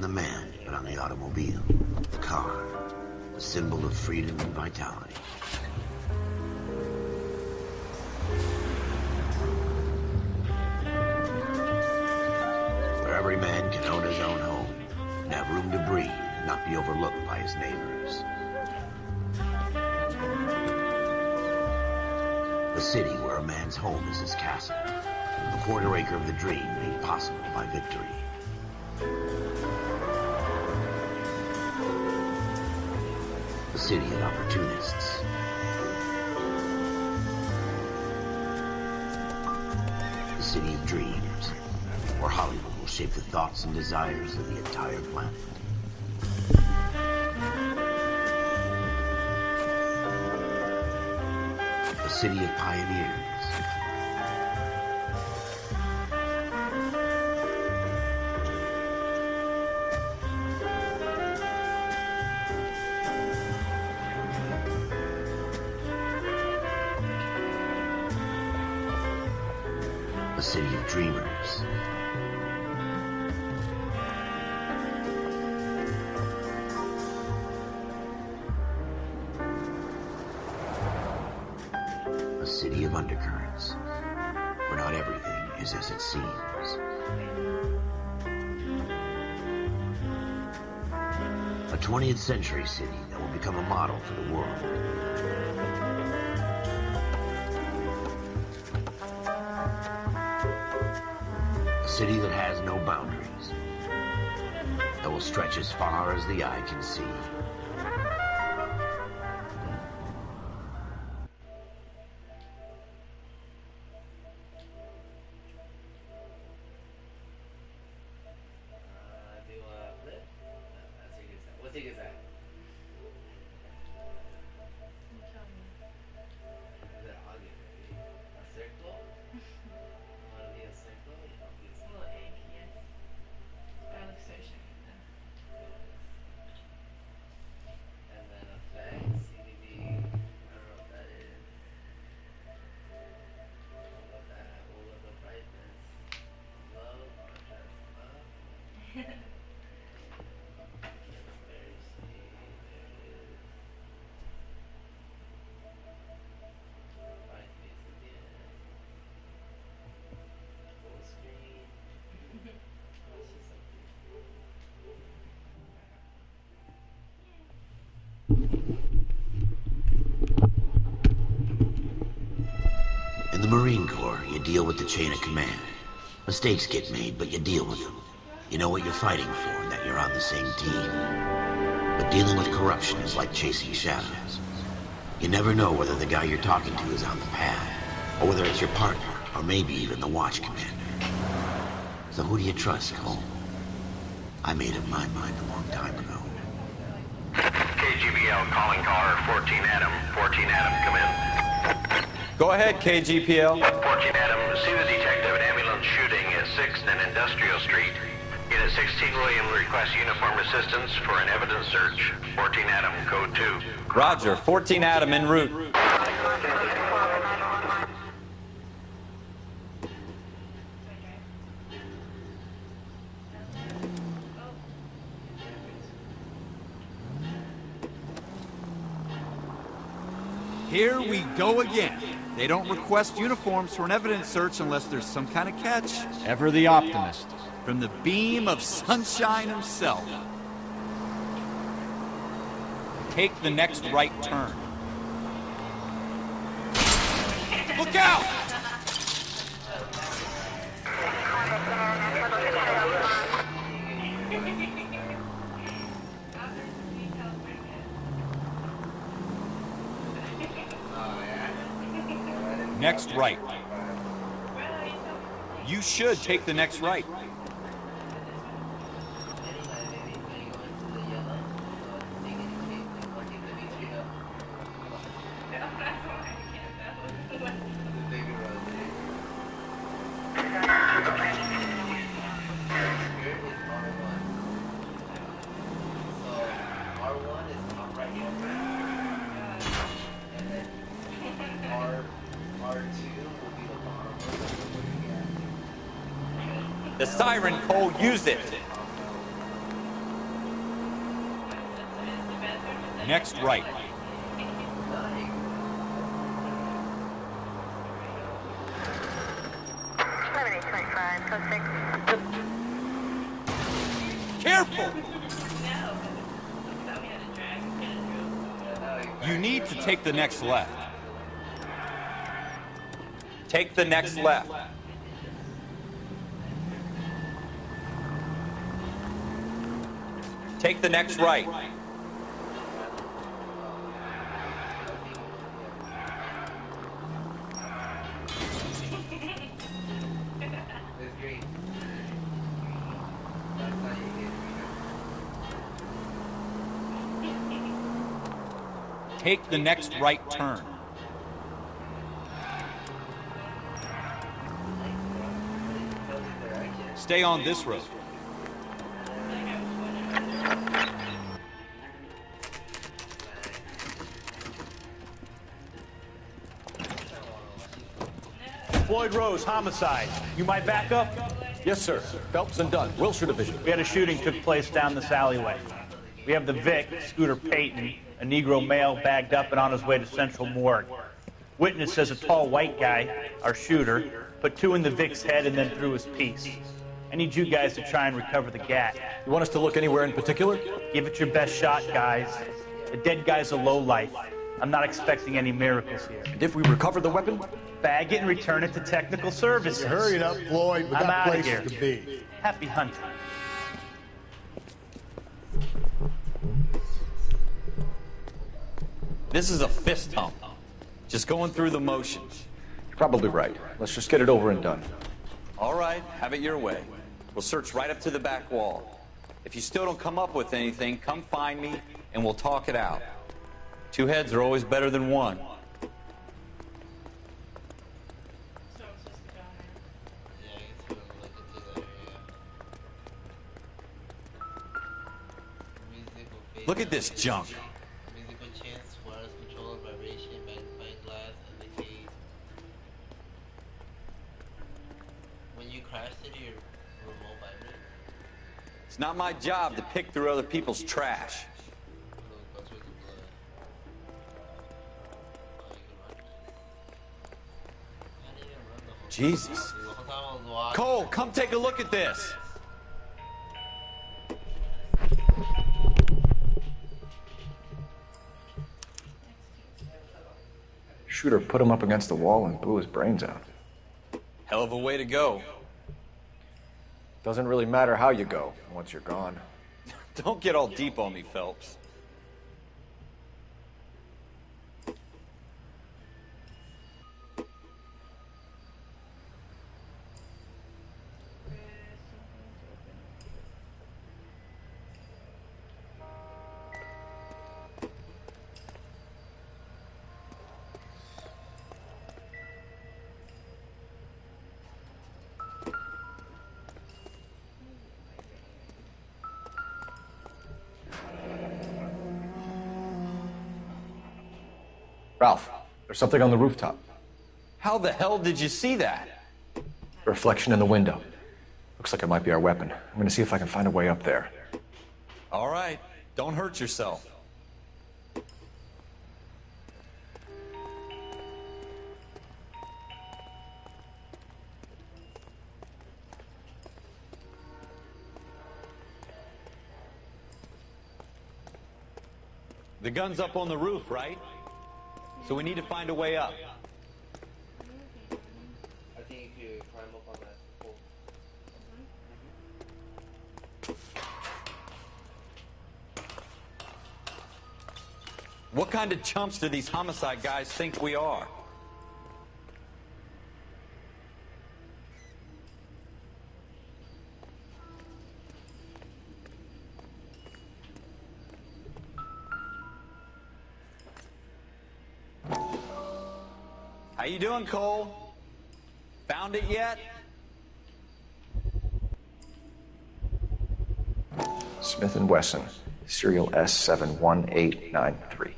the man, but on the automobile, the car, the symbol of freedom and vitality. Where every man can own his own home, and have room to breathe and not be overlooked by his neighbors. The city where a man's home is his castle, the quarter-acre of the dream made possible by victory. The city of opportunists. The city of dreams, where Hollywood will shape the thoughts and desires of the entire planet. The city of pioneers. The city of dreamers. A city of undercurrents, where not everything is as it seems. A 20th century city that will become a model for the world. A city that has no boundaries, that will stretch as far as the eye can see. In the Marine Corps, you deal with the chain of command. Mistakes get made, but you deal with them. You know what you're fighting for and that you're on the same team. But dealing with corruption is like chasing shadows. You never know whether the guy you're talking to is on the pad, or whether it's your partner, or maybe even the watch commander. So who do you trust, Cole? I made up my mind a long time ago. KGBL calling car 14 Adam. 14 Adam, come in. Go ahead, KGPL. 14 Adam, see the detective at ambulance shooting at 6th and Industrial Street. Unit 16 William requests uniform assistance for an evidence search. 14 Adam, code 2. Roger, 14 Adam en route. Here we go again. They don't request uniforms for an evidence search unless there's some kind of catch. Ever the optimist. From the beam of sunshine himself. Take the next right turn. Look out! Next right. You should take the next right. The siren, Cole, use it. Next right. Careful! You need to take the next left. Take the next left. Take the next right. Take the next right turn. Stay on this road. Floyd Rose, homicide. You my backup? Yes, sir. Phelps and Dunn, Wilshire Division. We had a shooting took place down this alleyway. We have the Vic, Scooter Payton, a Negro male bagged up and on his way to Central Morgue. Witness says a tall white guy, our shooter, put two in the Vic's head and then threw his piece. I need you guys to try and recover the gat. You want us to look anywhere in particular? Give it your best shot, guys. The dead guy's a lowlife. I'm not expecting any miracles here. And if we recover the weapon? Bag it and return it to technical services. Hurry it up, Floyd. We I'm got outta places here. to be. Happy hunting. This is a fist hump. Just going through the motions. You're probably right. Let's just get it over and done. All right, have it your way. We'll search right up to the back wall. If you still don't come up with anything, come find me and we'll talk it out. Two heads are always better than one. Look at this junk. Musical chants, wireless controller, vibration, magnifying glass, and the key. When you crash it, your remote vibrates. It's not my job to pick through other people's trash. Go through the blood. Oh, you can run this. I didn't even run the whole Jesus. The whole time I was walking. Cole, come take a look at this. Shooter put him up against the wall and blew his brains out. Hell of a way to go. Doesn't really matter how you go once you're gone. Don't get all deep on me, Phelps. Ralph, there's something on the rooftop. How the hell did you see that? Reflection in the window. Looks like it might be our weapon. I'm gonna see if I can find a way up there. All right, don't hurt yourself. The gun's up on the roof, right? So we need to find a way up. I think if you climb up on that pole. What kind of chumps do these homicide guys think we are? How you doing, Cole? Found it yet? Smith & Wesson, serial S71893.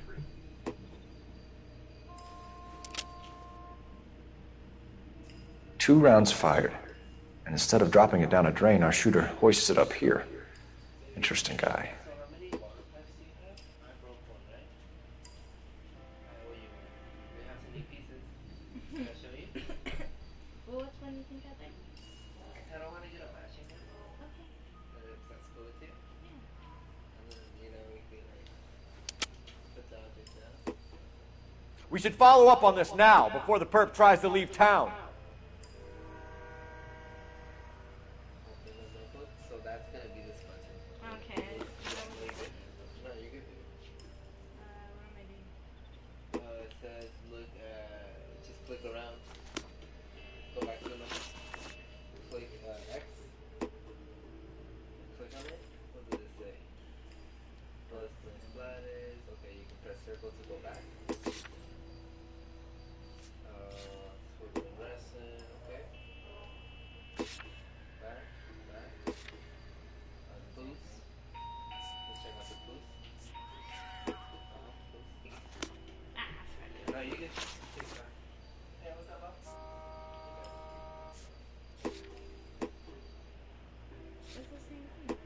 Two rounds fired, and instead of dropping it down a drain, our shooter hoists it up here. Interesting guy. anything out there? I don't want to get a matching gun. Okay. If that's cool with you. Yeah. And then, you know, we could like put the object down. We should follow up on this now, before the perp tries to leave town. Open the notebook. So that's gonna be this button. Okay. Really good. No, you're good. What am I doing? It says look. Just click around. Go back to the number. Click X. Click on it. What does it say? Plus flat is okay. You can press circle to go back. For the lesson, okay. Back. Boost. Let's check out the boost. Boost. No, you can take that. Hey, what's up, boss? It's the same thing.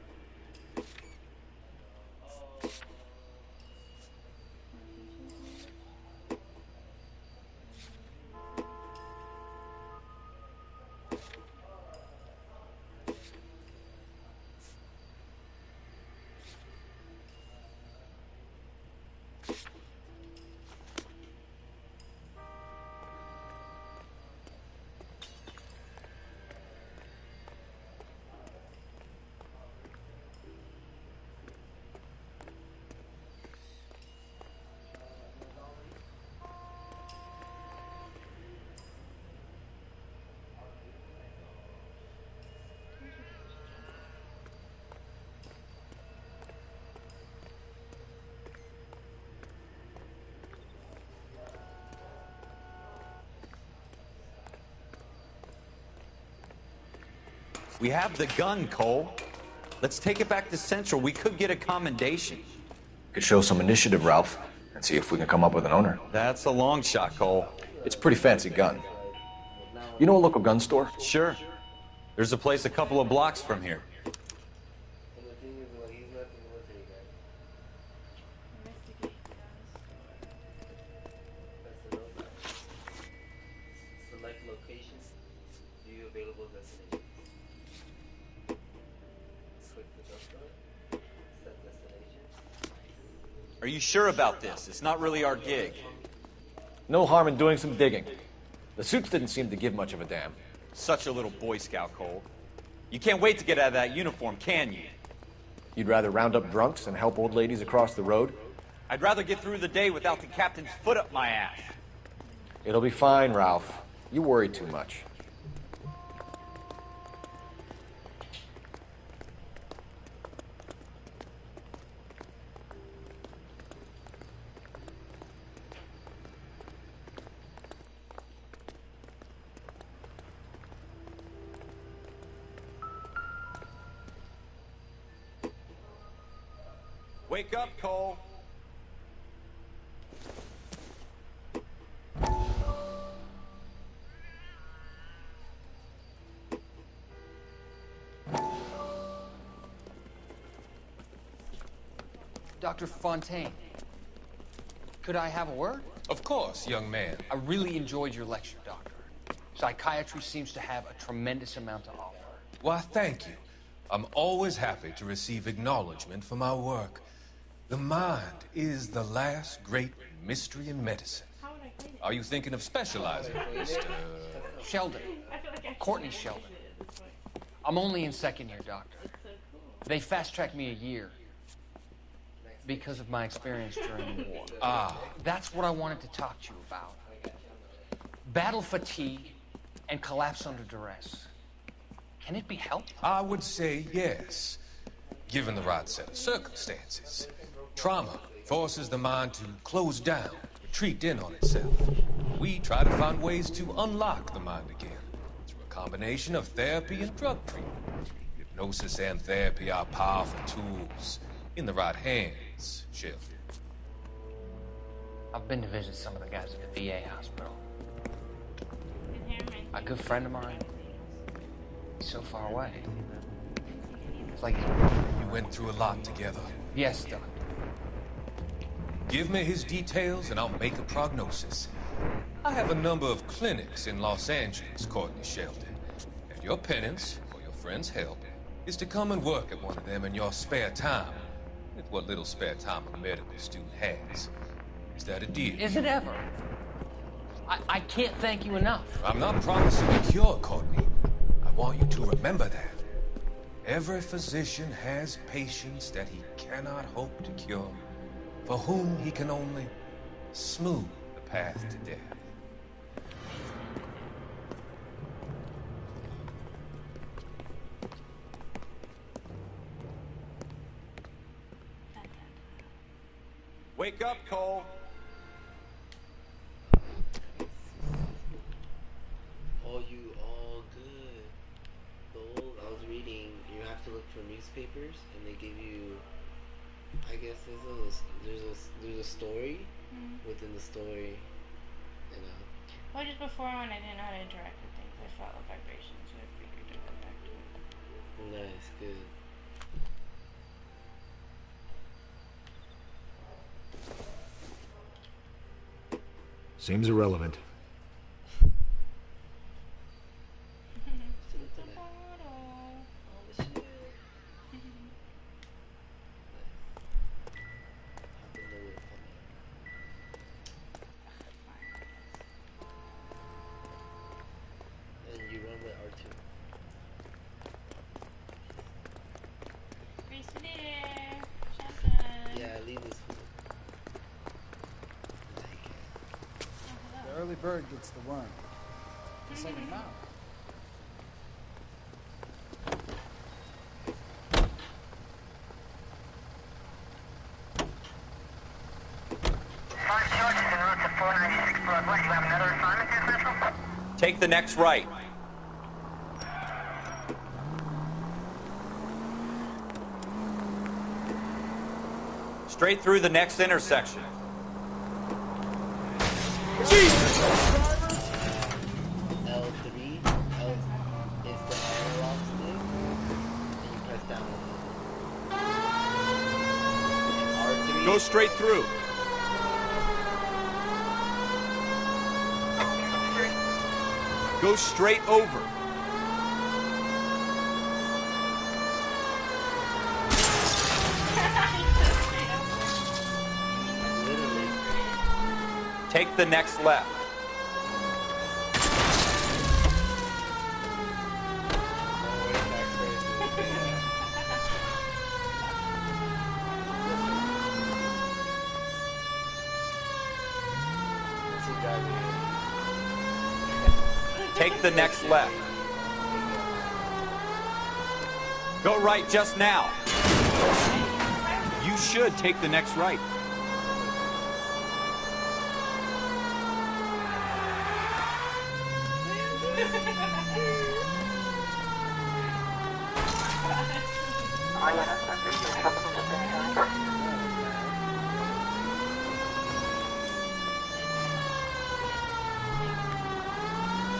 We have the gun, Cole. Let's take it back to Central. We could get a commendation. Could show some initiative, Ralph, and see if we can come up with an owner. That's a long shot, Cole. It's a pretty fancy gun. You know a local gun store? Sure. There's a place a couple of blocks from here. And the thing is, well, he's not the military guy. Investigate guns. That's the note guy. Select locations. View available destinations. Click the gun store. Set destination. Are you sure about this? It's not really our gig. No harm in doing some digging. The suits didn't seem to give much of a damn. Such a little Boy Scout, Cole. You can't wait to get out of that uniform, can you? You'd rather round up drunks and help old ladies across the road? I'd rather get through the day without the captain's foot up my ass. It'll be fine, Ralph. You worry too much. Wake up, Cole. Dr. Fontaine, could I have a word? Of course, young man. I really enjoyed your lecture, Doctor. Psychiatry seems to have a tremendous amount to offer. Why, thank you. I'm always happy to receive acknowledgement for my work. The mind is the last great mystery in medicine. How would I clean it? Are you thinking of specializing, Mr. Sheldon. I feel like I Courtney can't Sheldon. clean it at this point. I'm only in second year, Doctor. It's so cool. They fast-tracked me a year because of my experience during the war. Ah, That's what I wanted to talk to you about. Battle fatigue and collapse under duress. Can it be helped? I would say yes, given the right set of circumstances. Trauma forces the mind to close down, retreat in on itself. We try to find ways to unlock the mind again through a combination of therapy and drug treatment. Hypnosis and therapy are powerful tools in the right hands, Sheriff. I've been to visit some of the guys at the VA hospital. And here reminds me A good friend of mine, he's so far away. It's like, You went through a lot together. yes, Doctor. Give me his details and I'll make a prognosis. I have a number of clinics in Los Angeles, Courtney Sheldon. Your penance, for your friend's help, is to come and work at one of them in your spare time. With what little spare time a medical student has. Is that a deal? Is it ever? I can't thank you enough. I'm not promising a cure, Courtney. I want you to remember that. Every physician has patients that he cannot hope to cure, for whom he can only smooth the path to death. Wake up, Cole. All good. Gold, I was reading, you have to look for newspapers, and they give you, I guess there's a story within the story, you know. Well, just before when I didn't know how to interact with things, I felt a vibration, so I figured to go back to it. Nice, good. Seems irrelevant. And you run with R2. Race there. Shotgun. Yeah, leave this food. The early bird gets the worm. It's like a mouse. Take the next right. Straight through the next intersection. L3, L is the analog stick, and you press down. And R3. Go straight through. Go straight over. Take the next left. Take the next left. Go right just now. You should take the next right.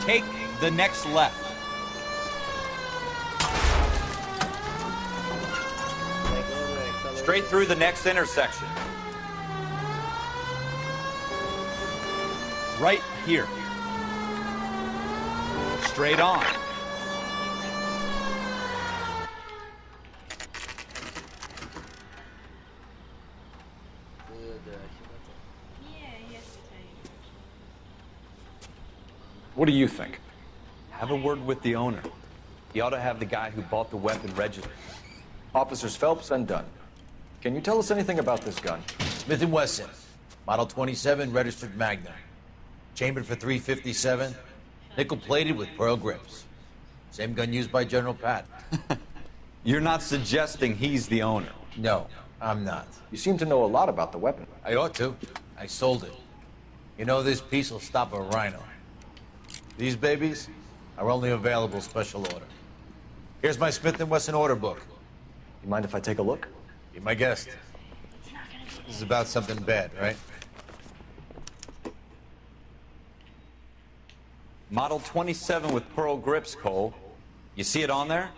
Take the next left. Straight through the next intersection. Right here. Straight on. What do you think? Have a word with the owner. He ought to have the guy who bought the weapon registered. Officers Phelps and Dunn. Can you tell us anything about this gun? Smith & Wesson, Model 27, registered Magnum. Chambered for .357, nickel-plated with pearl grips. Same gun used by General Patton. You're not suggesting he's the owner? No, I'm not. You seem to know a lot about the weapon. I ought to. I sold it. You know, this piece will stop a rhino. These babies are only available special order. Here's my Smith & Wesson order book. You mind if I take a look? Be my guest. This is about something bad, right? Model 27 with pearl grips, Cole. You see it on there?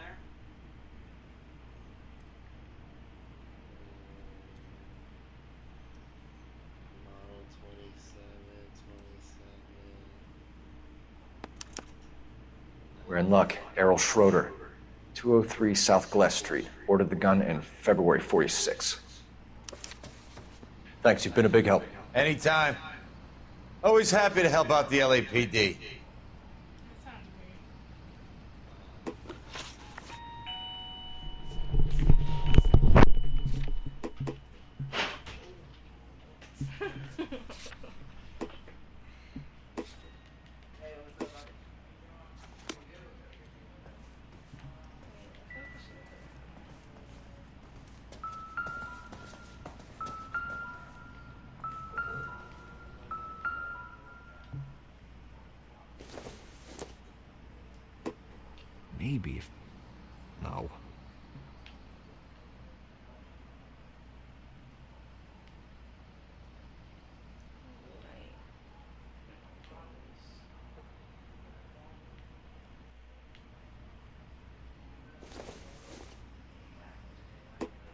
We're in luck. Errol Schroeder, 203 South Glass Street. Ordered the gun in February '46. Thanks, you've been a big help. Anytime. Always happy to help out the LAPD. Maybe if... No.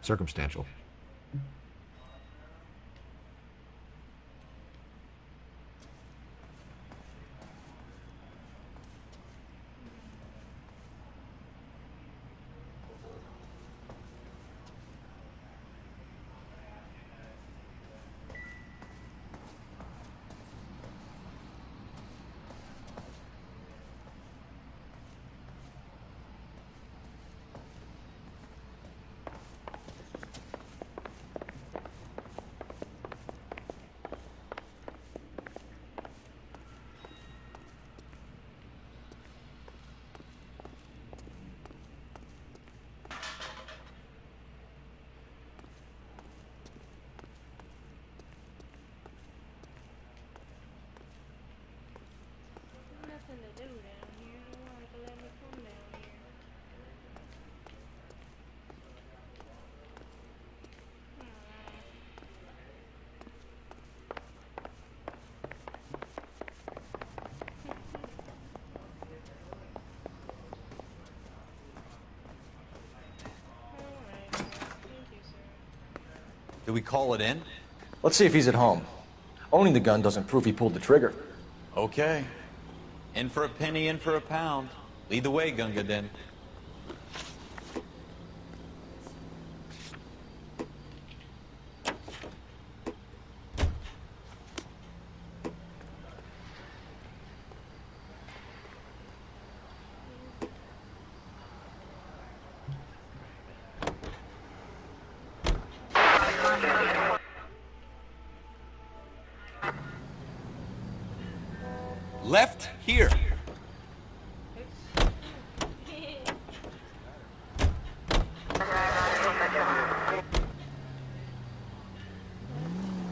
Circumstantial. Nothing to do down here. I don't want to let me come down here. Alright, thank you, sir. Do we call it in? Let's see if he's at home. Owning the gun doesn't prove he pulled the trigger. Okay. In for a penny, in for a pound. Lead the way, Gunga Din. Left here.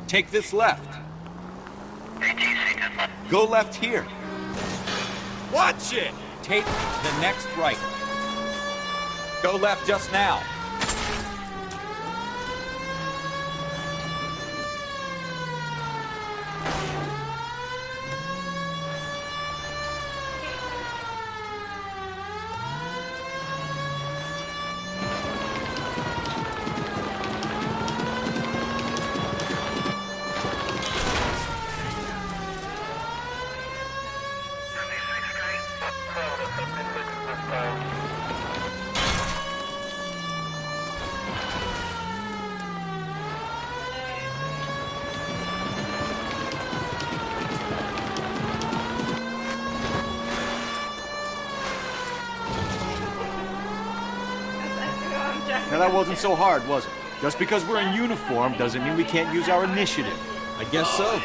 Take this left. Go left here. Watch it! Take the next right. Go left just now. Now that wasn't so hard, was it? Just because we're in uniform doesn't mean we can't use our initiative. I guess so.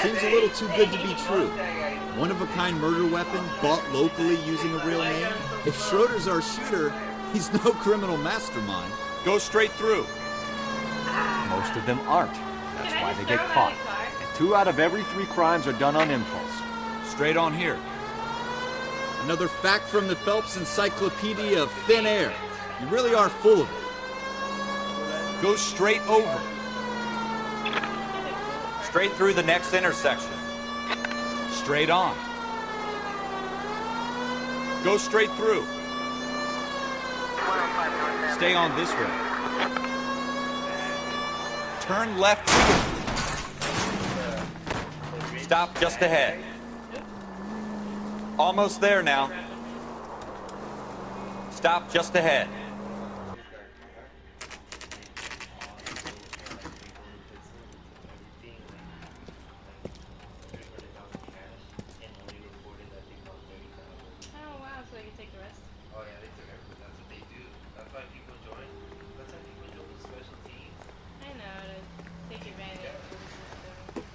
Seems a little too good to be true. One-of-a-kind murder weapon bought locally using a real name? If Schroeder's our shooter, he's no criminal mastermind. Go straight through. Most of them aren't. That's why they get caught. And 2 out of every 3 crimes are done on impulse. Straight on here. Another fact from the Phelps Encyclopedia of Thin Air. You really are full of it. Go straight over. Straight through the next intersection. Straight on. Go straight through. Stay on this way. Turn left here. Stop just ahead. Almost there now. stop just ahead. Oh wow, so they can take the rest? Oh yeah, they took everything. That's what they do. That's why people join. That's why people join the special teams. I know, to take advantage of the system.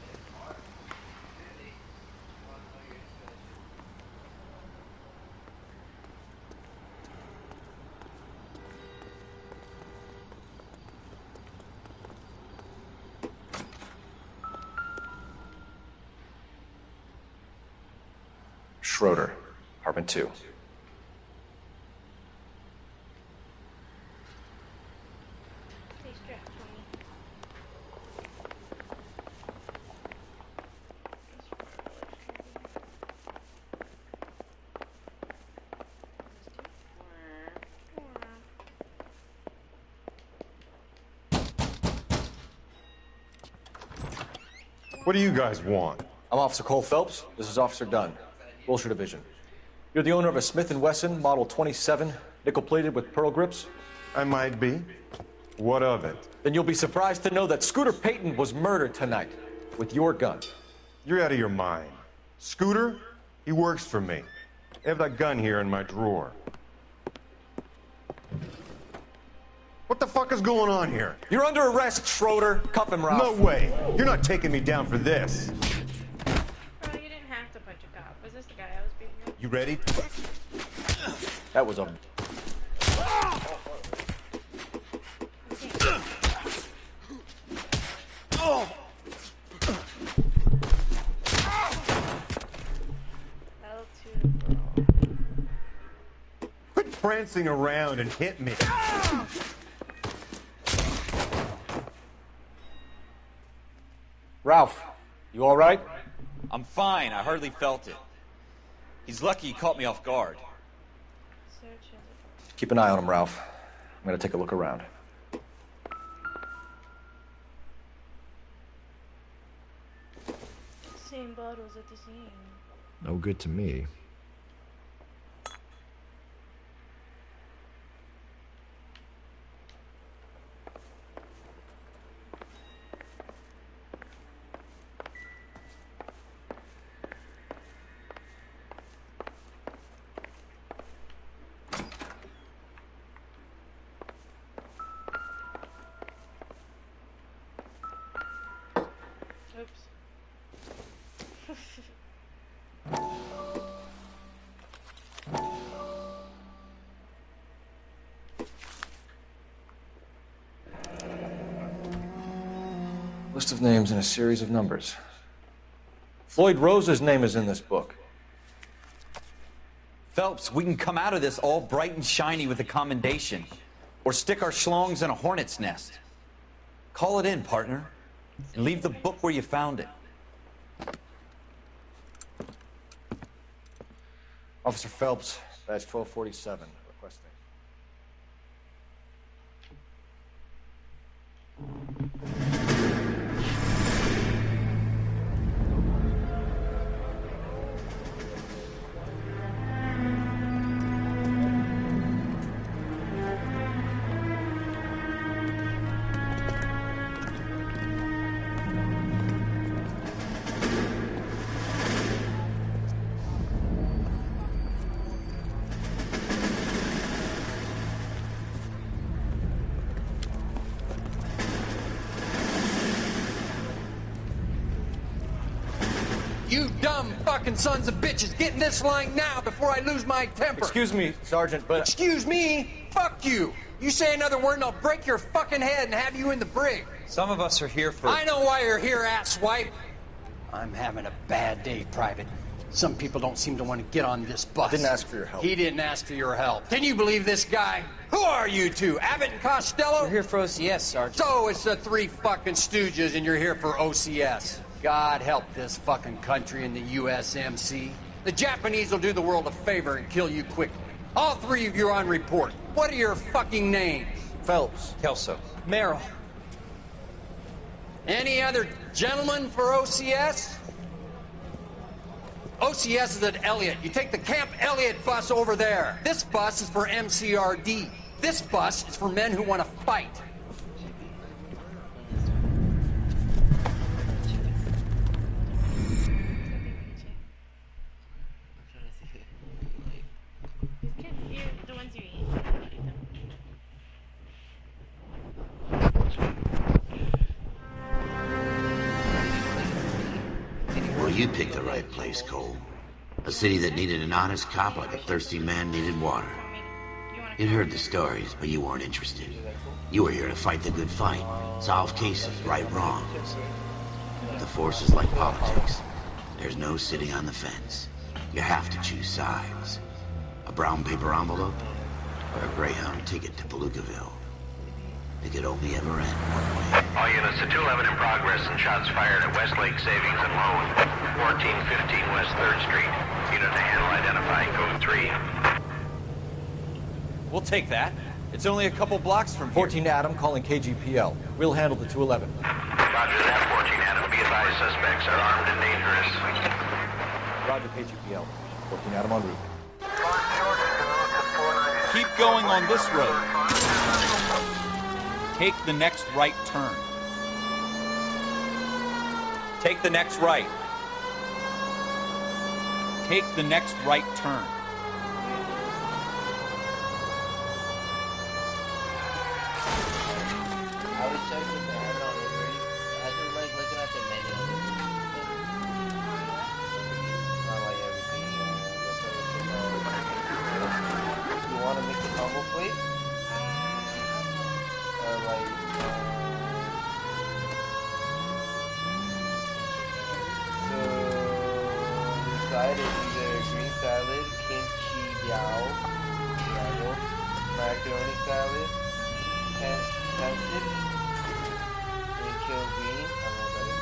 Schroeder, apartment 2. Stay strapped for me. What do you guys want? I'm Officer Cole Phelps. This is Officer Dunn, Wilshire Division. You're the owner of a Smith & Wesson Model 27, nickel-plated with pearl grips? I might be. What of it? Then you'll be surprised to know that Scooter Payton was murdered tonight with your gun. You're out of your mind. Scooter? He works for me. I have that gun here in my drawer. What the fuck is going on here? You're under arrest, Schroeder. Cuff him, Ralph. No way. You're not taking me down for this. Bro, you didn't have to punch a cop. Was this the guy I was beating up? You ready? That was a... Quit prancing around and hit me. Ralph, you all right? I'm fine. I hardly felt it. He's lucky he caught me off guard. Keep an eye on him, Ralph. I'm gonna take a look around. Same bottles at the scene. No good to me. Oops. List of names and a series of numbers. Floyd Rose's name is in this book. Phelps, we can come out of this all bright and shiny with a commendation. Or stick our schlongs in a hornet's nest. Call it in, partner. And leave the book where you found it. Officer Phelps, badge 1247, requesting. You dumb fucking sons of bitches, get in this line now before I lose my temper. Excuse me, Sergeant, but... Excuse me? Fuck you. You say another word and I'll break your fucking head and have you in the brig. Some of us are here for... I know why you're here, asswipe. I'm having a bad day, Private. Some people don't seem to want to get on this bus. I didn't ask for your help. He didn't ask for your help. Can you believe this guy? Who are you two? Abbott and Costello? We're here for OCS, Sergeant. So it's the three fucking stooges and you're here for OCS. God help this fucking country and the USMC. The Japanese will do the world a favor and kill you quickly. All three of you are on report. What are your fucking names? Phelps. Kelso. Merrill. Any other gentlemen for OCS? OCS is at Elliott. You take the Camp Elliott bus over there. This bus is for MCRD. This bus is for men who want to fight. The ones you eat. Well, you picked the right place, Cole. A city that needed an honest cop like a thirsty man needed water. You'd heard the stories, but you weren't interested. You were here to fight the good fight, solve cases, right wrongs. The force is like politics. There's no sitting on the fence. You have to choose sides. A brown paper envelope, or a Greyhound ticket to Palookaville. It could only ever end one way. All units to 211 in progress and shots fired at Westlake Savings and Loan, 1415 West 3rd Street. Unit to handle identify code 3. We'll take that. It's only a couple blocks from here. 14 Adam calling KGPL. We'll handle the 211. Roger that, 14 Adam. Be advised, suspects are armed and dangerous. Roger KGPL. 14 Adam en route. Keep going on this road. Take the next right turn. Take the next right. Take the next right turn. I would check if they have it on Uber Eats. I just like looking at the menu on Uber Eats. Not like everything. That's what it's about. You want to make the combo plate? Or like, so the side is either green salad, kimchi biao, macaroni salad, pancit, and kill green. I don't know what that is.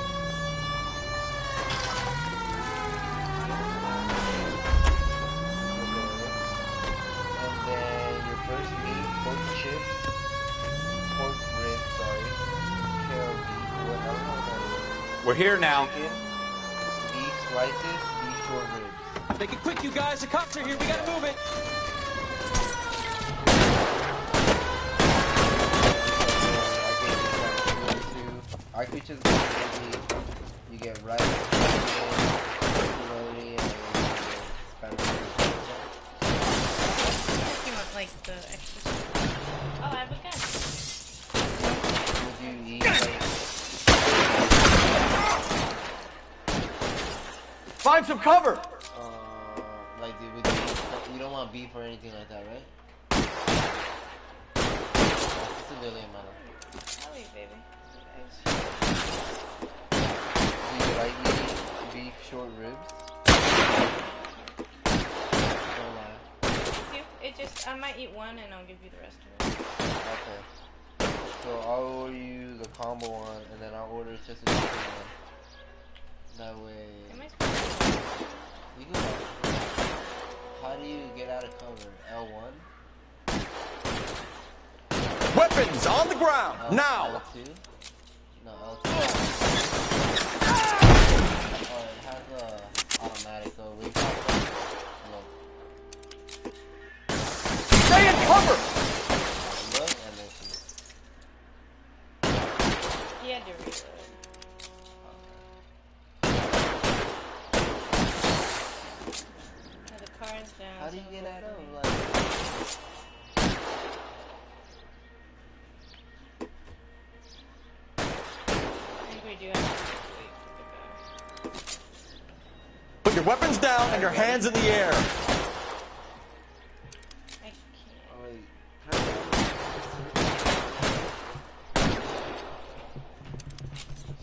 And then your first meat, pork chips, pork ribs, sorry, kill beef. What? I don't know what that is. We're here now. Chicken, beef slices, beef short ribs. Make it quick, you guys. The cops are here. We gotta move it. Our creatures basically, you get rice, macaroni, and Spanish. You want like the extra stuff. Oh, I have a gun. Would you eat like... Find some cover! Like, would you eat, you don't want beef or anything like that, right? That's a little amount. I'll eat, baby. Do you like eating beef short ribs? Don't lie. It just, I might eat one and I'll give you the rest of it. Okay. So I'll order you the combo one, and then I'll order just a chicken one. That way... Am I supposed to? You can go. How do you get out of cover? L1? Weapons on the ground, now! L2? No, L2. Oh, it has a automatic, so we can look. Stay in cover! Look and then shoot. He had to reload. The car's down. How do you get out of I think we do have to Put your weapons down and your hands in the air.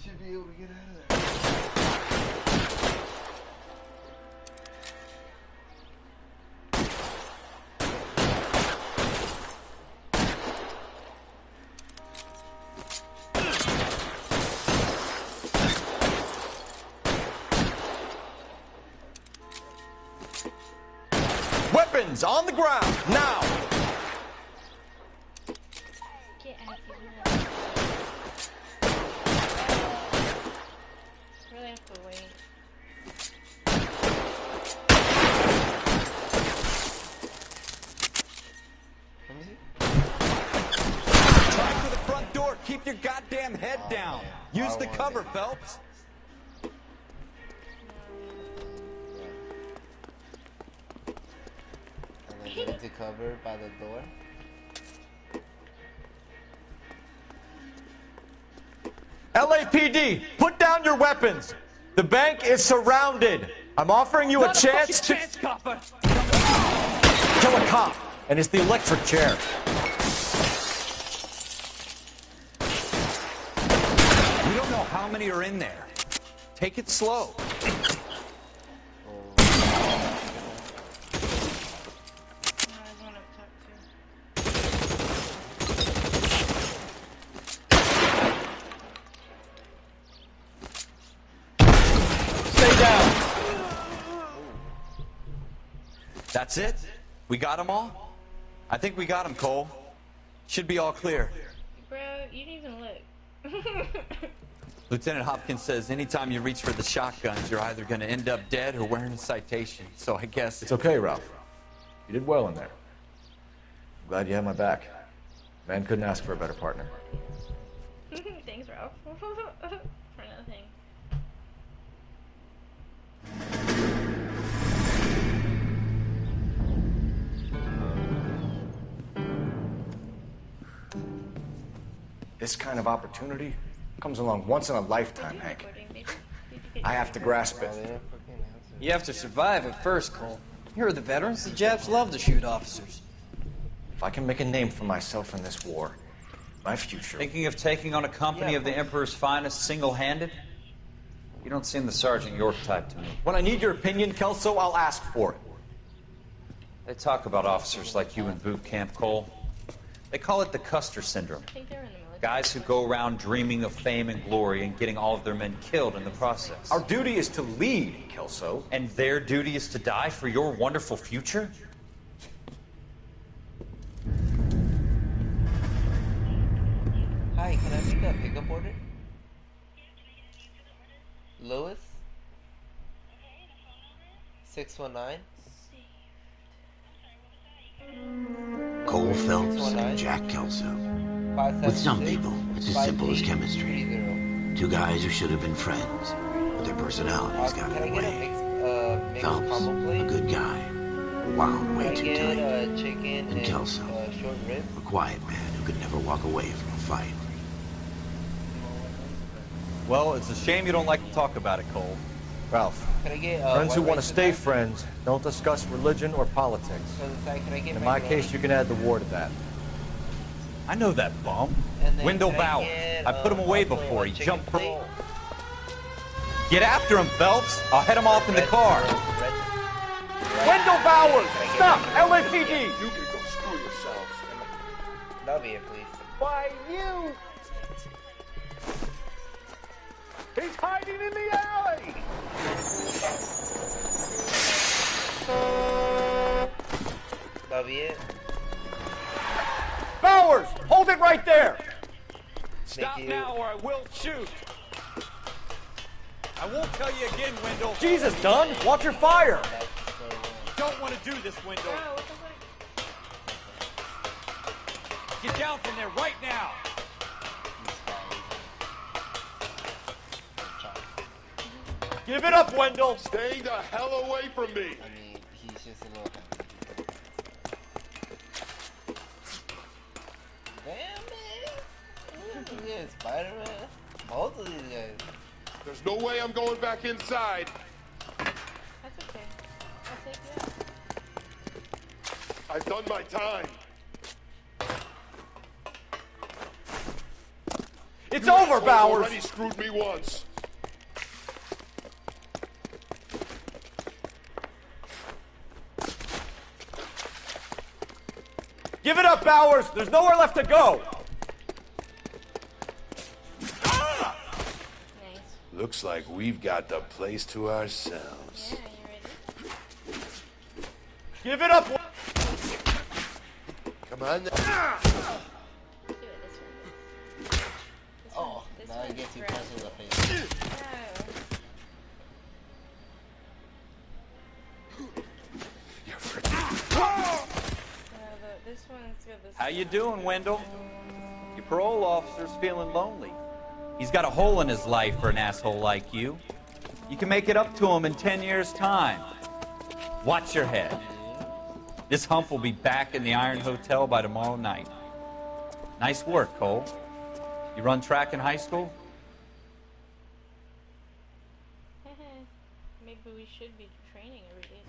Should be able to get out of there. Weapons on the ground, now! get out of here. Really have to wait. your goddamn head down. Use the cover, Phelps. And then get into cover by the door. LAPD, put down your weapons. The bank is surrounded. I'm offering you a chance to kill a cop, and it's the electric chair. We don't know how many are in there. Take it slow. That's it? We got them all? I think we got them, Cole. Should be all clear. Bro, you didn't even look. Lieutenant Hopkins says anytime you reach for the shotguns, you're either going to end up dead or wearing a citation. So I guess... It's okay, Ralph. You did well in there. I'm glad you had my back. Man couldn't ask for a better partner. Thanks, Ralph. For nothing. This kind of opportunity comes along once in a lifetime, Hank. I have to grasp it. You have to survive at first, Cole. Here are the veterans. The Japs love to shoot officers. If I can make a name for myself in this war, my future... Thinking of taking on a company of the Emperor's finest single-handed? You don't seem the Sergeant York type to me. When I need your opinion, Kelso, I'll ask for it. They talk about officers like you in boot camp, Cole. They call it the Custer syndrome. I think they're in the military. Guys who go around dreaming of fame and glory and getting all of their men killed in the process. Our duty is to lead, Kelso. And their duty is to die for your wonderful future? Hi, can I make a pickup order? Lewis? 619? Cole Phelps and Jack Kelso. With some people, it's as simple as chemistry. Two guys who should have been friends, but their personalities got in the way. Phelps, a good guy, wound way too tight. And Kelso, a quiet man who could never walk away from a fight. Well, it's a shame you don't like to talk about it, Cole. Ralph, friends who want to stay friends don't discuss religion or politics. In my case, you can add the war to that. I know that bum. Wendell Bowers. I put him away before. He jumped. Get after him, Phelps. I'll head him off in the car. Wendell Bowers! Stop! LAPD! You can go screw yourselves. That'll be it, please. Why, you... He's hiding in the alley! That'll be it. Bowers! Hold it right there! Stop now or I will shoot. I won't tell you again, Wendell. Jesus, Dunn! Watch your fire! Don't want to do this, Wendell. Get down from there right now. Give it up, Wendell! Stay the hell away from me! I mean, he's just a little Damn, man! Look at this, Spider-Man. Both of these guys. There's no way I'm going back inside. That's okay. I'll take you out. I've done my time. It's over, Bowers! Already screwed me once. Give it up, Bowers! There's nowhere left to go! Looks like we've got the place to ourselves. Yeah, you ready? Give it up! Come on. Do it this way. Oh, now I get to press in the face. This one's good. How you doing, Wendell? You parole officer's feeling lonely. He's got a hole in his life for an asshole like you. You can make it up to him in 10 years' time. Watch your head. This hump will be back in the Iron Hotel by tomorrow night. Nice work, Cole. You run track in high school? Maybe we should be training every day.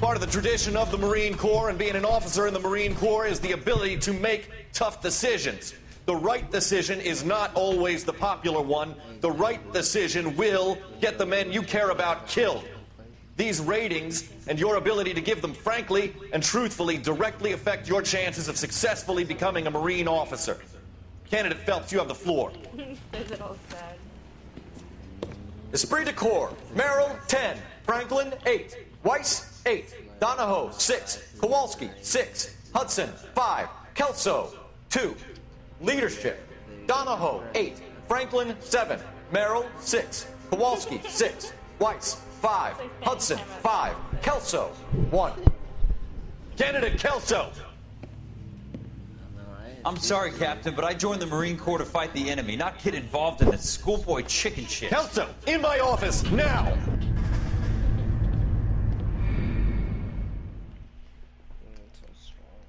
Part of the tradition of the Marine Corps and being an officer in the Marine Corps is the ability to make tough decisions. The right decision is not always the popular one. The right decision will get the men you care about killed. These ratings and your ability to give them frankly and truthfully directly affect your chances of successfully becoming a Marine officer. Candidate Phelps, you have the floor. Is it all sad? Esprit de Corps, Merrill, 10. Franklin, 8. Weiss, 8. Donahoe, 6. Kowalski, 6. Hudson, 5. Kelso, 2. Leadership, Donahoe, 8. Franklin, 7. Merrill, 6. Kowalski, 6. Weiss, 5. Hudson, 5. Kelso, 1. Candidate Kelso. I'm sorry, Captain, but I joined the Marine Corps to fight the enemy, not get involved in this schoolboy chicken shit. Kelso, in my office, now! So strong.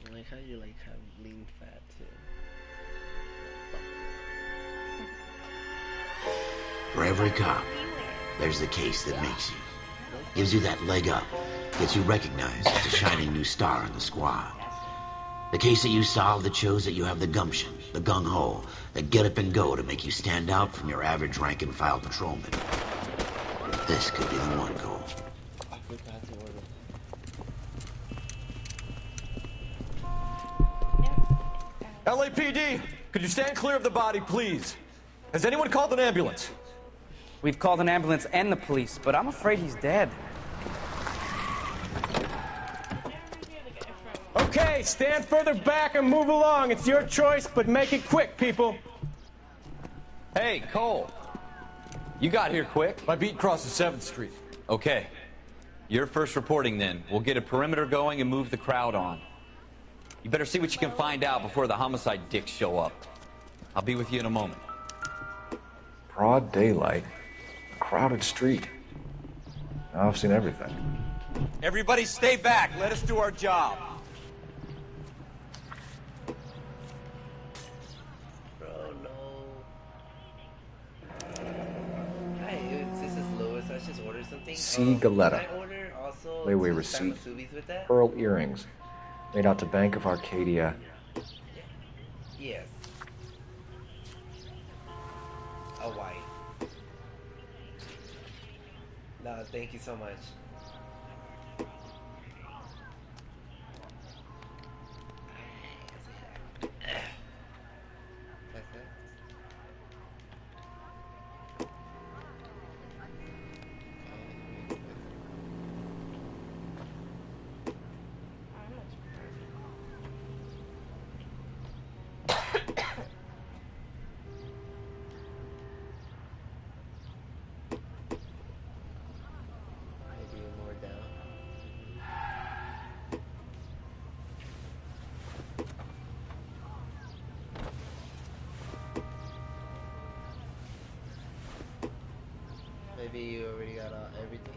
I like how you like have lean fat too. For every cop, there's the case that makes you. Gives you that leg up. Gets you recognized as a shining new star in the squad. The case that you solve that shows that you have the gumption, the gung-ho, the get up and go to make you stand out from your average rank-and-file patrolman. This could be the one, Cole. I forgot to order. LAPD, could you stand clear of the body, please? Has anyone called an ambulance? We've called an ambulance and the police, but I'm afraid he's dead. Okay, stand further back and move along. It's your choice, but make it quick, people. Hey, Cole. You got here quick. My beat crosses 7th Street. Okay. You're first reporting then. We'll get a perimeter going and move the crowd on. You better see what you can find out before the homicide dicks show up. I'll be with you in a moment. Broad daylight. A crowded street. Now I've seen everything. Everybody stay back. Let us do our job. Bro, no. Hi, this is Louis. I just ordered something. C. Galetta. Can I order also Layaway two receipt. Samasubis with that? Pearl earrings. Made out to Bank of Arcadia. Yes. A white. No, thank you so much. Maybe you already got everything.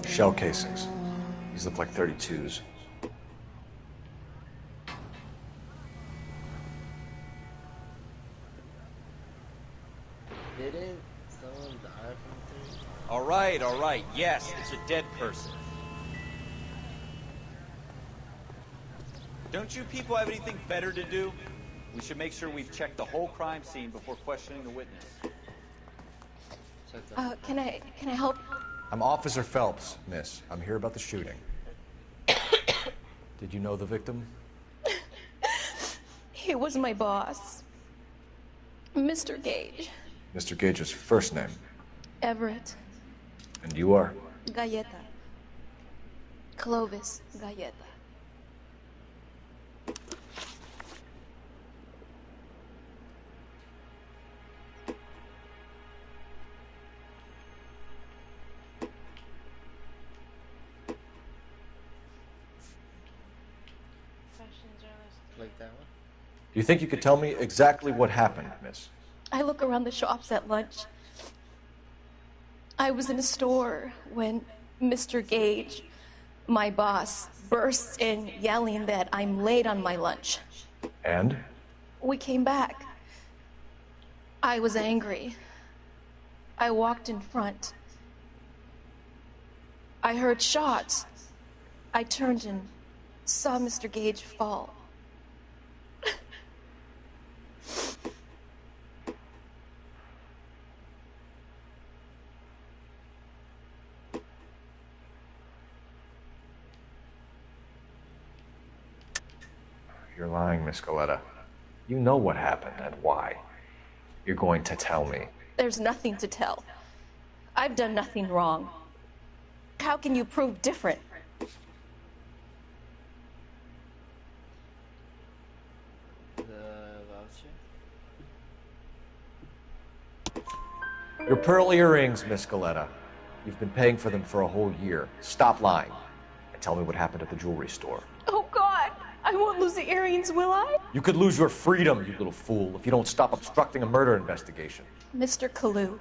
Shell casings. These look like 32s. Didn't someone die from this? All right. Yes, it's a dead person. Don't you people have anything better to do? We should make sure we've checked the whole crime scene before questioning the witness. Can I help? I'm Officer Phelps, miss. I'm here about the shooting. Did you know the victim? He was my boss. Mr. Gage. Mr. Gage's first name. Everett. And you are? Galleta. Clovis Galleta. questions are listed. Like that one? Do you think you could tell me exactly what happened, miss? I look around the shops at lunch. I was in a store when Mr. Gage, my boss, bursts in yelling that I'm late on my lunch. And? We came back. I was angry. I walked in front. I heard shots. I turned and saw Mr. Gage fall. You're lying, Miss Coletta. You know what happened and why. You're going to tell me. There's nothing to tell. I've done nothing wrong. How can you prove different? Your pearl earrings, Miss Coletta. You've been paying for them for a whole year. Stop lying and tell me what happened at the jewelry store. Oh, God! I won't lose the earrings, will I? You could lose your freedom, you little fool, if you don't stop obstructing a murder investigation. Mr. Kalu.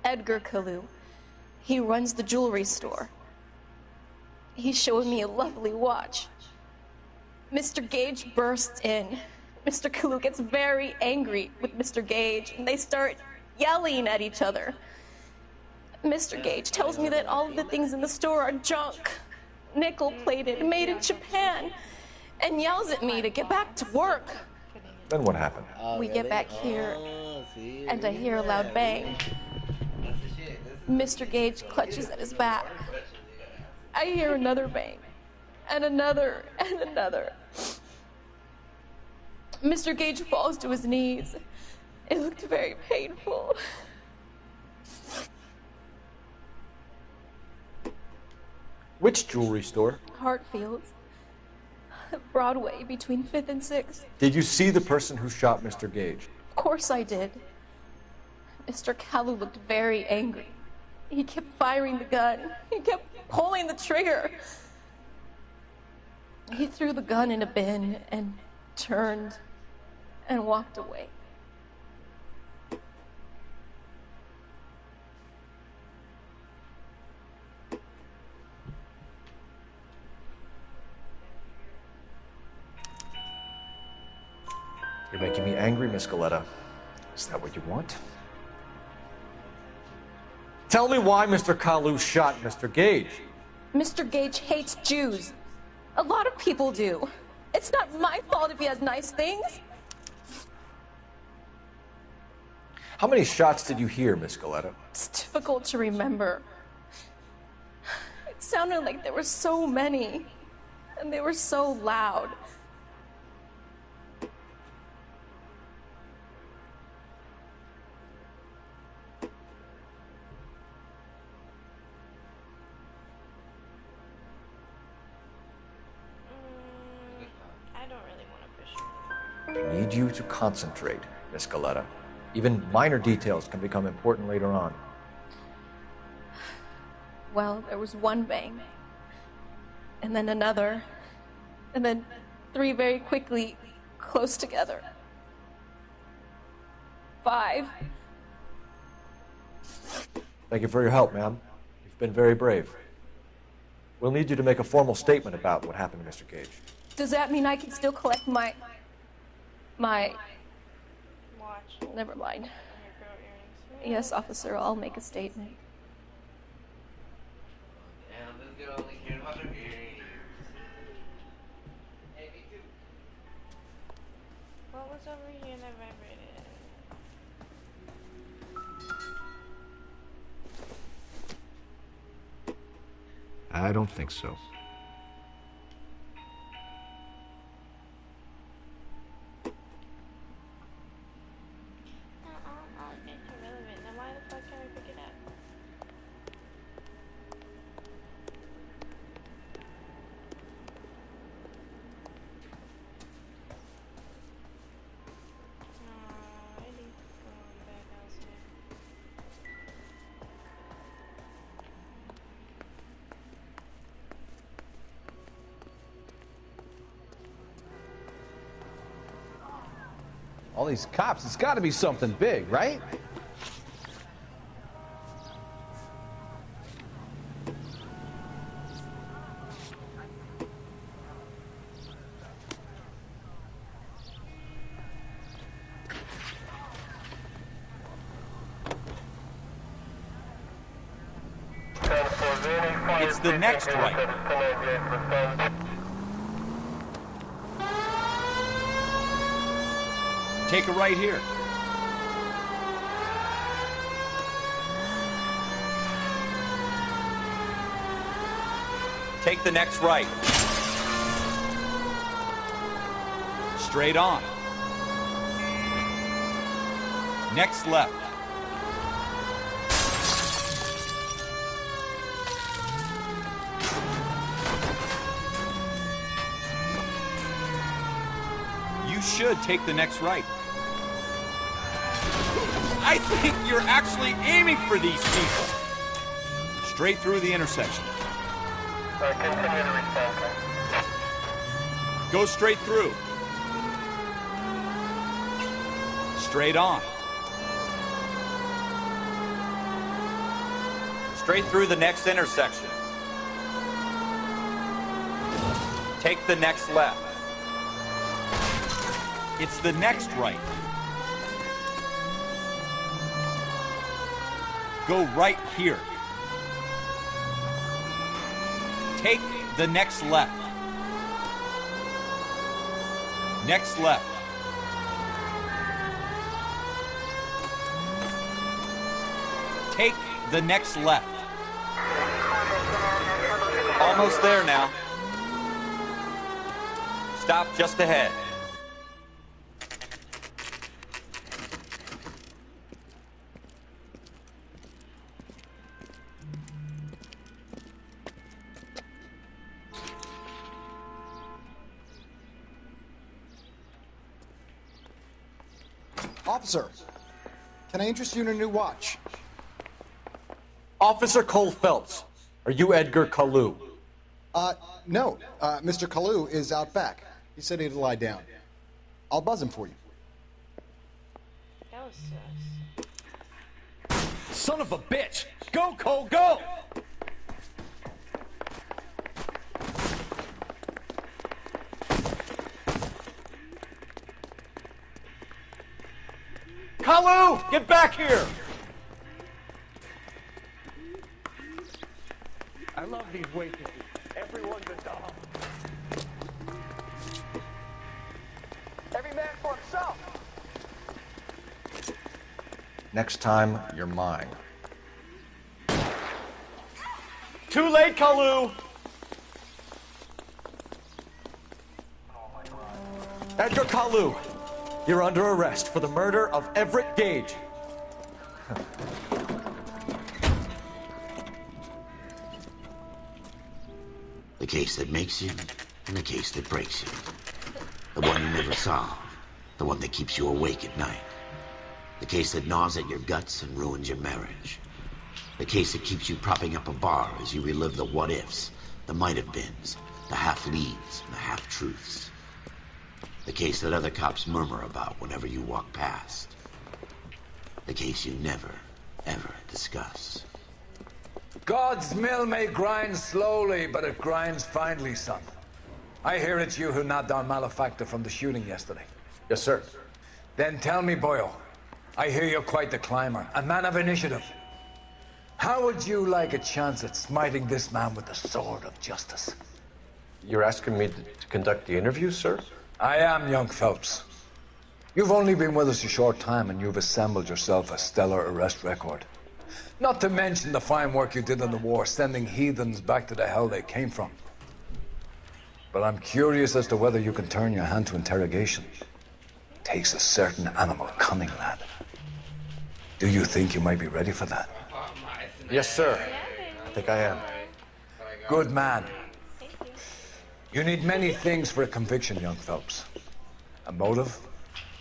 Edgar Kalu. He runs the jewelry store. He showed me a lovely watch. Mr. Gage bursts in. Mr. Kalu gets very angry with Mr. Gage, and they start yelling at each other. Mr. Gage tells me that all of the things in the store are junk, nickel-plated, made in Japan, and yells at me to get back to work. Then what happened? We get back here, and I hear a loud bang. Mr. Gage clutches at his back. I hear another bang, and another, and another. Mr. Gage falls to his knees. It looked very painful. Which jewelry store? Hartfield's. Broadway, between 5th and 6th. Did you see the person who shot Mr. Gage? Of course I did. Mr. Kalu looked very angry. He kept firing the gun. He kept pulling the trigger. He threw the gun in a bin and turned and walked away. You're making me angry, Miss Coletta. Is that what you want? Tell me why Mr. Kalu shot Mr. Gage. Mr. Gage hates Jews. A lot of people do. It's not my fault if he has nice things. How many shots did you hear, Miss Coletta? It's difficult to remember. It sounded like there were so many, and they were so loud. I need you to concentrate, Miss Coletta. Even minor details can become important later on. Well, there was one bang, and then another, and then 3 very quickly, close together. 5. Thank you for your help, ma'am. You've been very brave. We'll need you to make a formal statement about what happened to Mr. Gage. Does that mean I can still collect my watch? Never mind. Yes, officer, I'll make a statement. Damn, this girl only cared about her earrings. Hey, me too. What was over here that vibrated? I don't think so. It's irrelevant. Then why the fuck can we pick it up? All these cops, it's got to be something big, right? It's the next right. Take a right here. Take the next right. Straight on. Next left. You should take the next right. I think you're actually aiming for these people. Straight through the intersection. Continue to respond. Go straight through. Straight on. Straight through the next intersection. Take the next left. It's the next right. Go right here. Take the next left. Next left. Take the next left. Almost there now. Stop just ahead. Officer, can I interest you in a new watch? Officer Cole Phelps, are you Edgar Kalu? No. Mr. Kalu is out back. He said he'd lie down. I'll buzz him for you. That was sus. Son of a bitch! Go, Cole, go! Kalu, get back here! I love these waitresses. Everyone's a dog. Every man for himself. Next time, you're mine. Too late, Kalu! Edgar Kalu, you're under arrest for the murder of Everett Gage. The case that makes you, and the case that breaks you. The one you never solve. The one that keeps you awake at night. The case that gnaws at your guts and ruins your marriage. The case that keeps you propping up a bar as you relive the what-ifs, the might-have-beens, the half-leads, and the half-truths. The case that other cops murmur about whenever you walk past. The case you never, ever discuss. God's mill may grind slowly, but it grinds finely, son. I hear it's you who knocked down Malefactor from the shooting yesterday. Yes, sir. Then tell me, boyo, I hear you're quite the climber, a man of initiative. How would you like a chance at smiting this man with the sword of justice? You're asking me to conduct the interview, sir? I am, young Phelps. You've only been with us a short time, and you've assembled yourself a stellar arrest record. Not to mention the fine work you did in the war, sending heathens back to the hell they came from. But I'm curious as to whether you can turn your hand to interrogation. Takes a certain animal cunning, lad. Do you think you might be ready for that? Yes, sir. I think I am. Good man. You need many things for a conviction, young Phelps. A motive,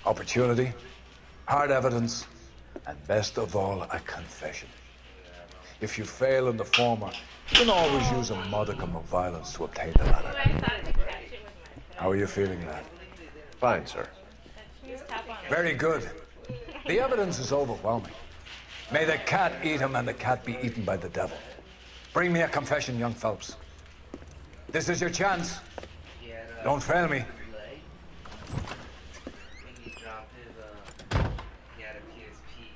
opportunity, hard evidence, and best of all, a confession. If you fail in the former, you can always use a modicum of violence to obtain the latter. How are you feeling, lad? Fine, sir. Very good. The evidence is overwhelming. May the cat eat him and the cat be eaten by the devil. Bring me a confession, young Phelps. This is your chance. Don't fail me. He dropped his, he had a PSP.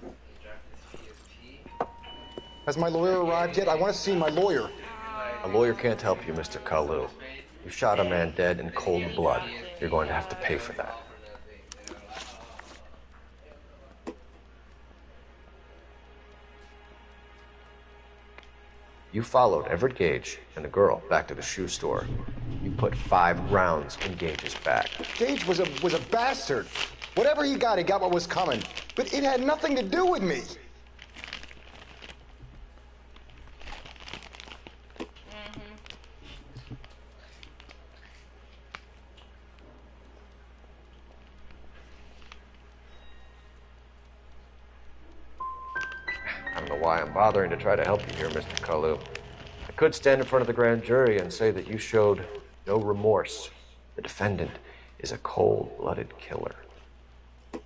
He dropped his PSP. Has my lawyer arrived yet? I want to see my lawyer. A lawyer can't help you, Mr. Kalu. You shot a man dead in cold blood. You're going to have to pay for that. You followed Everett Gage and the girl back to the shoe store. You put 5 rounds in Gage's back. Gage was a bastard. Whatever he got what was coming. But it had nothing to do with me. I don't know why I'm bothering to try to help you here, Mr. Kalu. I could stand in front of the grand jury and say that you showed no remorse. The defendant is a cold-blooded killer.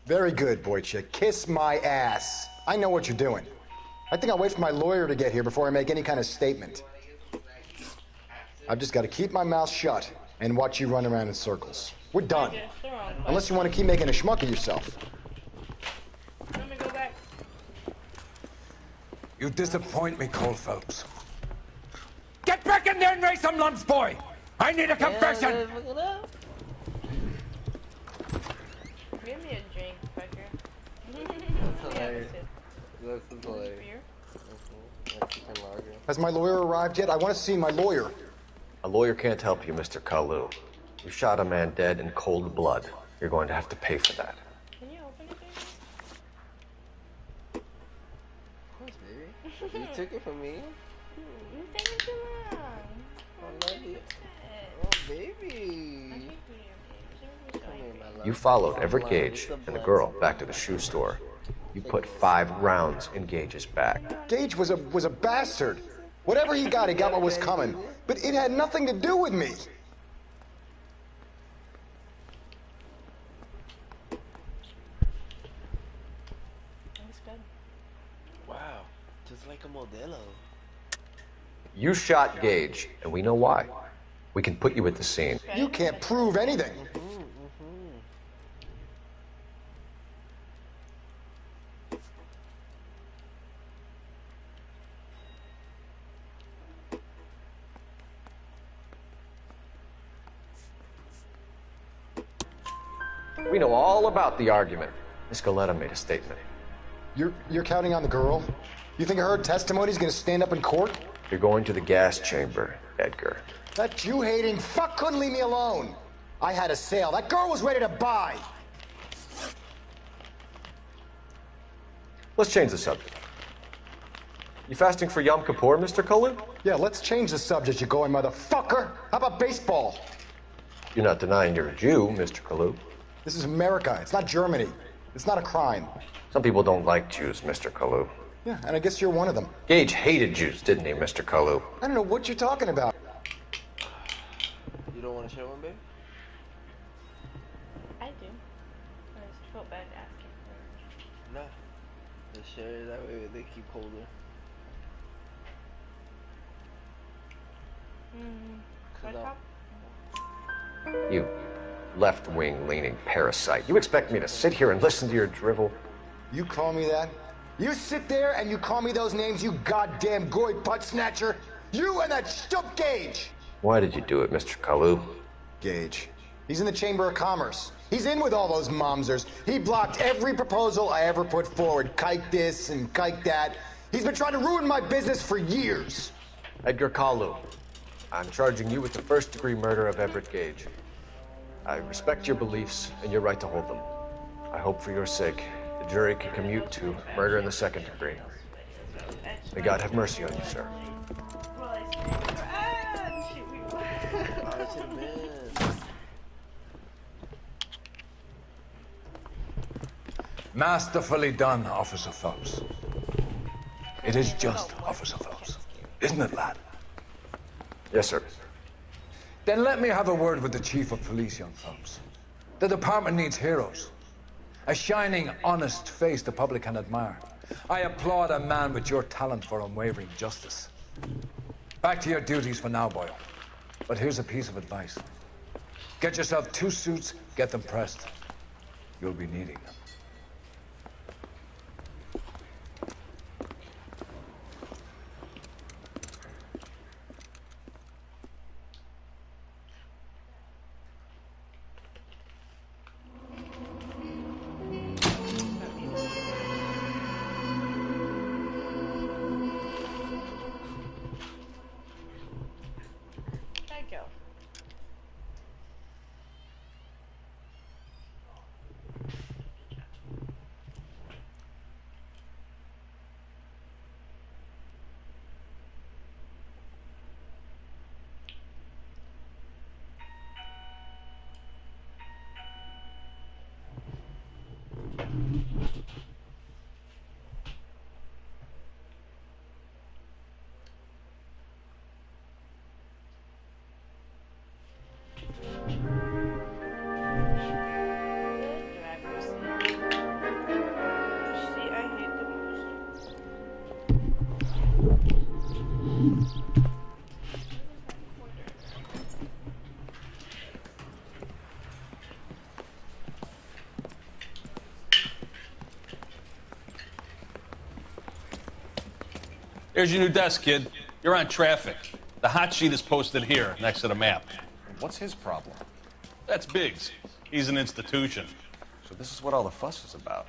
Very good, Boychik. Kiss my ass. I know what you're doing. I think I'll wait for my lawyer to get here before I make any kind of statement. I've just got to keep my mouth shut and watch you run around in circles. We're done. Unless you want to keep making a schmuck of yourself. Let me go back. You disappoint me, Cole Phelps. Get back in there and raise some lunch, boy! I need a confession! Give me a drink, fucker. That's hilarious. That's hilarious. Has my lawyer arrived yet? I want to see my lawyer. A lawyer can't help you, Mr. Kalu. You shot a man dead in cold blood. You're going to have to pay for that. Can you open it, baby? Of course, baby. You took it from me. You taking too long. I love you. Oh, baby. You followed Everett Gage and the girl back to the shoe store. You put 5 rounds in Gage's back. Gage was a bastard. Whatever he got what was coming. But it had nothing to do with me. Wow, just like a Modelo. You shot Gage, and we know why. We can put you at the scene. You can't prove anything. We know all about the argument. Miss Goleta made a statement. You're counting on the girl? You think her testimony's gonna stand up in court? You're going to the gas chamber, Edgar. That Jew-hating fuck couldn't leave me alone. I had a sale. That girl was ready to buy. Let's change the subject. You fasting for Yom Kippur, Mr. Kalu? Yeah, let's change the subject, you going motherfucker. How about baseball? You're not denying you're a Jew, Mr. Kalu. This is America. It's not Germany. It's not a crime. Some people don't like Jews, Mr. Kalu. Yeah, and I guess you're one of them. Gage hated Jews, didn't he, Mr. Kalu? I don't know what you're talking about. You don't want to share one, babe? I do. I just feel bad asking for it. No. Just share it that way they keep colder. You left-wing leaning parasite. You expect me to sit here and listen to your drivel? You call me that? You sit there and you call me those names, you goddamn goy butt snatcher? You and that stup Gage! Why did you do it, Mr. Kalu? Gage. He's in the Chamber of Commerce. He's in with all those momsers. He blocked every proposal I ever put forward. Kike this and kike that. He's been trying to ruin my business for years. Edgar Kalu, I'm charging you with the first-degree murder of Everett Gage. I respect your beliefs and your right to hold them. I hope for your sake the jury can commute to murder in the second degree. May God have mercy on you, sir. Masterfully done, Officer Phelps. It is just, Officer Phelps. Isn't it, lad? Yes, sir. Then let me have a word with the Chief of Police, young Phelps. The department needs heroes. A shining, honest face the public can admire. I applaud a man with your talent for unwavering justice. Back to your duties for now, Boyle. But here's a piece of advice. Get yourself 2 suits, get them pressed. You'll be needing them. There you go. Here's your new desk, kid. You're on traffic. The hot sheet is posted here, next to the map. What's his problem? That's Biggs. He's an institution. So this is what all the fuss is about.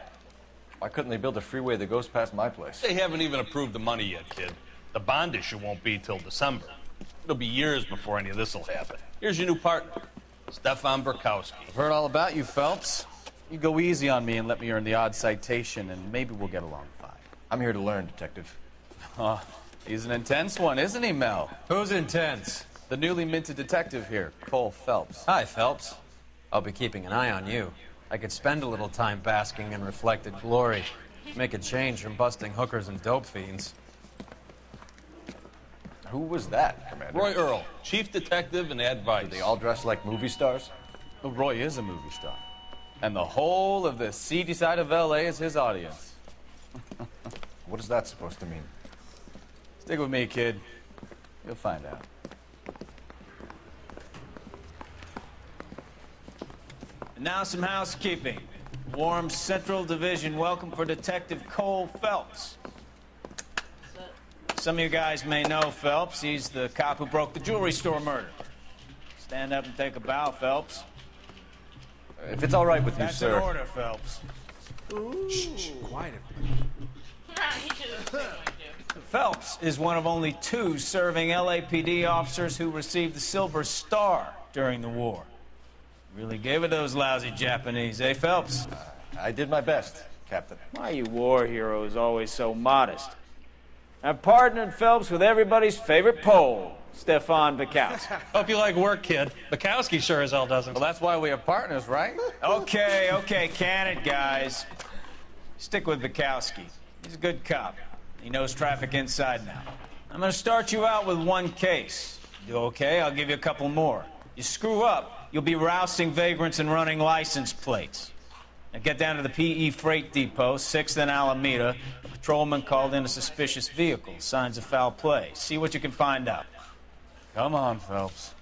Why couldn't they build a freeway that goes past my place? They haven't even approved the money yet, kid. The bond issue won't be till December. It'll be years before any of this will happen. Here's your new partner, Stefan Burkowski. I've heard all about you, Phelps. You go easy on me and let me earn the odd citation, and maybe we'll get along fine. I'm here to learn, Detective. Oh, he's an intense one, isn't he, Mel? Who's intense? The newly minted detective here, Cole Phelps. Hi, Phelps. I'll be keeping an eye on you. I could spend a little time basking in reflected glory. Make a change from busting hookers and dope fiends. Who was that, Commander? Roy Earl, chief detective and advice. Do they all dress like movie stars? Well, Roy is a movie star. And the whole of the seedy side of L.A. is his audience. What is that supposed to mean? Stick with me, kid. You'll find out. And now some housekeeping. Warm Central Division welcome for Detective Cole Phelps. Some of you guys may know Phelps. He's the cop who broke the jewelry store murder. Stand up and take a bow, Phelps. If it's all right with you, That's sir. an order, Phelps. Shh, quiet. Phelps is one of only 2 serving LAPD officers who received the Silver Star during the war. Really gave it those lousy Japanese, eh, Phelps? I did my best, Captain. Why you war heroes always so modest? I've partnered Phelps with everybody's favorite Pole, Stefan Bukowski. Hope you like work, kid. Bukowski sure as hell doesn't. Well, that's why we have partners, right? Okay, can it, guys. Stick with Bukowski. He's a good cop. He knows traffic inside now. I'm gonna start you out with 1 case. You do okay, I'll give you a couple more. You screw up, you'll be rousting vagrants and running license plates. Now get down to the PE Freight Depot, 6th and Alameda. A patrolman called in a suspicious vehicle. Signs of foul play. See what you can find out. Come on, Phelps.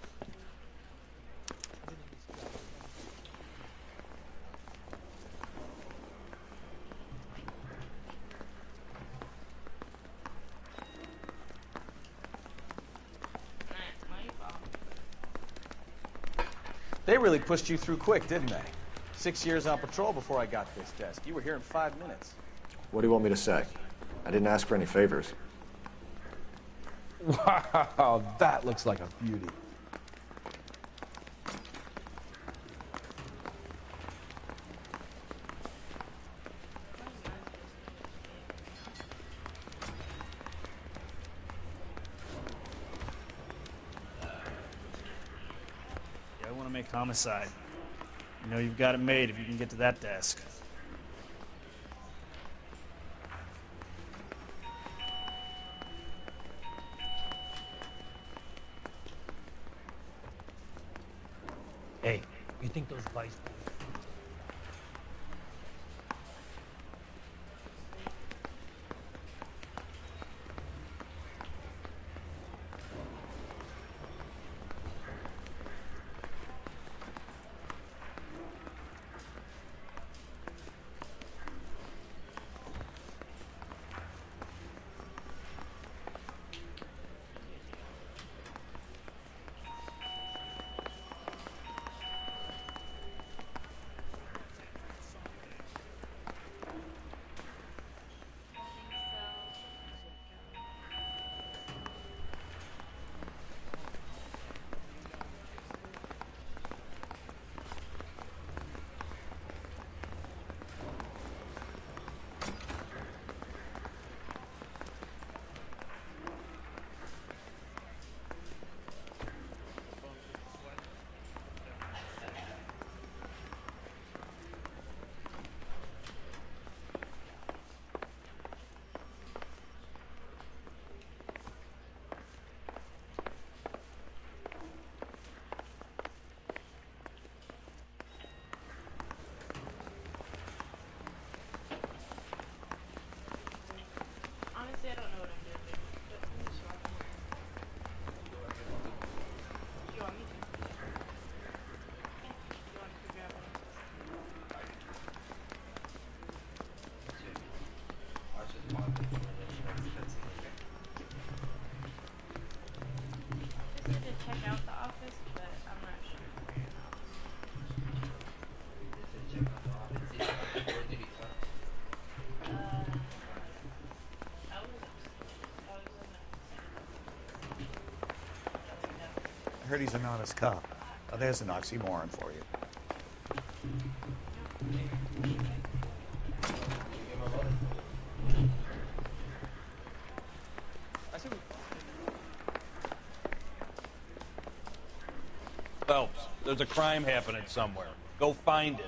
They really pushed you through quick, didn't they? 6 years on patrol before I got this desk. You were here in 5 minutes. What do you want me to say? I didn't ask for any favors. Wow, that looks like a beauty. I want to make homicide. You know you've got it made if you can get to that desk. Hey, you think those vice boys heard he's an honest cop. Now, there's an oxymoron for you. Phelps, there's a crime happening somewhere. Go find it.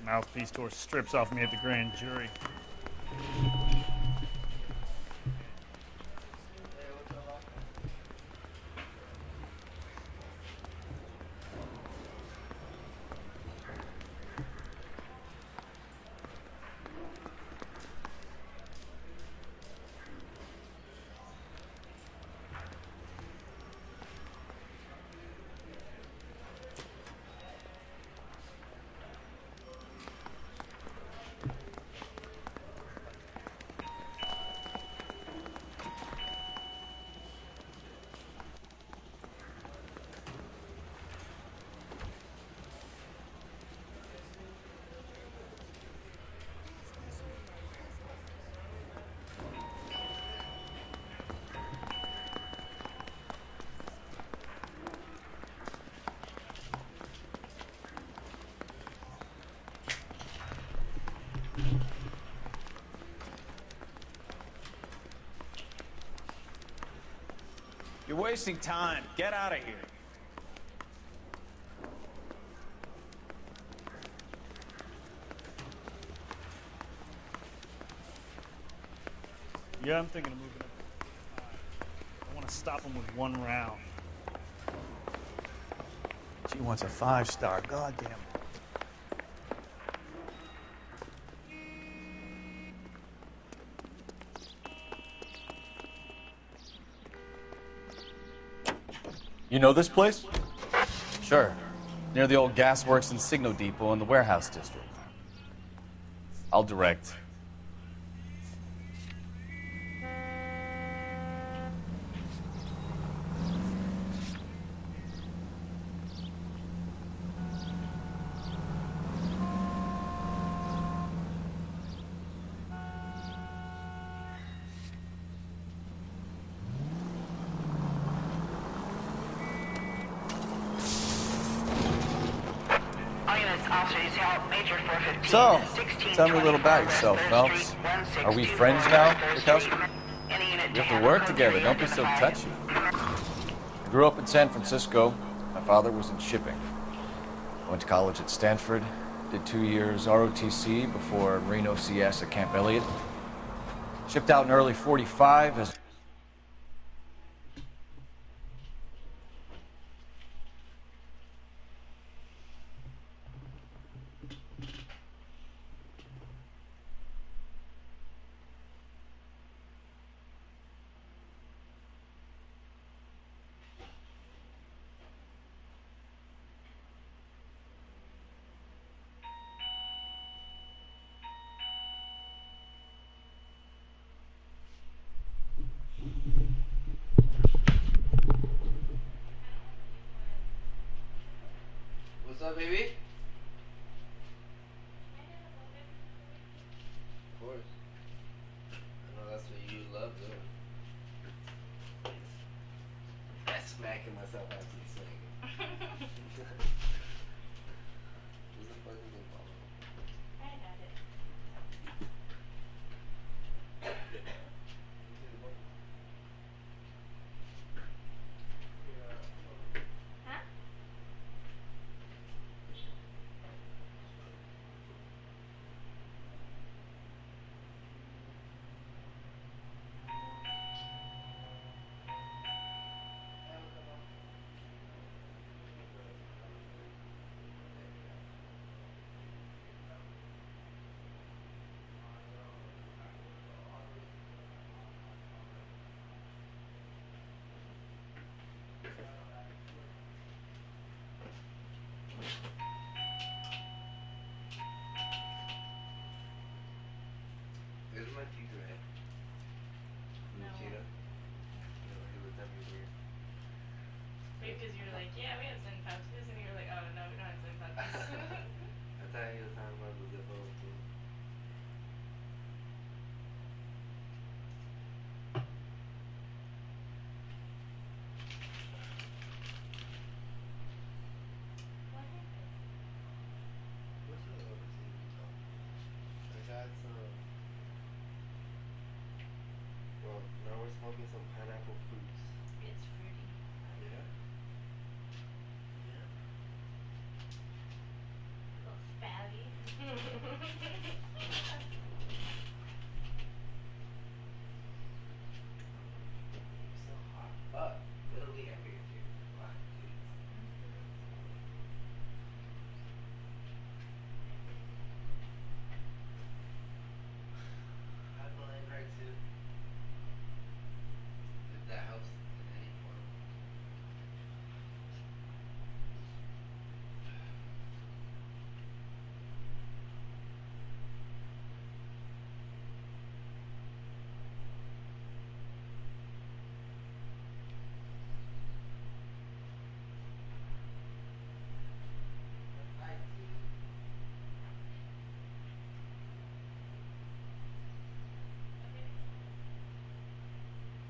Mouthpiece tore strips off me at the grand jury. You're wasting time. Get out of here. Yeah, I'm thinking of moving up. I want to stop him with one round. She wants a 5-star. Goddamn. You know this place? Sure. Near the old gas works and signal depot in the warehouse district. I'll direct. So, tell me a little about yourself, Phelps. Are we friends now, Bukowski? We have to work together. Don't be so touchy. I grew up in San Francisco. My father was in shipping. I went to college at Stanford. Did 2 years ROTC before Marine OCS at Camp Elliott. Shipped out in early '45 as What's up, baby? Of course. I know that's what you love doing. I'm smacking myself after you saying it. Who's the fucking thing following? I got it. Huh? This is my teacher, right? No. Cheetah? You know, he was definitely weird. Because you were like, yeah, we have Zen pouches, and you were like, oh no, we don't have Zen pouches. I thought he was talking about the Zippo too. What's the other thing you talking about? I got some. Well, now we're smoking some pineapple fruits. It's fruity. Yeah. Yeah. Little fatty. So hot. Fuck. Literally every day. Fuck, dude. High blood right too. If that helps in any form.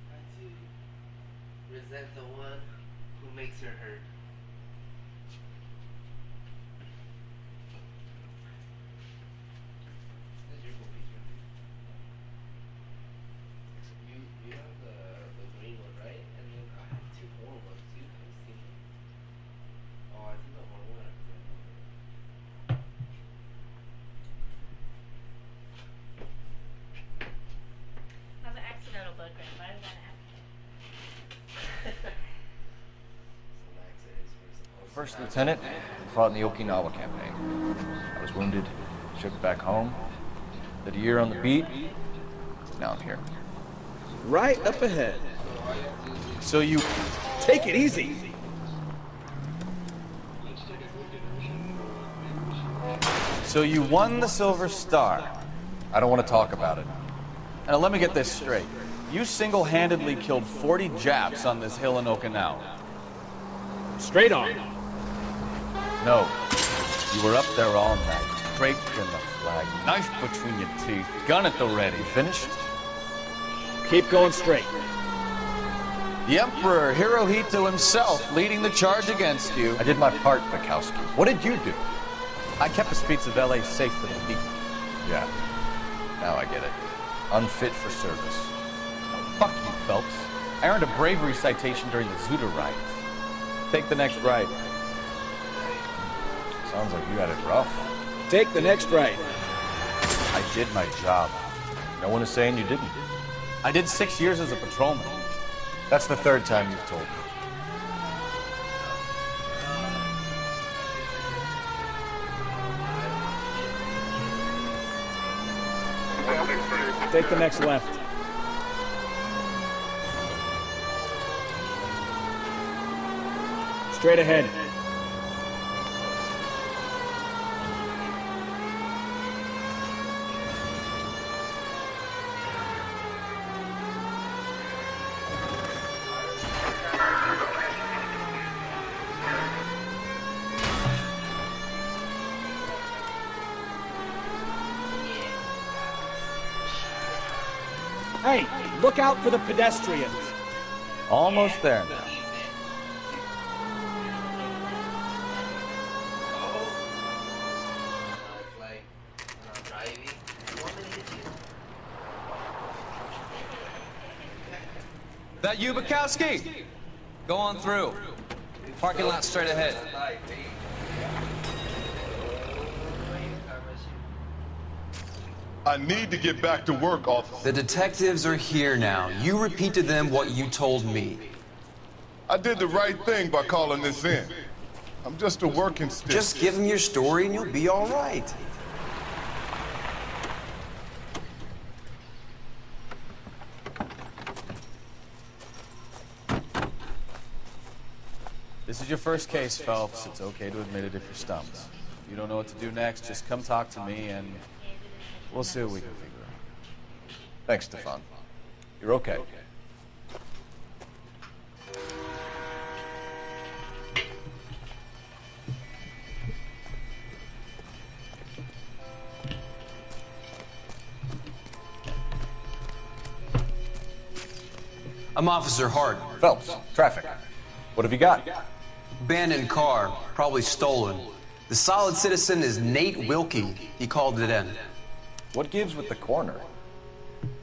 I too resent the one who makes her hurt. That's your cool piece right there. You have the green one, right? And then I have two horn ones too. I was thinking. Oh, I think the horn one. How's an accidental blood grant? Why does that happen? Some accidents were supposed First to happen. lieutenant, fought in the Okinawa campaign. I was wounded, shipped back home, did a year on the beat. Now I'm here. Right up ahead. So you take it easy. So you won the Silver Star. I don't want to talk about it. Now let me get this straight. You single-handedly killed 40 Japs on this hill in Okinawa. Straight on. No. You were up there all night, draped in the flag, knife between your teeth, gun at the ready. Finished? Keep going straight. The Emperor Hirohito himself leading the charge against you. I did my part, Bukowski. What did you do? I kept the streets of LA safe for the people. Yeah. Now I get it. Unfit for service. Fuck you, Phelps. I earned a bravery citation during the Zuda riots. Take the next right. Sounds like you had it rough. Take the next right. I did my job. No one is saying you didn't. I did 6 years as a patrolman. That's the third time you've told me. Take the next left. Straight ahead. Hey, look out for the pedestrians. Almost there now. That you, Bukowski? Go on through. Parking lot straight ahead. I need to get back to work, officer. The detectives are here now. You repeat to them what you told me. I did the right thing by calling this in. I'm just a working stick. Just give them your story and you'll be all right. This is your first case, Phelps. It's okay to admit it if you're stumped. If you don't know what to do next, just come talk to me and we'll see what we can figure out. Thanks, Stefan. You're okay. I'm Officer Hart. Phelps, traffic. What have you got? Abandoned car, probably stolen. The solid citizen is Nate Wilkie. He called it in. What gives with the coroner?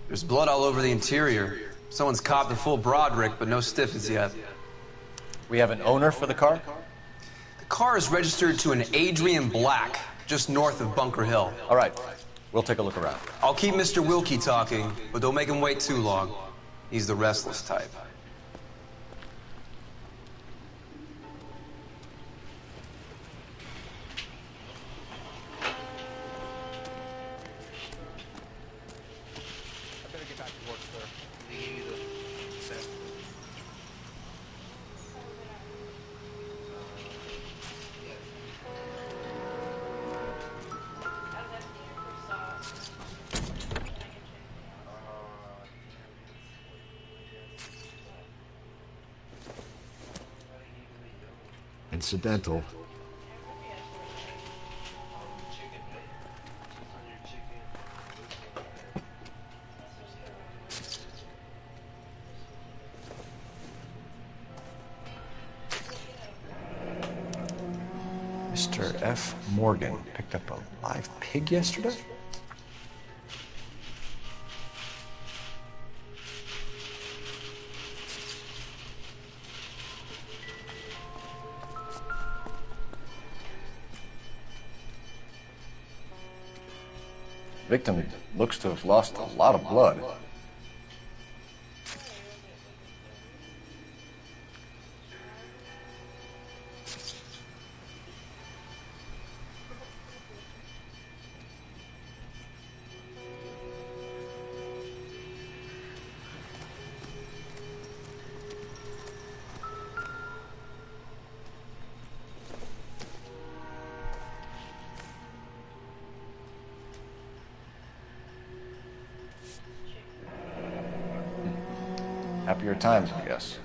There's blood all over the interior. Someone's copped a full Broderick, but no stiffs yet. We have an owner for the car? The car is registered to an Adrian Black, just north of Bunker Hill. All right, we'll take a look around. I'll keep Mr. Wilkie talking, but don't make him wait too long. He's the restless type. Incidental. Mr. F. Morgan picked up a live pig yesterday? Victim looks to have lost a lot of blood. Happier times, I guess.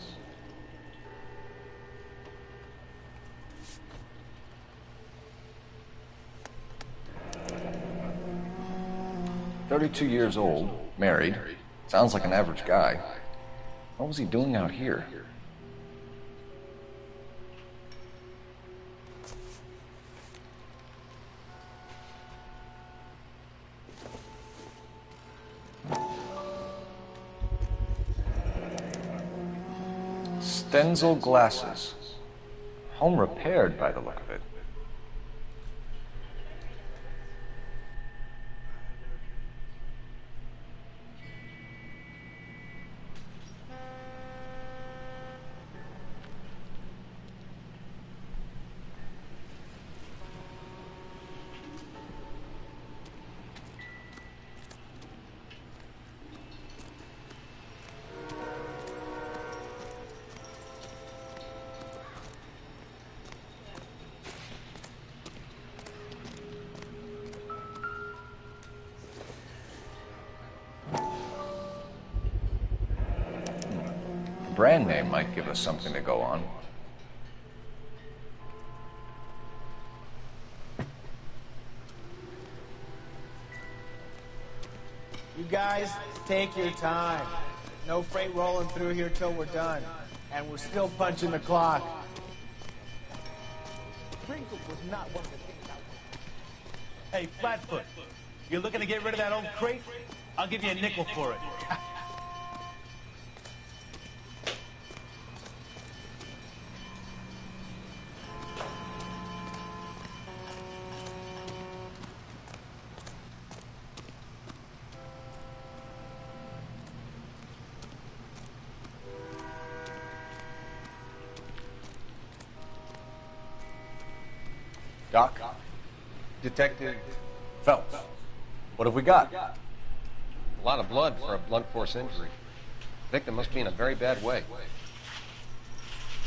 "32 years old, married. Sounds like an average guy. What was he doing out here?" Stenzel glasses. Home repaired by the look of it. Brand name might give us something to go on. You guys, take your time. No freight rolling through here till we're done. And we're still punching the clock. Sprinkle was not one of the things I... Hey, Flatfoot, you're looking to get rid of that old crate? I'll give you a nickel for it. Doc? Detective Phelps. What have we got? A lot of blood for a blunt force injury. Victim must be in a very bad way.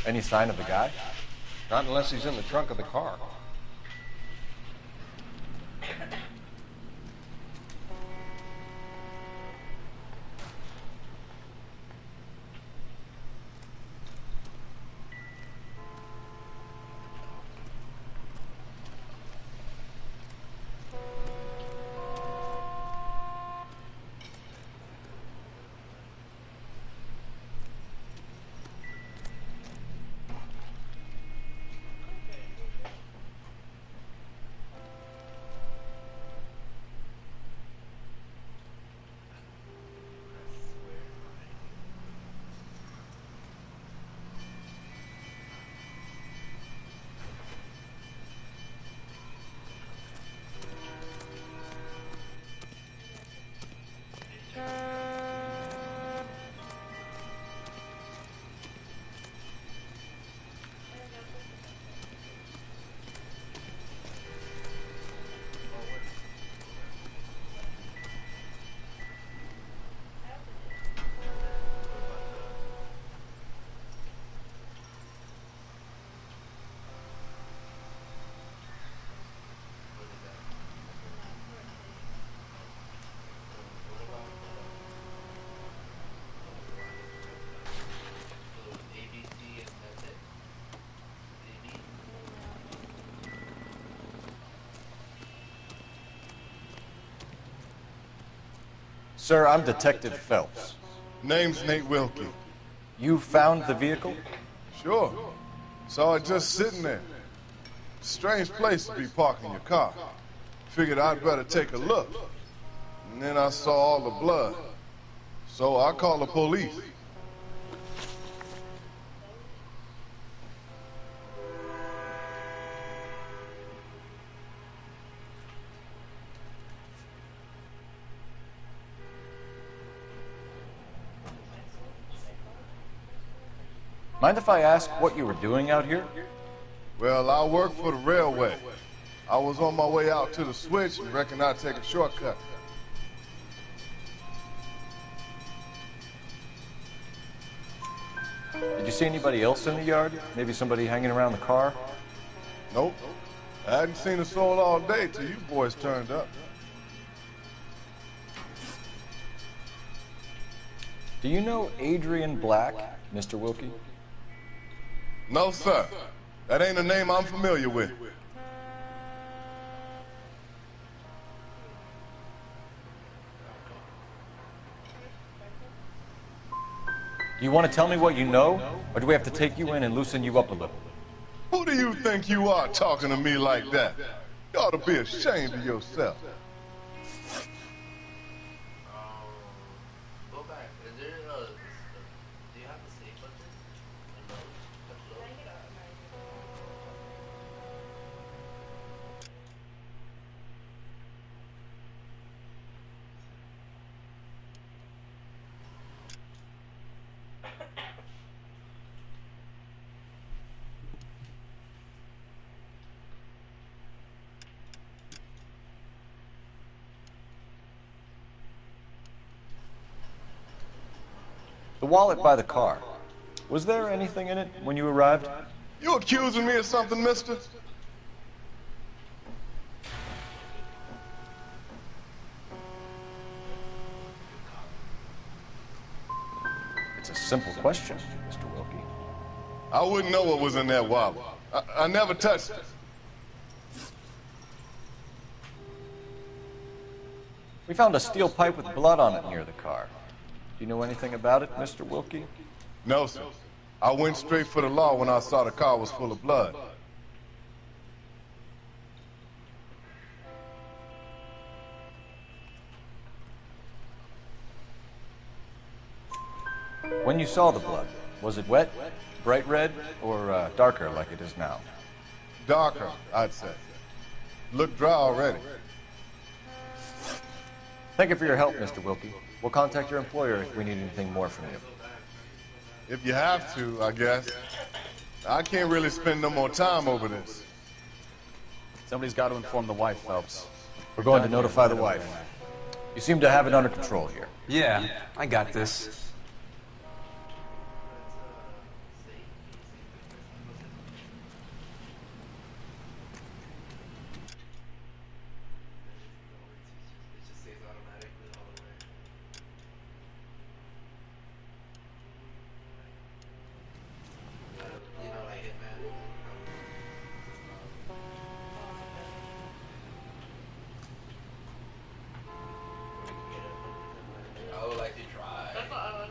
Any sign of the guy? Not unless he's in the trunk of the car. Sir, I'm Detective Phelps. Name's Nate Wilkie. You found the vehicle? Sure. Saw it just sitting there. Strange place to be parking your car. Figured I'd better take a look. And then I saw all the blood. So I called the police. Mind if I ask what you were doing out here? Well, I work for the railway. I was on my way out to the switch and reckoned I'd take a shortcut. Did you see anybody else in the yard? Maybe somebody hanging around the car? Nope. I hadn't seen a soul all day till you boys turned up. Do you know Adrian Black, Mr. Wilkie? No, sir. That ain't a name I'm familiar with. Do you want to tell me what you know? Or do we have to take you in and loosen you up a little? Who do you think you are talking to me like that? You ought to be ashamed of yourself. The wallet by the car. Was there anything in it when you arrived? You accusing me of something, mister? It's a simple question, Mr. Wilkie. I wouldn't know what was in that wallet. I never touched it. We found a steel pipe with blood on it near the car. Do you know anything about it, Mr. Wilkie? No, sir. I went straight for the law when I saw the car was full of blood. When you saw the blood, was it wet, bright red, or darker like it is now? Darker, I'd say. Looked dry already. Thank you for your help, Mr. Wilkie. We'll contact your employer if we need anything more from you. If you have to, I guess. I can't really spend no more time over this. Somebody's got to inform the wife, Phelps. We're going to notify the wife. You seem to have it under control here. Yeah, I got this. I would like to try.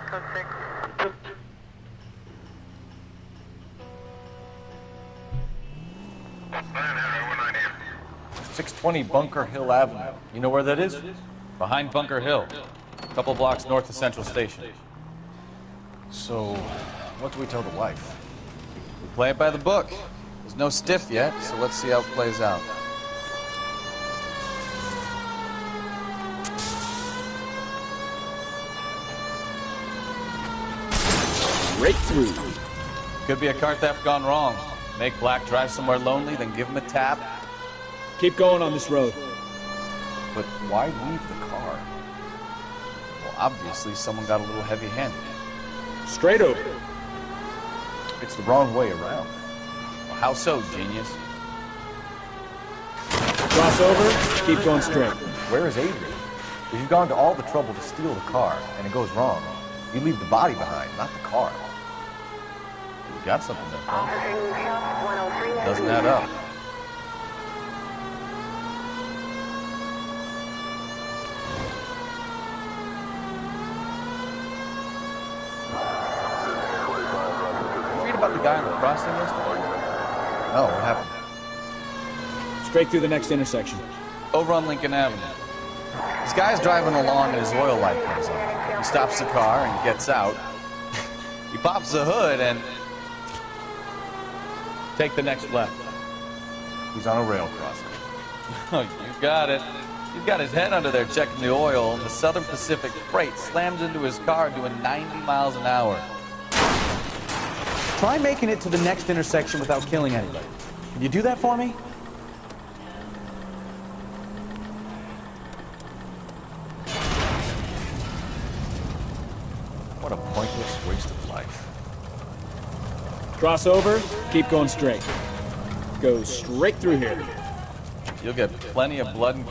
$620 Bunker Hill Avenue. You know where that is? Behind Bunker Hill. A couple blocks north of Central Station. So, what do we tell the wife? We play it by the book. There's no stiff yet, so let's see how it plays out. Right through. Could be a car theft gone wrong. Make Black drive somewhere lonely, then give him a tap. Keep going on this road. But why leave the car? Well, obviously someone got a little heavy-handed. Straight over. It's the wrong way around. Well, how so, genius? Cross over, keep going straight. Where is Adrian? If you've gone to all the trouble to steal the car, and it goes wrong, you leave the body behind, not the car. You got something there, folks. Doesn't add up. About the guy on the crossing yesterday? No, what happened? Straight through the next intersection. Over on Lincoln Avenue. This guy's driving along and his oil light comes on. He stops the car and gets out. He pops the hood and... Take the next left. He's on a rail crossing. Oh, you got it. He's got his head under there checking the oil, and the Southern Pacific Freight slams into his car doing 90 miles an hour. Try making it to the next intersection without killing anybody. Can you do that for me? What a pointless waste of life. Cross over, keep going straight. Go straight through here. You'll get plenty of blood and...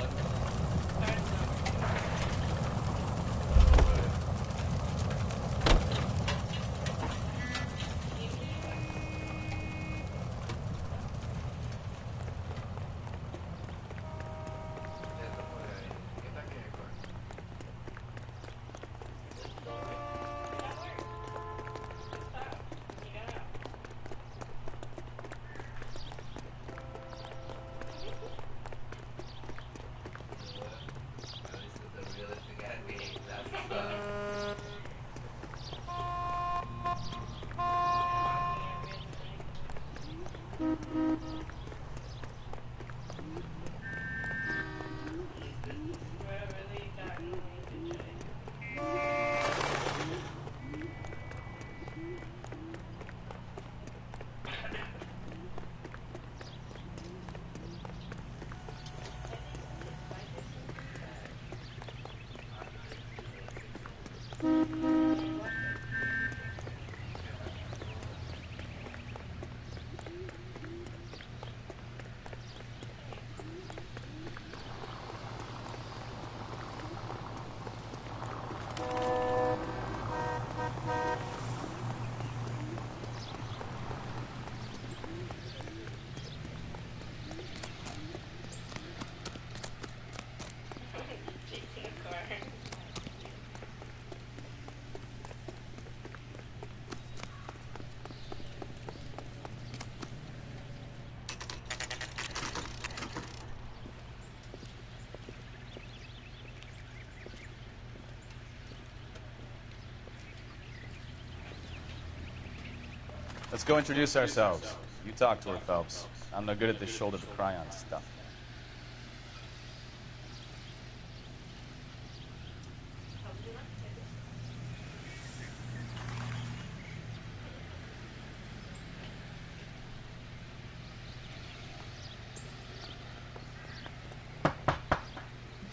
Let's go introduce ourselves. You talk to her, Phelps. I'm no good at this shoulder to cry on stuff.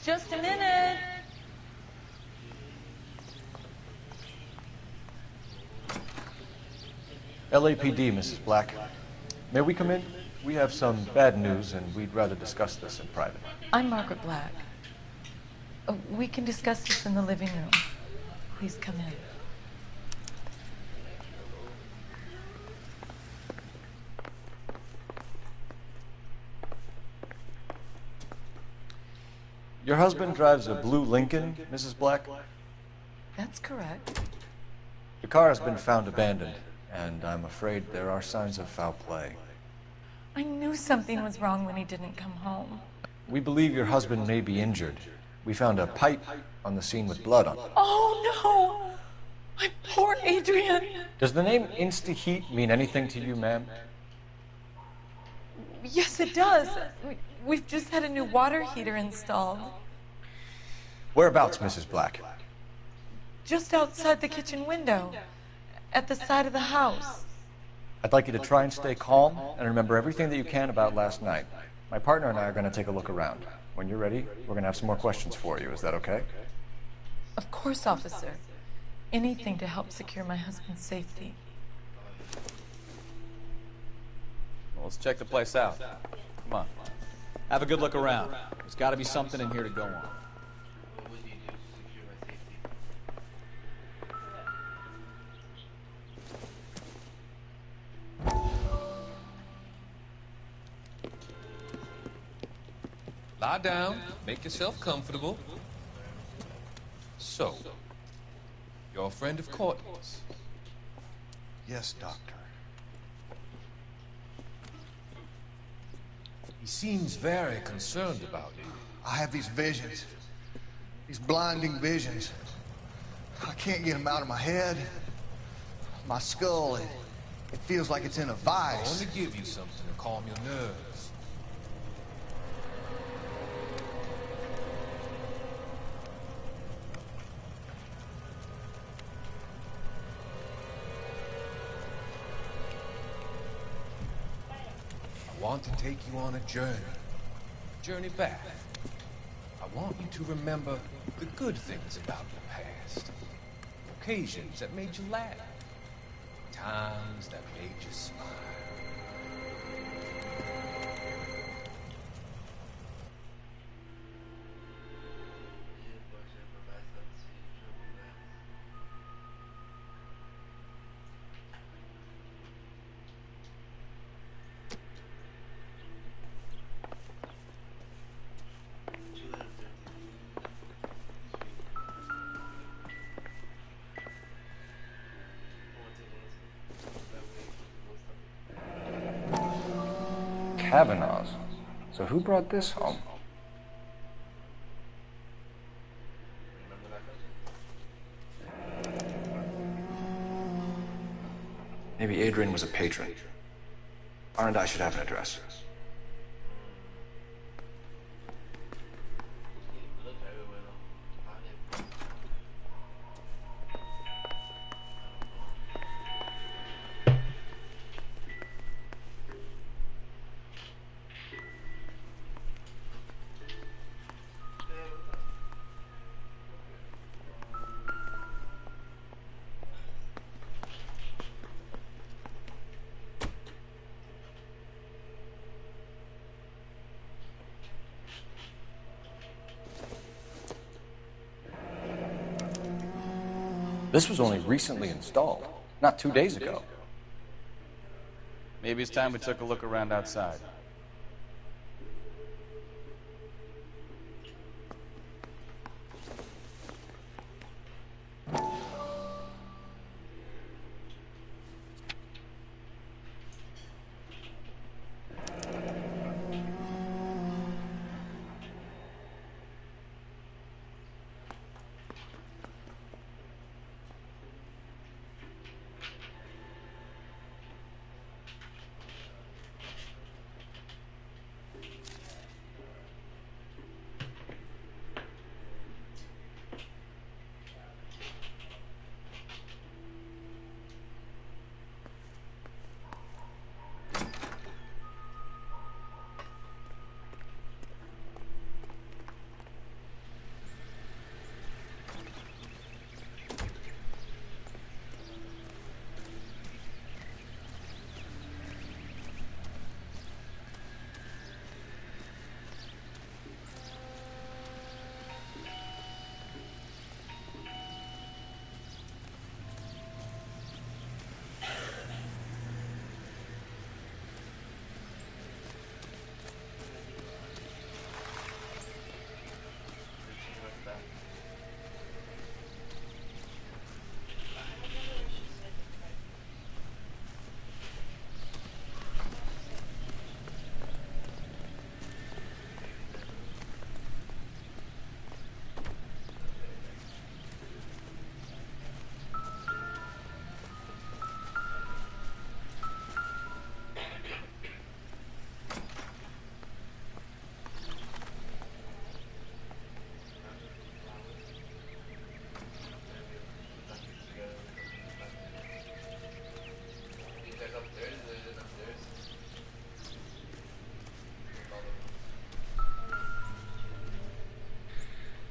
Just a minute. LAPD, Mrs. Black. May we come in? We have some bad news, and we'd rather discuss this in private. I'm Margaret Black. We can discuss this in the living room. Please come in. Your husband drives a blue Lincoln, Mrs. Black? That's correct. car has been found abandoned, and I'm afraid there are signs of foul play. I knew something was wrong when he didn't come home. We believe your husband may be injured. We found a pipe on the scene with blood on it. Oh no! My poor Adrian! Does the name Insta-Heat mean anything to you, ma'am? Yes, it does. We've just had a new water heater installed. Whereabouts, Mrs. Black? Just outside the kitchen window, at the side of the house. I'd like you to try and stay calm and remember everything that you can about last night. My partner and I are going to take a look around. When you're ready, we're going to have some more questions for you. Is that okay? Of course, officer. Anything to help secure my husband's safety. Well, let's check the place out. Come on. Have a good look around. There's got to be something in here to go on. Lie down, make yourself comfortable. So, you're a friend of Courtney's? Yes, Doctor. He seems very concerned about you. I have these visions. These blinding visions. I can't get them out of my head. My skull, it feels like it's in a vice. I want to give you something to calm your nerves. I want to take you on a journey back. I want you to remember the good things about your past, occasions that made you laugh, times that made you smile. Kavanaugh's. So who brought this home? Maybe Adrian was a patron. R&I should have an address. This was only recently installed, not 2 days ago. Maybe it's time we took a look around outside.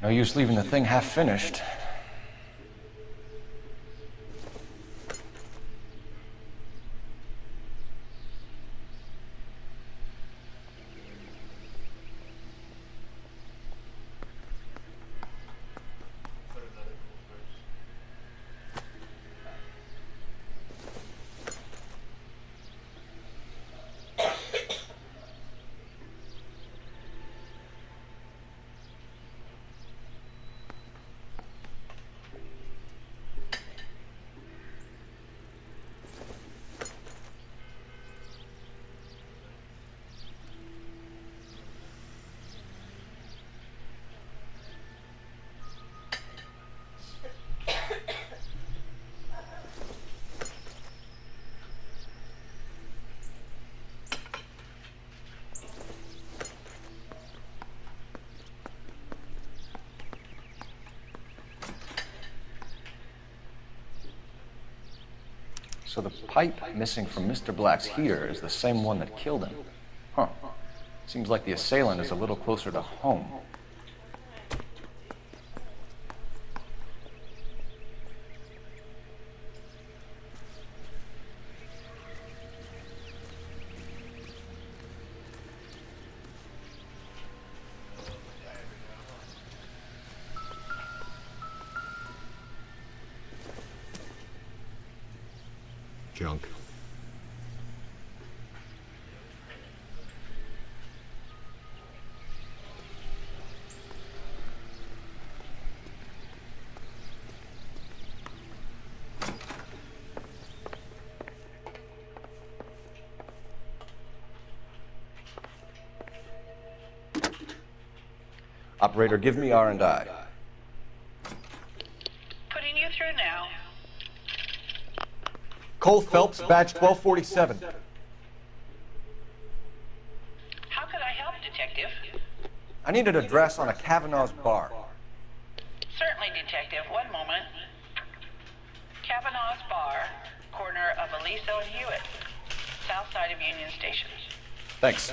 No use leaving the thing half finished. So the pipe missing from Mr. Black's heater is the same one that killed him. Huh. Seems like the assailant is a little closer to home. Junk. Operator, give me R&I. Putting you through now. Cole Phelps, badge 1247. How could I help, Detective? I need an address on a Kavanaugh's bar. Certainly, Detective. One moment. Kavanaugh's Bar, corner of Aliso and Hewitt, south side of Union Station. Thanks.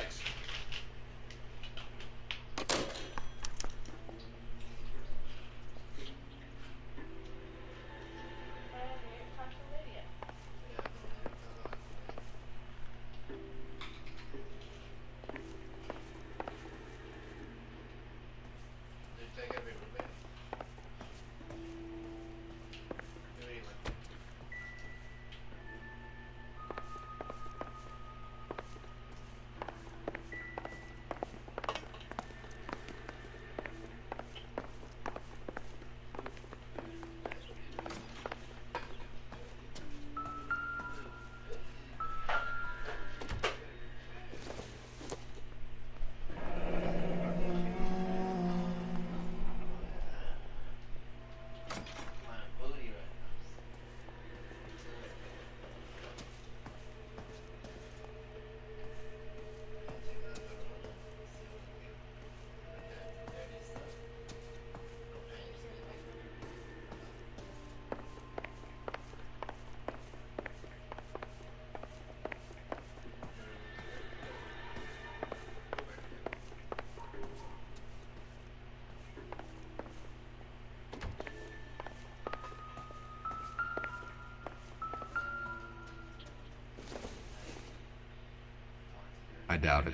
I doubt it.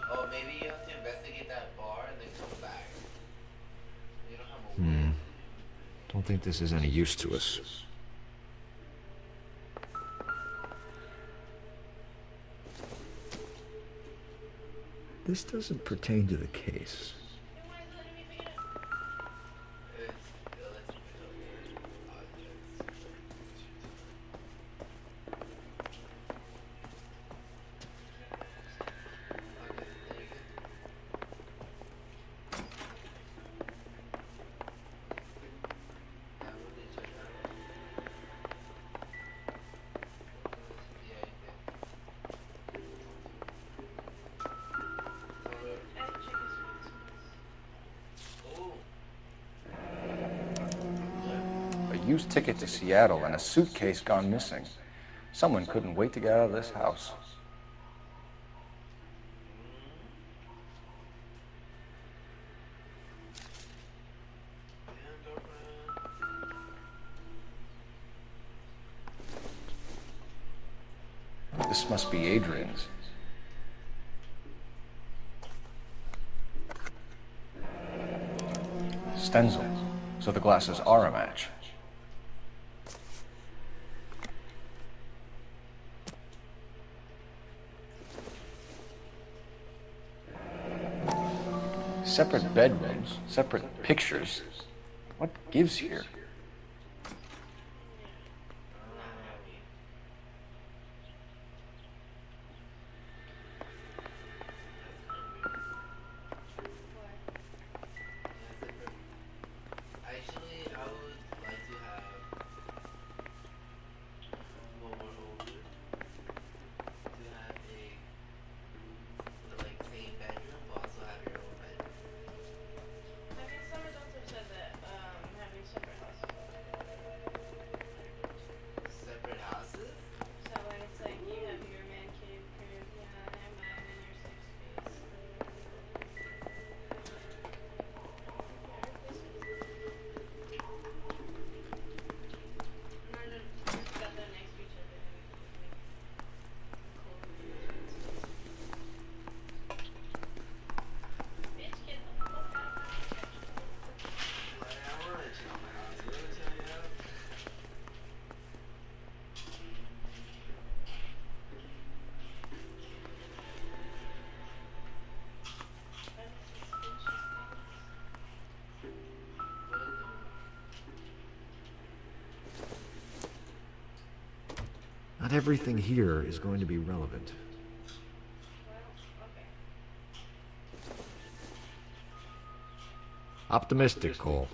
Oh, maybe you have to investigate that bar and then come back. You don't have a Don't think this is any use to us. This doesn't pertain to the case. Used ticket to Seattle and a suitcase gone missing. Someone couldn't wait to get out of this house. This must be Adrian's. Stencil. So the glasses are a match. Separate bedrooms, separate pictures. What gives here? Actually, I would like to have one more older to have a like same bedroom, but also have your own bedroom. I mean, some adults have said that having separate houses is Separate houses? so like it's like you have your man cave crib, yeah, I have mine, and your safe space. Got them next to each other. Bitch, get the fuck out of my house. Like, I want to chill my house. You want to chill your house? Not everything here is going to be relevant. Optimistic, Cole.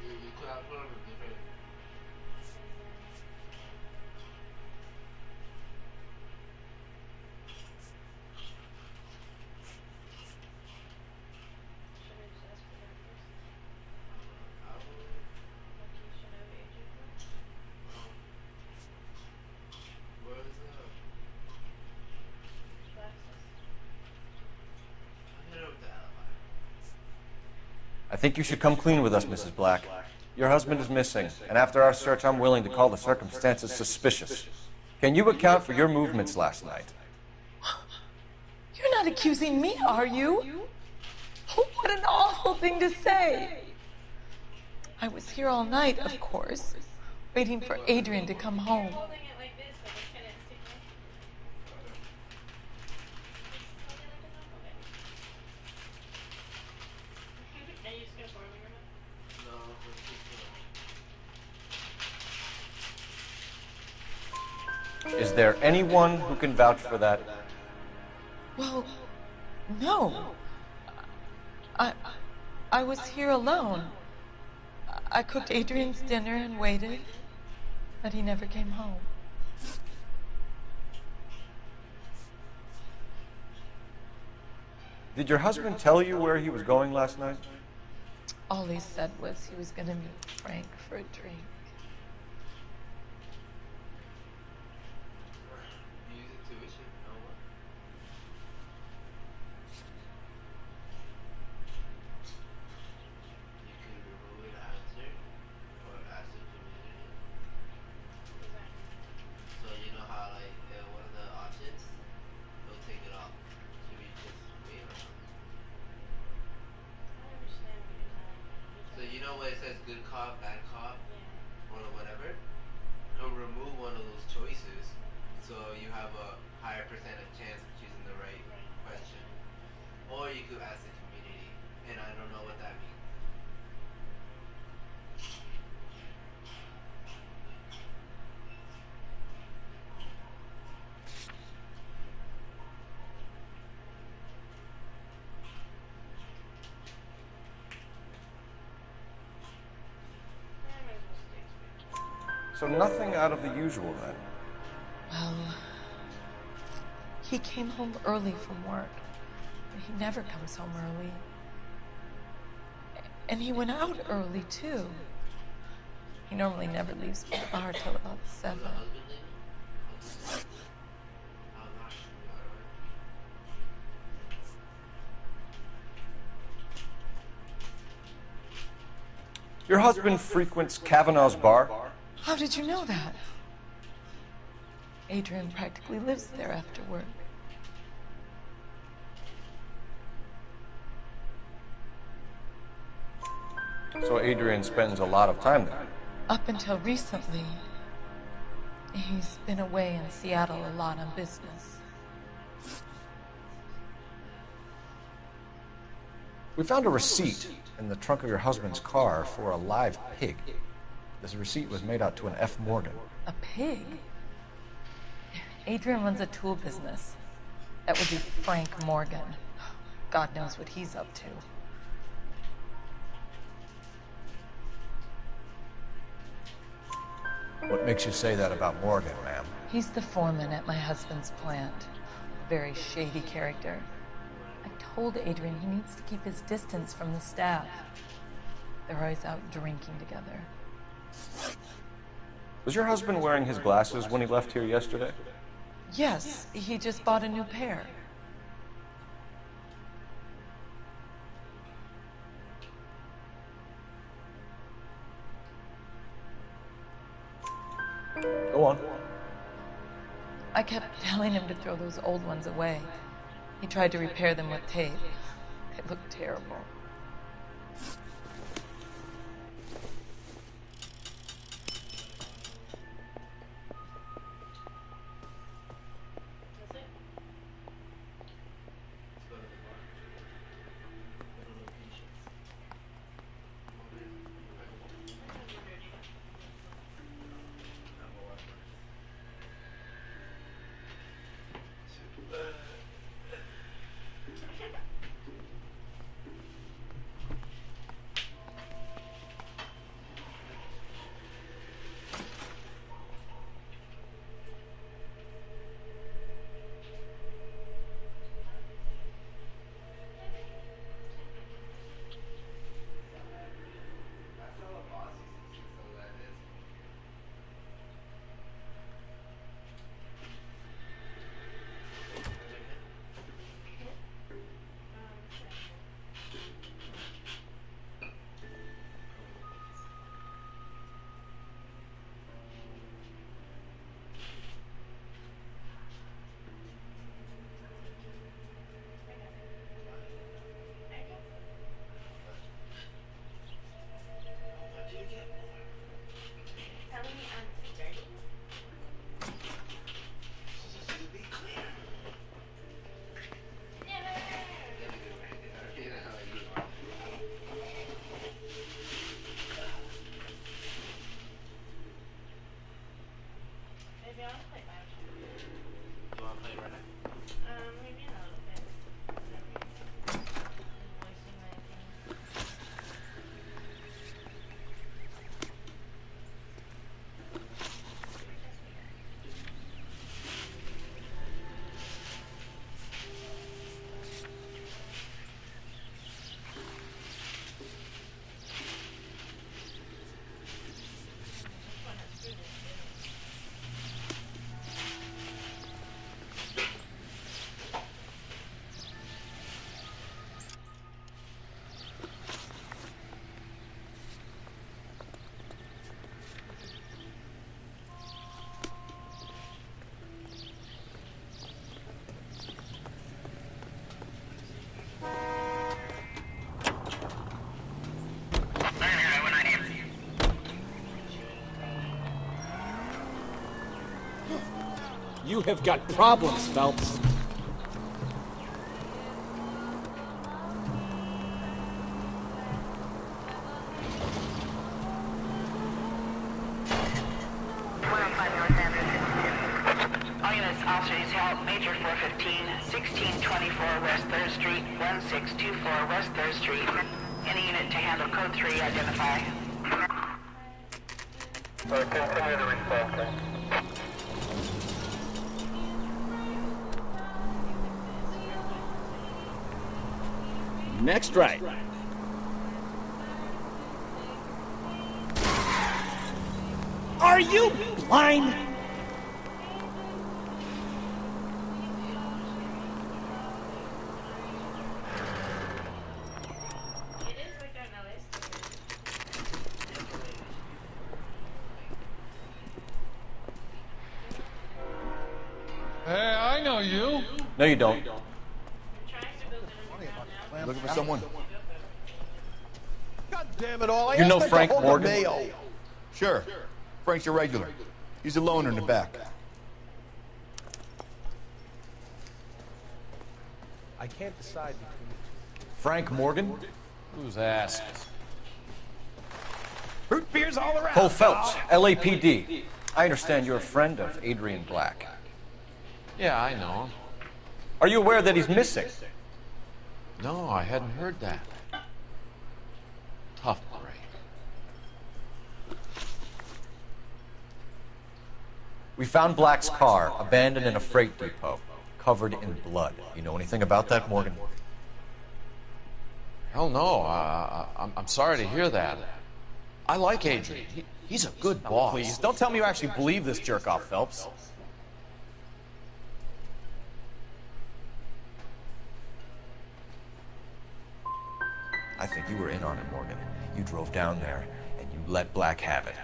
You could have put on a different. Where is that? I'm here with the alibi. I think you should come clean with us, Mrs. Black. Your husband is missing, and after our search, I'm willing to call the circumstances suspicious. Can you account for your movements last night? You're not accusing me, are you? What an awful thing to say. I was here all night, of course, waiting for Adrian to come home. Is there anyone who can vouch for that? Well, no. I was here alone. I cooked Adrian's dinner and waited, but he never came home. Did your husband tell you where he was going last night? All he said was he was going to meet Frank for a drink. Music tuition, no one. You can remove an answer or ask the community. So you know how like one of the options, they'll take it off. Should we just wait or not? So you know where it says good cop, bad cop, or whatever? It'll remove one of those choices, so you have a higher percentage chance of choosing the right question. Or you could ask the community, and I don't know what that means. So nothing out of the usual then? Well, he came home early from work. He never comes home early. And he went out early, too. He normally never leaves the bar till about 7. Your husband frequents Kavanaugh's bar? How did you know that? Adrian practically lives there after work. So Adrian spends a lot of time there? Up until recently, he's been away in Seattle a lot on business. We found a receipt in the trunk of your husband's car for a live pig. This receipt was made out to an F. Morgan. A pig? Adrian runs a tool business. That would be Frank Morgan. God knows what he's up to. What makes you say that about Morgan, ma'am? He's the foreman at my husband's plant. A very shady character. I told Adrian he needs to keep his distance from the staff. They're always out drinking together. Was your husband wearing his glasses when he left here yesterday? Yes, he just bought a new pair. Go on. I kept telling him to throw those old ones away. He tried to repair them with tape. They looked terrible. You have got problems, Phelps. All units, officers, help. Major 415, 1624 West 3rd Street, 1624 West 3rd Street. Any unit to handle code 3, identify. Continue to respond, please. Next right. Are you blind? Hey, I know you. No, you don't. Looking for someone? God damn it all! I You know asked them to Frank hold the Morgan? mail. Sure. Frank's a regular. He's a loner in the back. I can't decide between Frank Morgan? Who's ass? Root beers all around. Cole Phelps, LAPD. I understand you're a friend of Adrian Black. Yeah, I know him. Are you aware that he's missing? No, I hadn't heard that. Tough break. We found Black's car abandoned in a freight depot, covered in blood. You know anything about that, Morgan? Hell no. I'm sorry to hear that. I like Adrian. He's a good boss. Please, don't tell me you actually believe this jerk-off, Phelps. I think you were in on it, Morgan. You drove down there, and you let Black have it.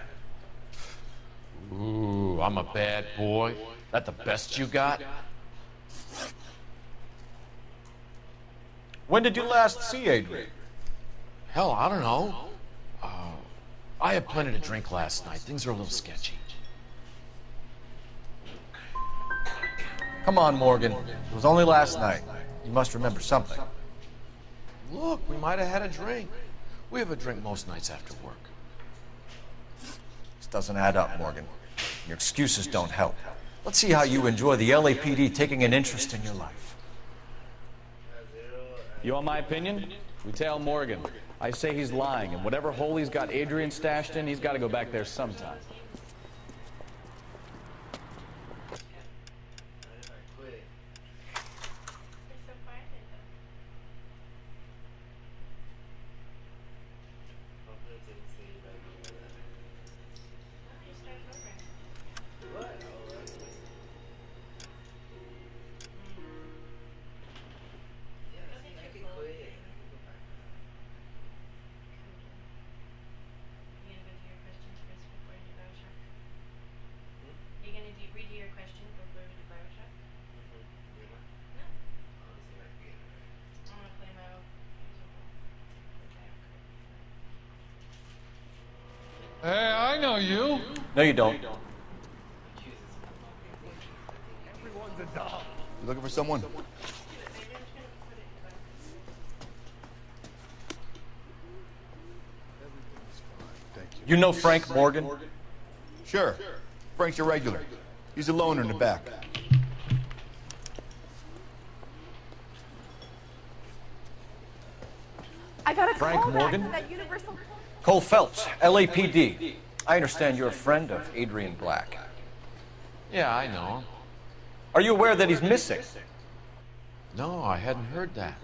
Ooh, I'm a bad boy. That the best you got? When did you last see Adrian? Hell, I don't know. I had plenty to drink last night. Things are a little sketchy. Come on, Morgan. It was only last night. You must remember something. Look, we might have had a drink. We have a drink most nights after work. This doesn't add up, Morgan. Your excuses don't help. Let's see how you enjoy the LAPD taking an interest in your life. You want my opinion? We tell Morgan. I say he's lying, and whatever hole he's got Adrian stashed in, he's got to go back there sometime. Hey, I know you. No, you don't. Everyone's a dog. You looking for someone? You know Frank Morgan? Sure. Frank's a regular. He's a loner in the back. I got a Frank call Morgan? back from that Universal. Cole Phelps, LAPD. I understand you're a friend of Adrian Black. Yeah, I know him. Are you aware that he's missing? No, I hadn't heard that.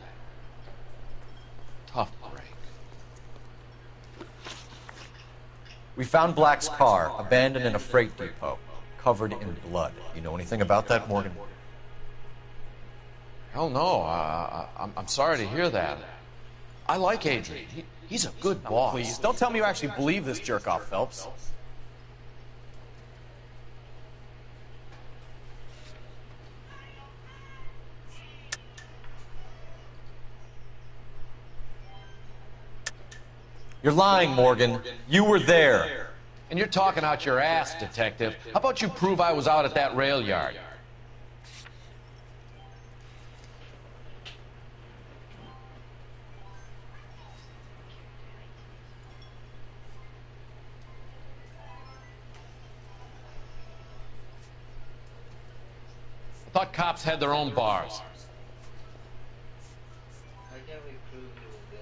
Tough break. We found Black's car abandoned in a freight depot, covered in blood. You know anything about that, Morgan? Hell no. I'm sorry to hear that. I like Adrian. He's a good boss. Please, don't tell me you actually believe this jerk-off, Phelps. You're lying, Morgan. You were there. And you're talking out your ass, detective. How about you prove I was out at that rail yard? I thought cops had their own bars. How can we prove he was there?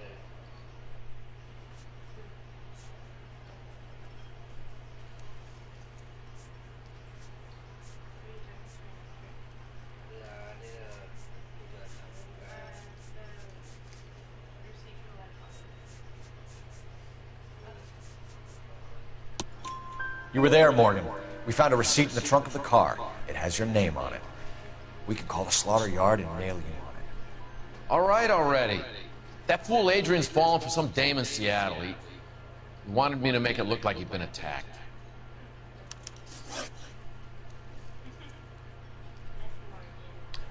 You were there, Morgan. We found a receipt in the trunk of the car. It has your name on it. We can call the slaughter yard and nail you on it. All right already. That fool Adrian's fallen for some dame in Seattle. He wanted me to make it look like he'd been attacked.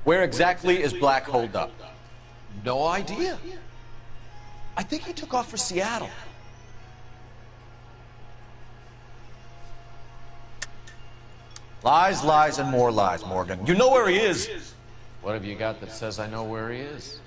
Where exactly is Black holed up? No idea. I think he took off for Seattle. Lies, lies, and more lies, Morgan. You know where he is. What have you got that says I know where he is?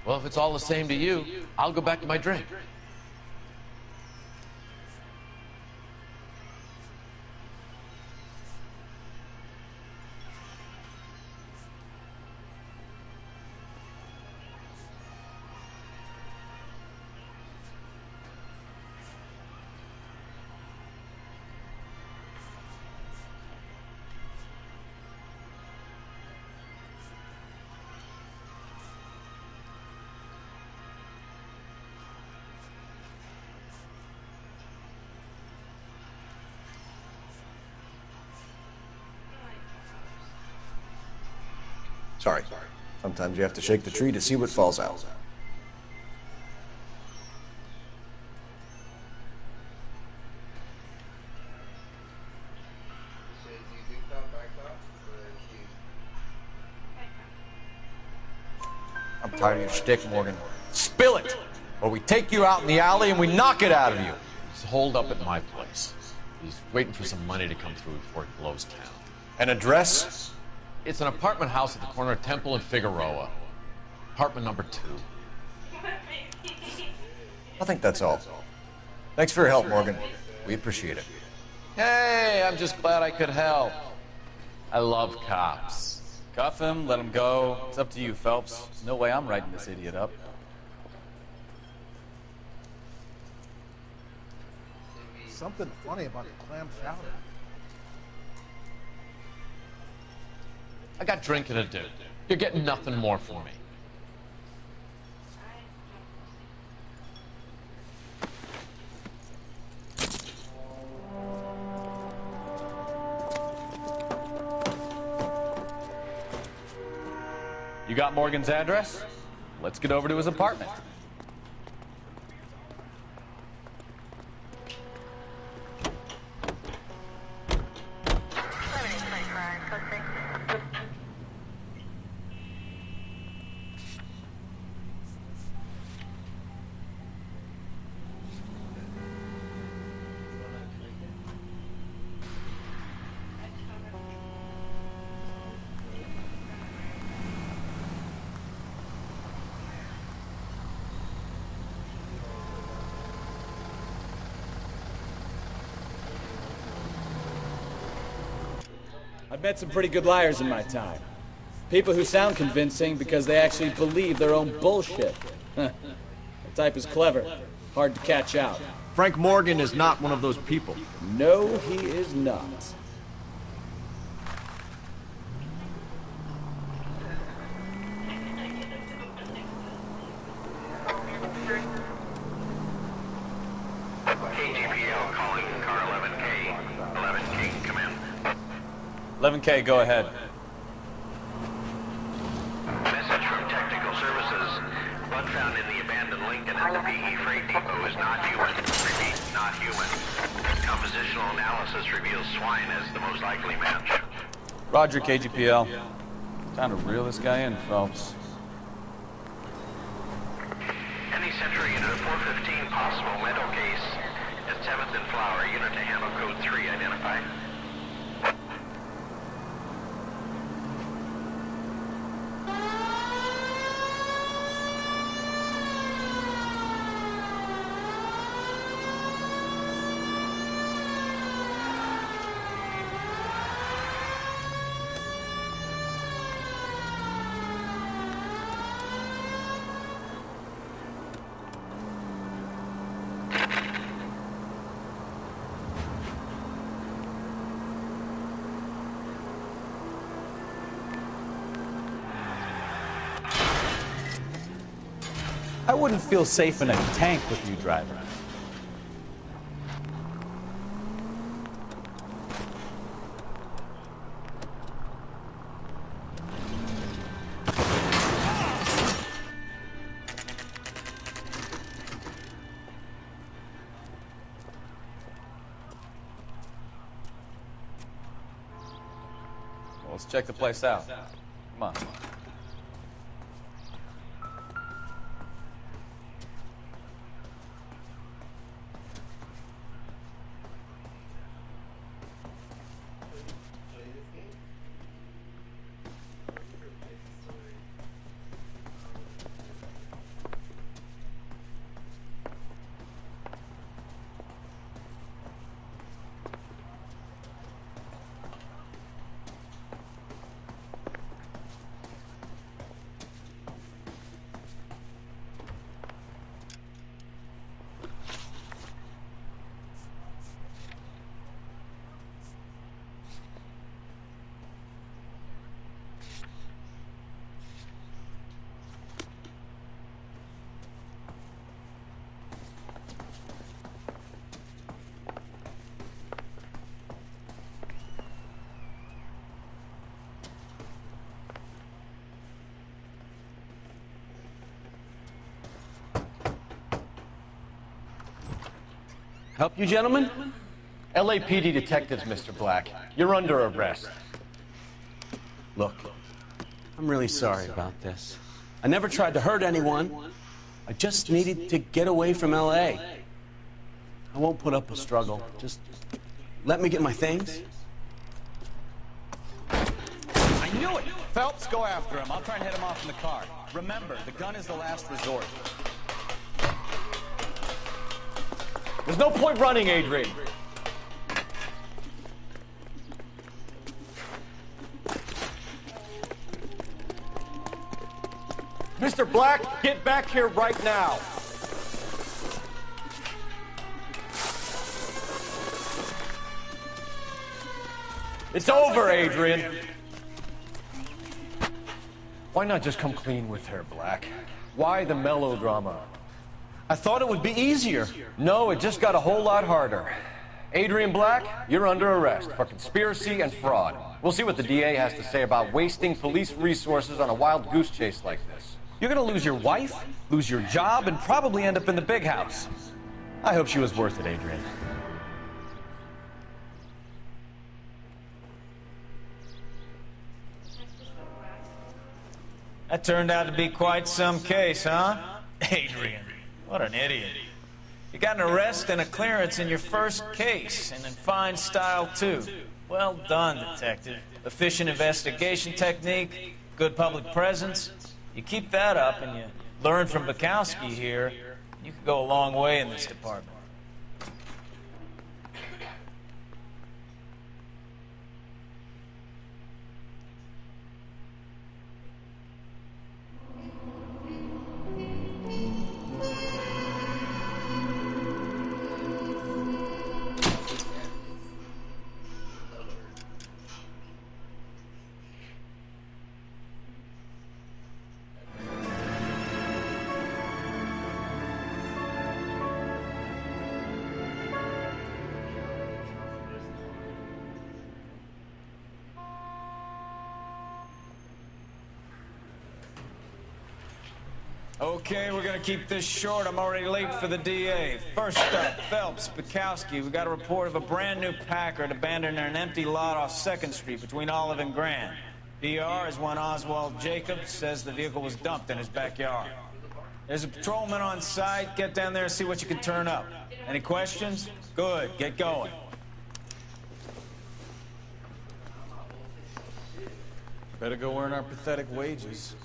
Well, if it's all the same to you, I'll go back to my drink. Sorry. Sometimes you have to shake the tree to see what falls out. I'm tired of your shtick, Morgan. Spill it! Or we take you out in the alley and we knock it out of you. He's holed up at my place. He's waiting for some money to come through before he blows town. An address? It's an apartment house at the corner of Temple and Figueroa. Apartment number 2. I think that's all. Thanks for your help, Morgan. We appreciate it. Hey, I'm just glad I could help. I love cops. Cuff him, let him go. It's up to you, Phelps. No way I'm writing this idiot up. Something funny about the clam chowder. I got drinking to do. You're getting nothing more from me. You got Morgan's address? Let's get over to his apartment. I've met some pretty good liars in my time. People who sound convincing because they actually believe their own bullshit. The type is clever, hard to catch out. Frank Morgan is not one of those people. No, he is not. KGPL calling car 11K. 11K, come in. 11K, go ahead. Message from Technical Services. Blood found in the abandoned Lincoln at the PE Freight Depot is not human. Repeat, not human. Compositional analysis reveals swine as the most likely match. Roger, KGPL. Time to reel this guy in, Phelps. Any Central Unit 415, possible mental case at 7th and Flower. Unit to handle code 3, identify. I wouldn't feel safe in a tank with you driving. Well, let's check the place out. Come on. Help you, gentlemen? LAPD detectives, Mr. Black. You're under arrest. Look, I'm really sorry about this. I never tried to hurt anyone. I just needed to get away from LA. I won't put up a struggle. Just let me get my things. I knew it! Phelps, go after him. I'll try and head him off in the car. Remember, the gun is the last resort. There's no point running, Adrian. Mr. Black, get back here right now. It's over, Adrian. Why not just come clean with her, Black? Why the melodrama? I thought it would be easier. No, it just got a whole lot harder. Adrian Black, you're under arrest for conspiracy and fraud. We'll see what the DA has to say about wasting police resources on a wild goose chase like this. You're gonna lose your wife, lose your job, and probably end up in the big house. I hope she was worth it, Adrian. That turned out to be quite some case, huh? Adrian, what an idiot. You got an arrest and a clearance in your first case, and in fine style, too. Well done, detective. Efficient investigation technique, good public presence. You keep that up and you learn from Bukowski here, you could go a long way in this department. Okay, we're gonna keep this short. I'm already late for the DA. First up, Phelps, Bukowski. We got a report of a brand new Packard abandoned in an empty lot off 2nd Street between Olive and Grand. PR is one Oswald Jacobs says the vehicle was dumped in his backyard. There's a patrolman on site. Get down there and see what you can turn up. Any questions? Good. Get going. Better go earn our pathetic wages.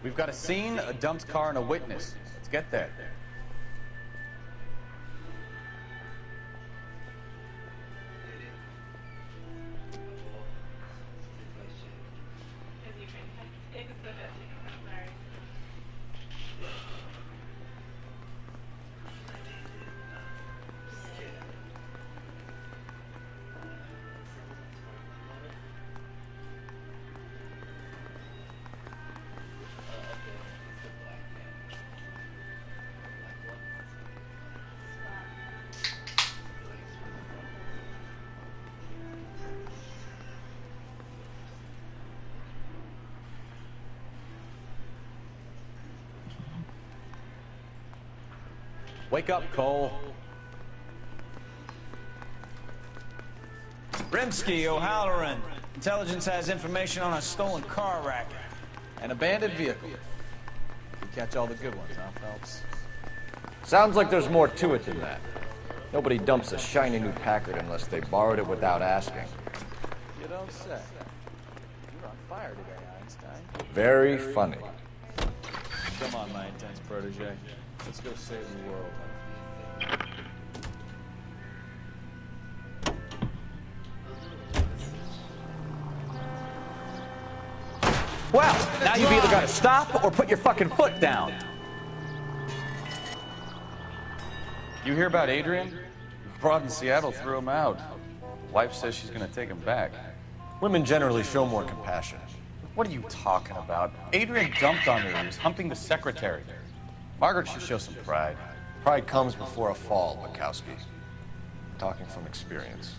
We've got a scene, a dumped car, and a witness. Let's get there. Wake up, Cole. Rimsky, O'Halloran. Intelligence has information on a stolen car racket. An abandoned vehicle. We catch all the good ones, huh, Phelps? Sounds like there's more to it than that. Nobody dumps a shiny new Packard unless they borrowed it without asking. You don't say. You're on fire today, Einstein. Very funny. Come on, my intense protege. Let's go save the world. Well, now you've either got to stop or put your fucking foot down. You hear about Adrian? Broad in Seattle threw him out. Wife says she's going to take him back. Women generally show more compassion. What are you talking about? Adrian dumped on her. He was humping the secretary. Margaret should show some pride. Pride comes before a fall, Bukowski. Talking from experience.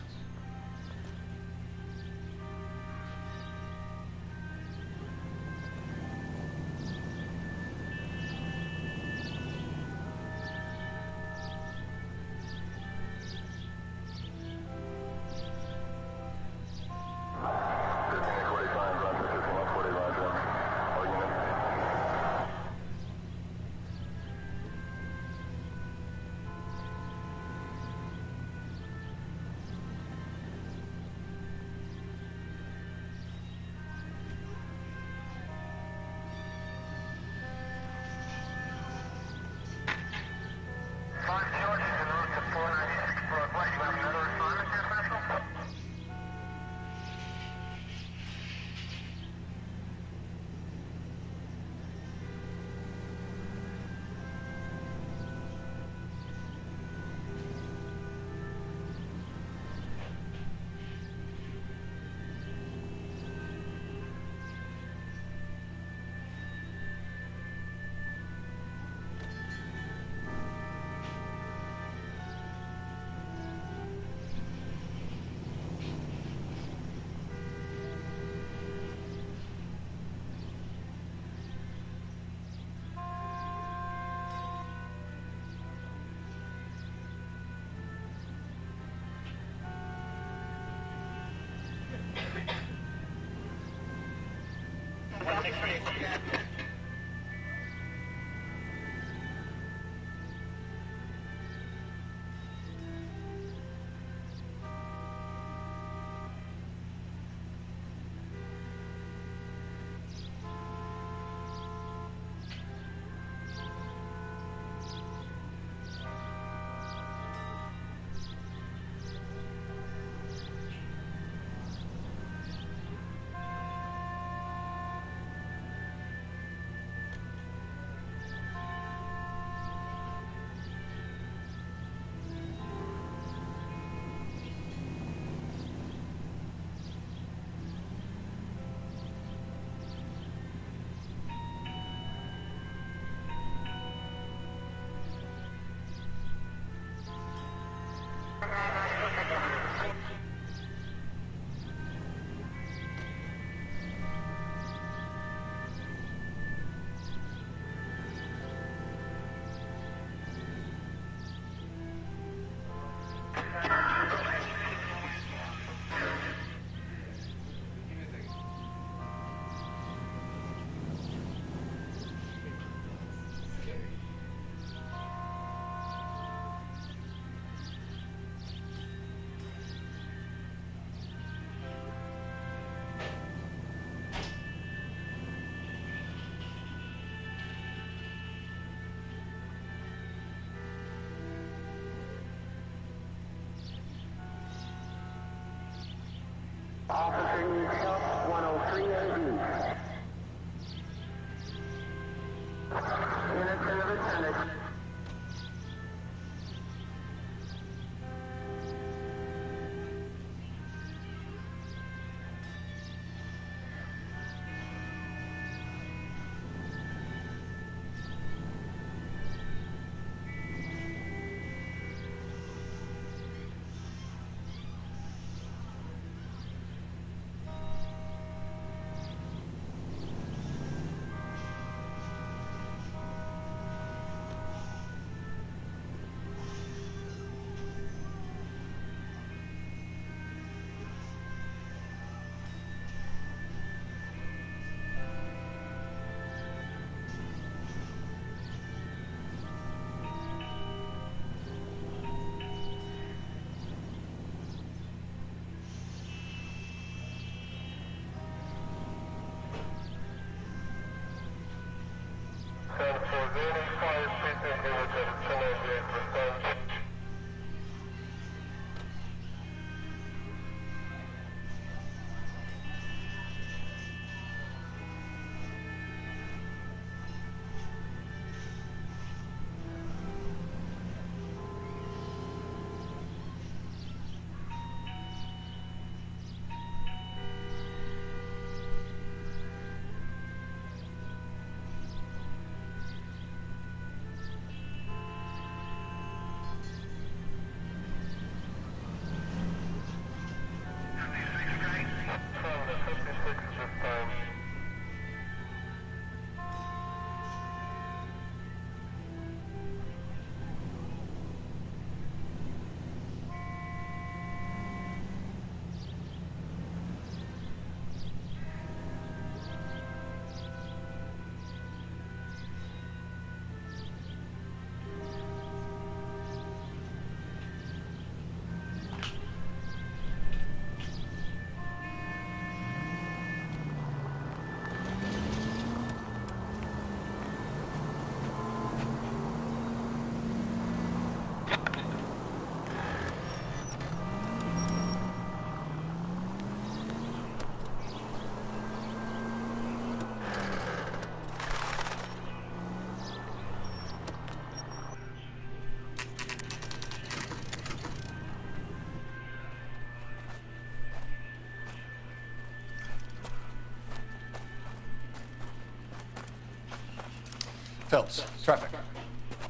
Phelps, traffic.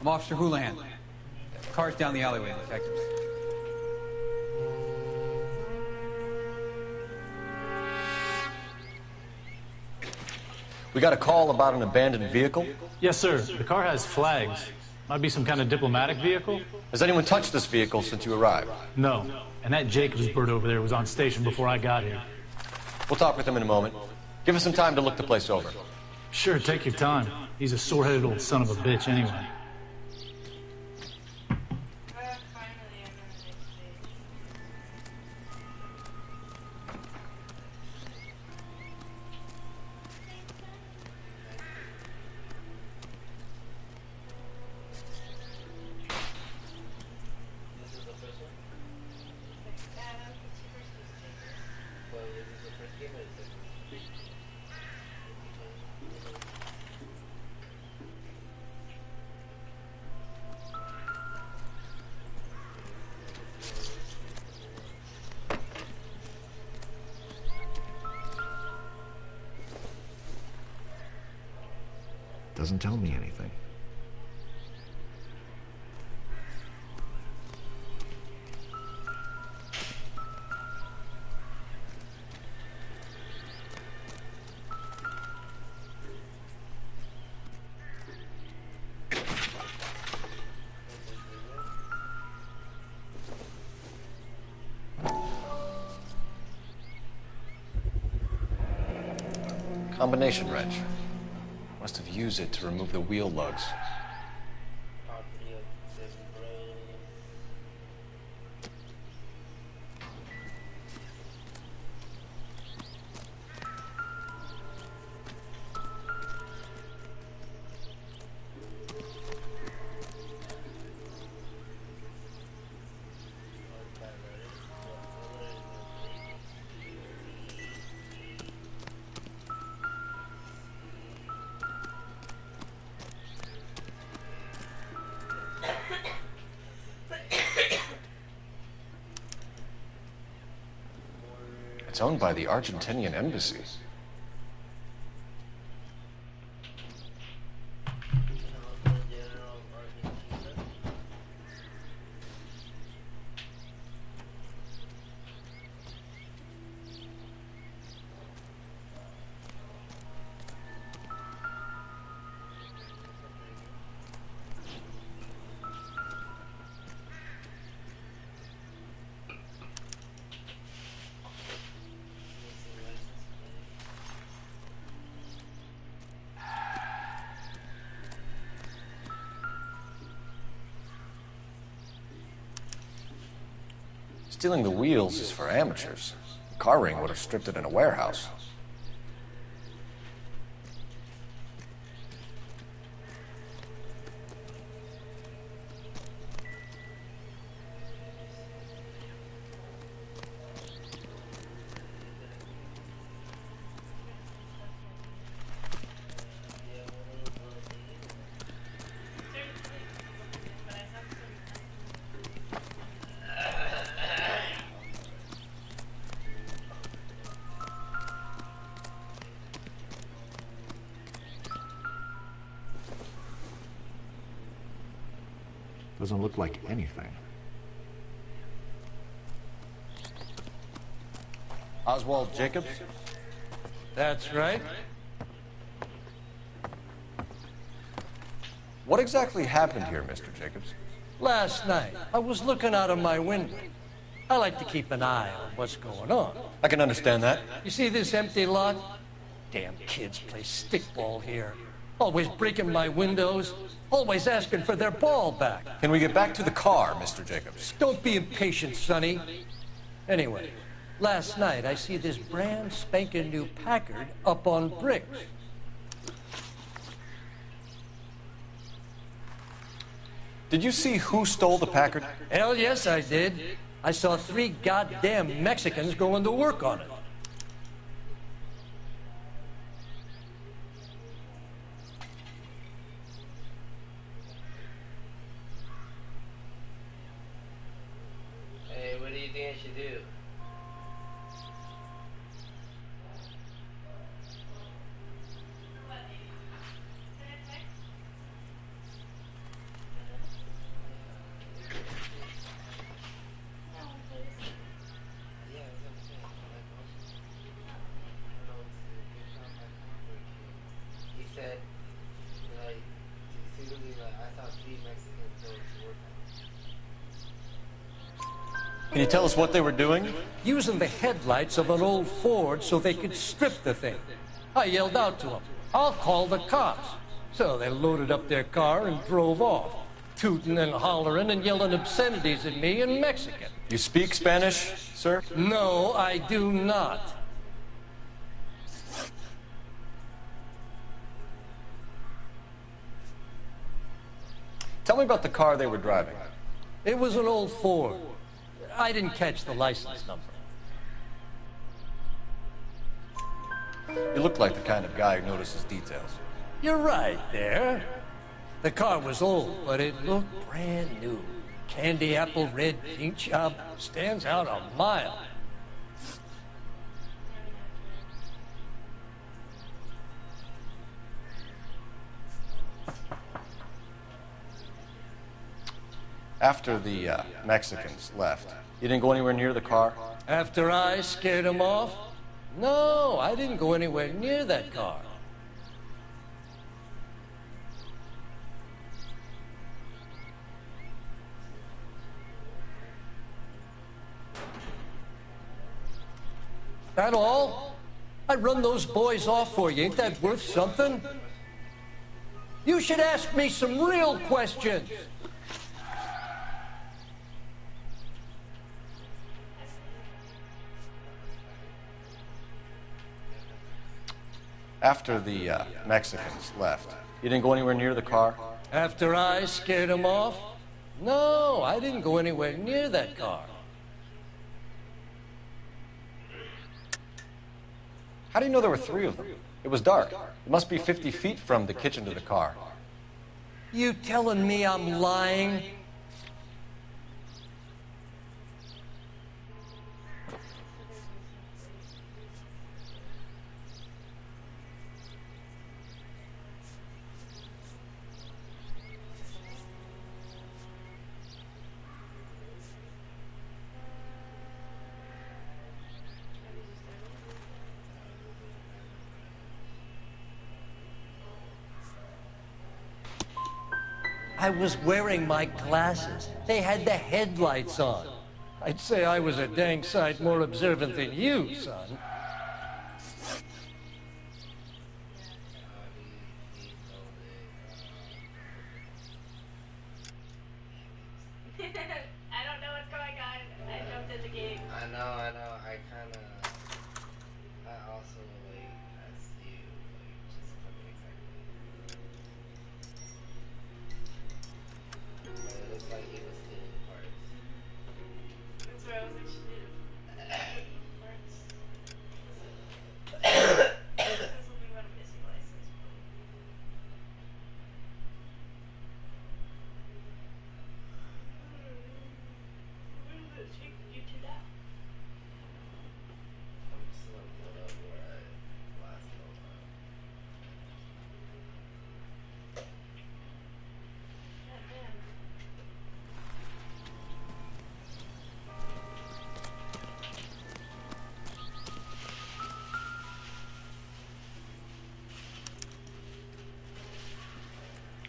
I'm Officer Houlihan. Car's down the alleyway, detectives. We got a call about an abandoned vehicle? Yes, sir. The car has flags. Might be some kind of diplomatic vehicle. Has anyone touched this vehicle since you arrived? No. And that Jacobs bird over there was on station before I got here. We'll talk with him in a moment. Give us some time to look the place over. Sure, take your time. He's a sore-headed old son of a bitch anyway. Doesn't tell me anything. Combination wrench. Must have used it to remove the wheel lugs. It's owned by the Argentinian embassy. Stealing the wheels is for amateurs. The car ring would have stripped it in a warehouse. Doesn't look like anything. Oswald Jacobs? That's right. What exactly happened here, Mr. Jacobs? Last night, I was looking out of my window. I like to keep an eye on what's going on. I can understand that. You see this empty lot? Damn kids play stickball here. Always breaking my windows. Always asking for their ball back. Can we get back to the car, Mr. Jacobs? Don't be impatient, Sonny. Anyway, last night I see this brand spanking new Packard up on bricks. Did you see who stole the Packard? Hell yes, I did. I saw 3 goddamn Mexicans going to work on it. Hey, what do you think I should do? He said, like, secretly, like, I saw 3 Mexicans go to work on it. Can you tell us what they were doing? Using the headlights of an old Ford so they could strip the thing. I yelled out to them, "I'll call the cops." So they loaded up their car and drove off, tooting and hollering and yelling obscenities at me in Mexican. You speak Spanish, sir? No, I do not. Tell me about the car they were driving. It was an old Ford. I didn't catch the license number. You look like the kind of guy who notices details. You're right there. The car was old, but it looked brand new. Candy apple red paint job stands out a mile. After the Mexicans left, you didn't go anywhere near the car? After I scared them off? No, I didn't go anywhere near that car. That all? I run those boys off for you. Ain't that worth something? You should ask me some real questions. After the Mexicans left, you didn't go anywhere near the car? After I scared them off? No, I didn't go anywhere near that car. How do you know there were 3 of them? It was dark. It must be 50 feet from the kitchen to the car. You telling me I'm lying? I was wearing my glasses. They had the headlights on. I'd say I was a dang sight more observant than you, son. I don't know what's going on. I jumped in the game. I know. I also, like, as you, like, just coming exactly. But it looks like he was stealing parts. That's where I was like, she did parts. There's something about a missing license. Where did it take you to now? I'm just gonna pull up where I last told her.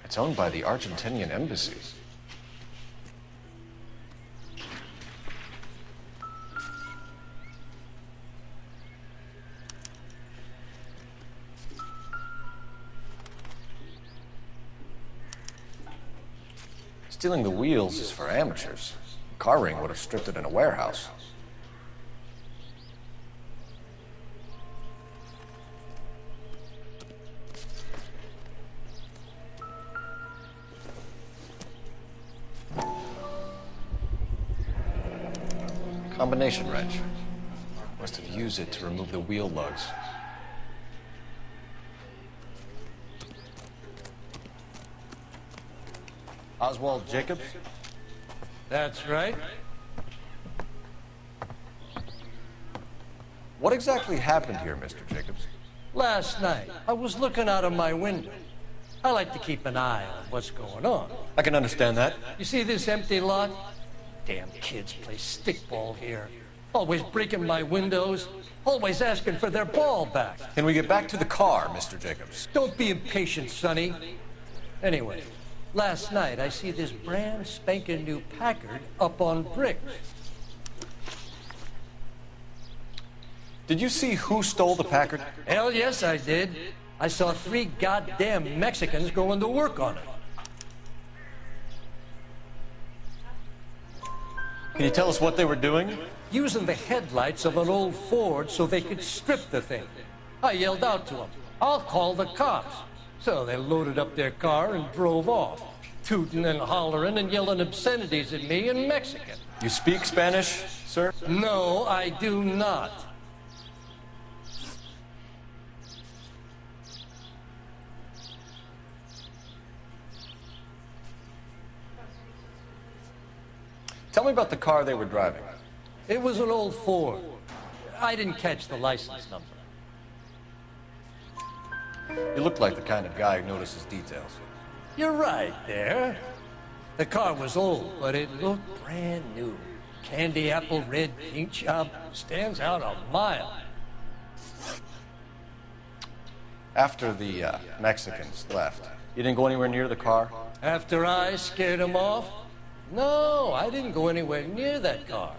It's owned by the Argentinian embassy. Stealing the wheels is for amateurs. Car ring would have stripped it in a warehouse. Combination wrench. Must have used it to remove the wheel lugs. Oswald Jacobs? That's right. What exactly happened here, Mr. Jacobs? Last night, I was looking out of my window. I like to keep an eye on what's going on. I can understand that. You see this empty lot? Damn kids play stickball here. Always breaking my windows. Always asking for their ball back. Can we get back to the car, Mr. Jacobs? Don't be impatient, Sonny. Anyway, last night I see this brand spanking new Packard up on bricks. Did you see who stole the Packard? Hell yes, I did. I saw 3 goddamn Mexicans going to work on it. Can you tell us what they were doing? Using the headlights of an old Ford so they could strip the thing. I yelled out to them, "I'll call the cops." So they loaded up their car and drove off, tooting and hollering and yelling obscenities at me in Mexican. You speak Spanish, sir? No, I do not. Tell me about the car they were driving. It was an old Ford. I didn't catch the license number. You look like the kind of guy who notices details. You're right there. The car was old, but it looked brand new. Candy apple red paint job stands out a mile. After the Mexicans left, you didn't go anywhere near the car? After I scared him off? No, I didn't go anywhere near that car.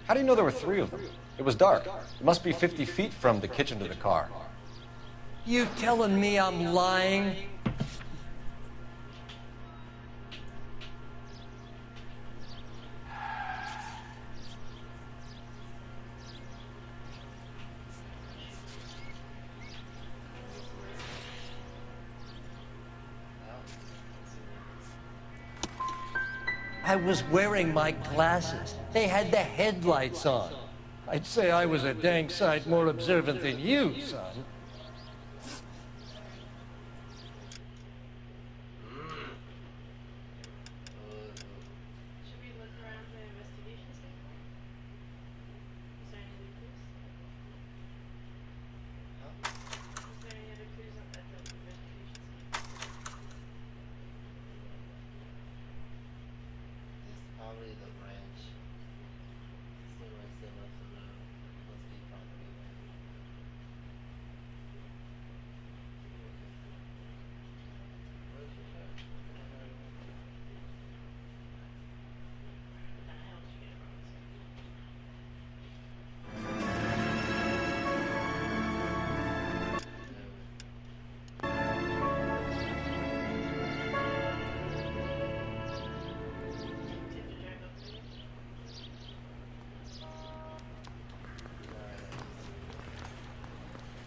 How do you know there were 3 of them? It was dark. It must be 50 feet from the kitchen to the car. You telling me I'm lying? I was wearing my glasses. They had the headlights on. I'd say I was a dang sight more observant than you, son. Should we look around the investigation standpoint? Is there any other clues? Is there any other clues at the investigation standpoint? Probably the branch. Still right, still left of the must be property.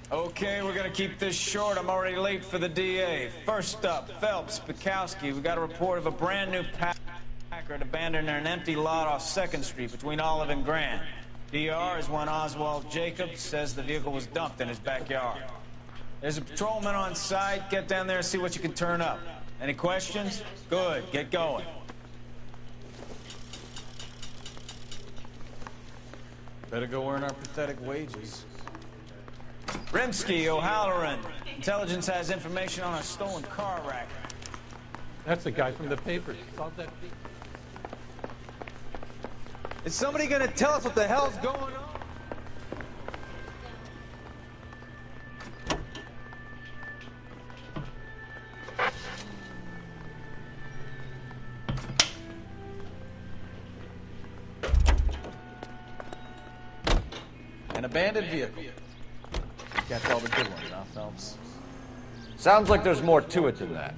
Okay, we're gonna keep this short. I'm already late for the DA. First up, Phelps, Bukowski. We got a report of a brand new Packard abandoned in an empty lot off 2nd Street between Olive and Grand. DR is one Oswald Jacobs says the vehicle was dumped in his backyard. There's a patrolman on site. Get down there and see what you can turn up. Any questions? Good, get going. Better go earn our pathetic wages. Rimsky, O'Halloran. Intelligence has information on a stolen car racket. That's the guy from the papers. Solve that thief. Is somebody gonna tell us what the hell's going on? An abandoned vehicle. Catch all the good ones, huh, Phelps? Sounds like there's more to it than that.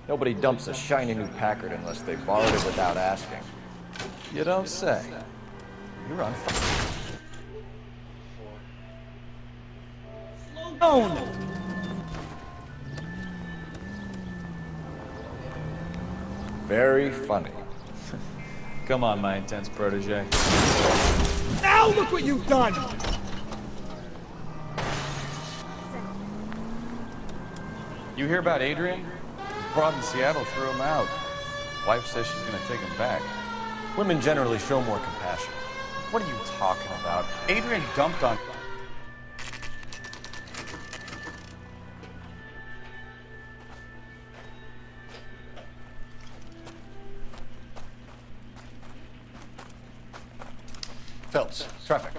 Nobody dumps a shiny new Packard unless they borrowed it without asking. You don't say. You're on fire. Own! Very funny. Come on, my intense protege. Now look what you've done! You hear about Adrian? Broad in Seattle threw him out. Wife says she's gonna take him back. Women generally show more compassion. What are you talking about? Adrian dumped on... Phelps, traffic.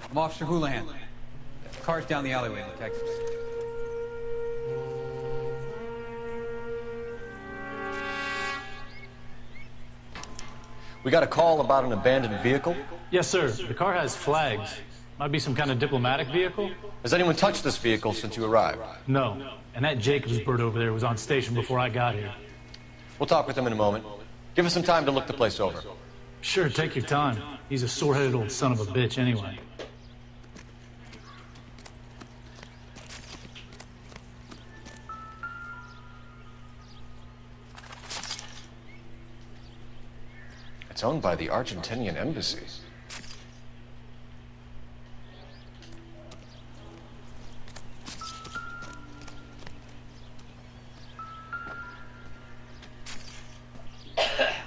I'm Officer Houlihan. Car's down the alleyway, detectives. We got a call about an abandoned vehicle? Yes, sir. The car has flags. Might be some kind of diplomatic vehicle. Has anyone touched this vehicle since you arrived? No. And that Jacobs bird over there was on station before I got here. We'll talk with him in a moment. Give us some time to look the place over. Sure, take your time. He's a sore-headed old son of a bitch anyway. It's owned by the Argentinian embassy.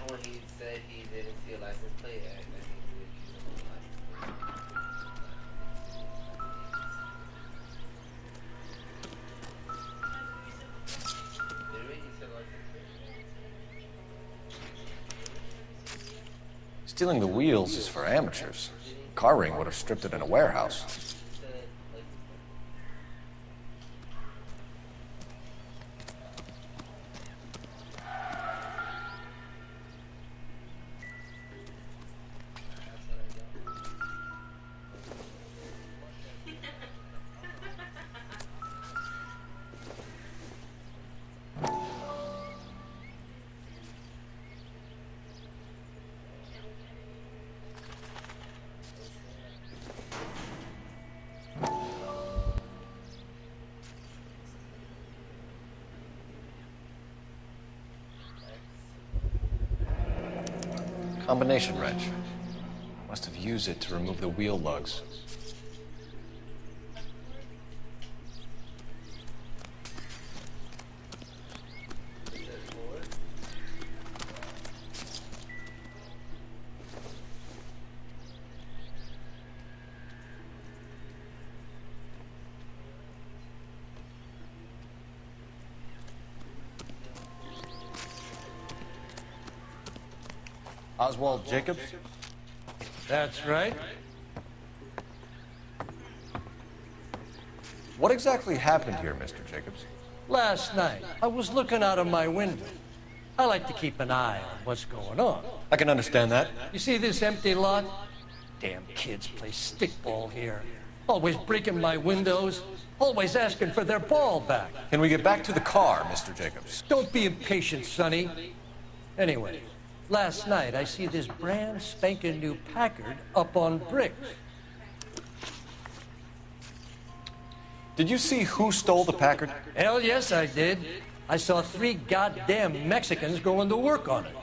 When he said he didn't see a license plate, I think he would use a license plate. Did he say license plate? Stealing the wheels is for amateurs. Car ring would have stripped it in a warehouse. Combination wrench. Must have used it to remove the wheel lugs. Oswald Jacobs? That's right. What exactly happened here, Mr. Jacobs? Last night, I was looking out of my window. I like to keep an eye on what's going on. I can understand that. You see this empty lot? Damn kids play stickball here. Always breaking my windows. Always asking for their ball back. Can we get back to the car, Mr. Jacobs? Don't be impatient, Sonny. Anyway, last night I see this brand spanking new Packard up on bricks. Did you see who stole the Packard? Hell yes, I did. I saw 3 goddamn Mexicans going to work on it.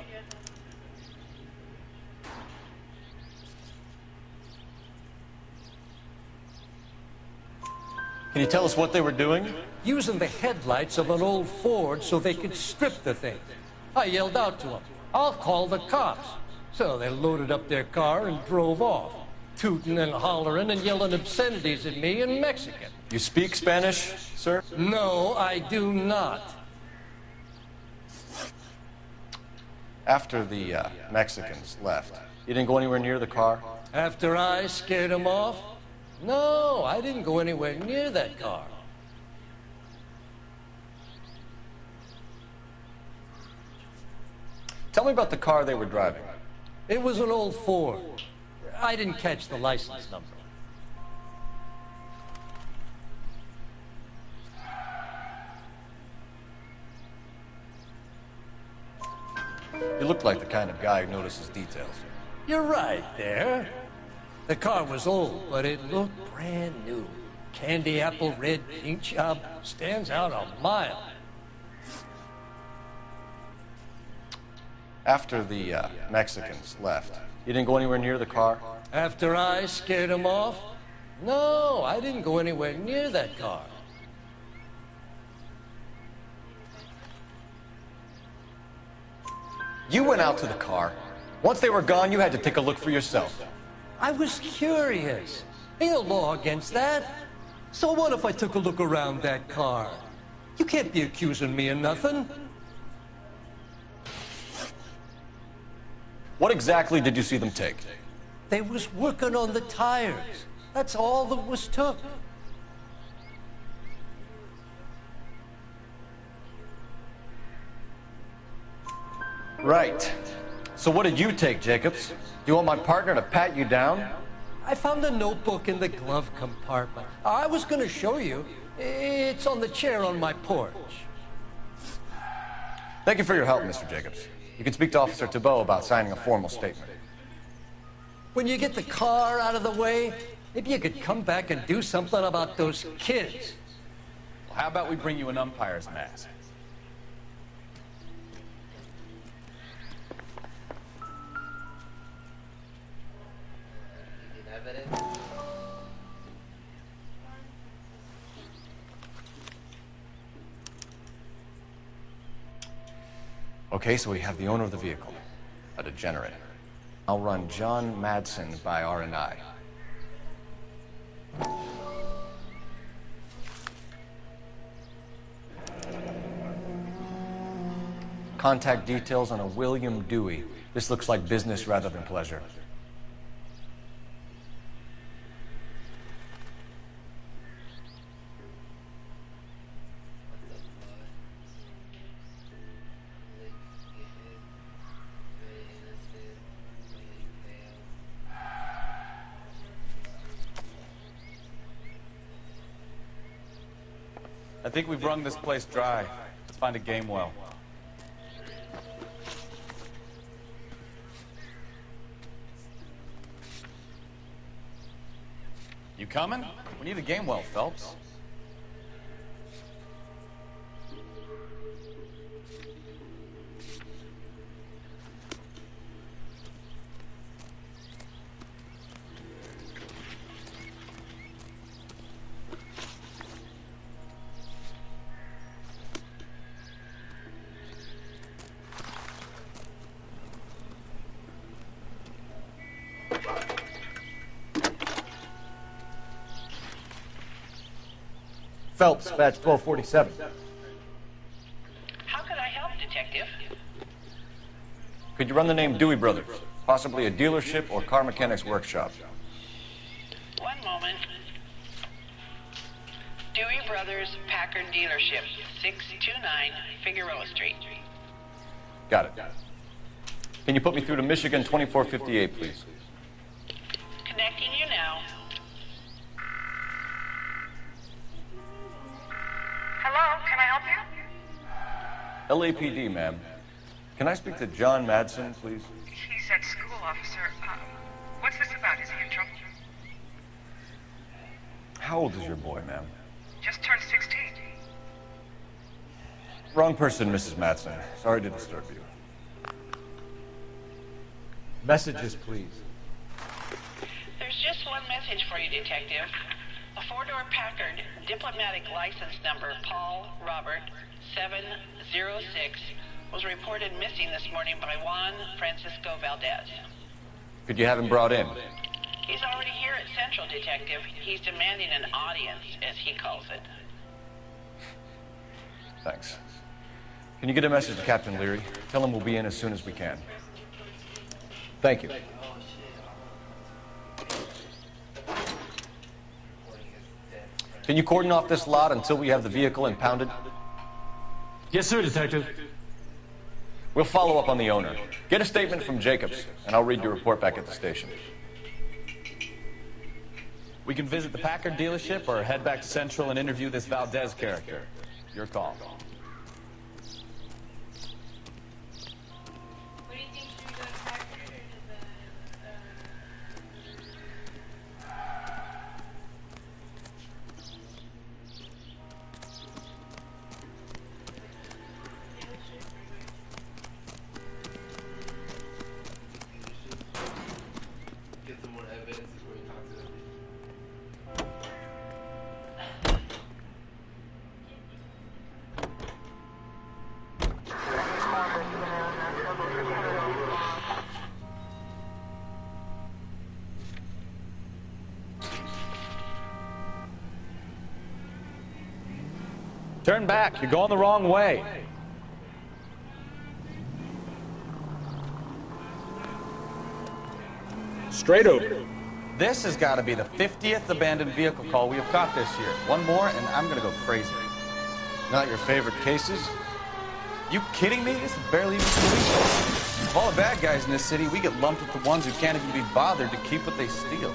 Can you tell us what they were doing? Using the headlights of an old Ford so they could strip the thing. I yelled out to them, "I'll call the cops." So they loaded up their car and drove off, tooting and hollering and yelling obscenities at me in Mexican. You speak Spanish, sir? No, I do not. After the Mexicans left, you didn't go anywhere near the car? After I scared them off? No, I didn't go anywhere near that car. Tell me about the car they were driving. It was an old Ford. I didn't catch the license number. You look like the kind of guy who notices details. You're right there. The car was old, but it looked brand new. Candy apple red paint job stands out a mile. After the Mexicans left, you didn't go anywhere near the car? After I scared them off? No, I didn't go anywhere near that car. You went out to the car. Once they were gone, you had to take a look for yourself. I was curious. Ain't no law against that. So what if I took a look around that car? You can't be accusing me of nothing. What exactly did you see them take? They was working on the tires. That's all that was took. Right. So what did you take, Jacobs? Do you want my partner to pat you down? I found a notebook in the glove compartment. I was going to show you. It's on the chair on my porch. Thank you for your help, Mr. Jacobs. You can speak to Officer Thibault about signing a formal statement. When you get the car out of the way, maybe you could come back and do something about those kids. Well, how about we bring you an umpire's mask? Okay, so we have the owner of the vehicle, a degenerate. I'll run John Madsen by R&I. Contact details on a William Dewey. This looks like business rather than pleasure. I think we've wrung this place dry. Let's find a game well. You coming? We need a game well, Phelps. Phelps, badge 1247. How could I help, Detective? Could you run the name Dewey Brothers? Possibly a dealership or car mechanics workshop. One moment. Dewey Brothers Packard Dealership, 629 Figueroa Street. Got it. Can you put me through to Michigan 2458, please? Connecting you now. Hello, can I help you? LAPD, ma'am. Can I speak to John Madsen, please? He's at school, officer. What's this about? Is he in trouble? How old is your boy, ma'am? Just Wrong person, Mrs. Matson. Sorry to disturb you. Messages, please. There's just one message for you, Detective. A four-door Packard diplomatic license number Paul Robert 706 was reported missing this morning by Juan Francisco Valdez. Could you have him brought in? He's already here at Central, Detective. He's demanding an audience, as he calls it. Thanks. Can you get a message to Captain Leary? Tell him we'll be in as soon as we can. Thank you. Can you cordon off this lot until we have the vehicle impounded? Yes, sir, Detective. We'll follow up on the owner. Get a statement from Jacobs, and I'll read your report back at the station. We can visit the Packard dealership or head back to Central and interview this Valdez character. Your call. Get some more evidence before we talk to them. Turn back. You're going the wrong way. Straight over. This has got to be the 50th abandoned vehicle call we have caught this year. One more, and I'm going to go crazy. Not your favorite cases? You kidding me? This is barely even police. Of all the bad guys in this city, we get lumped with the ones who can't even be bothered to keep what they steal.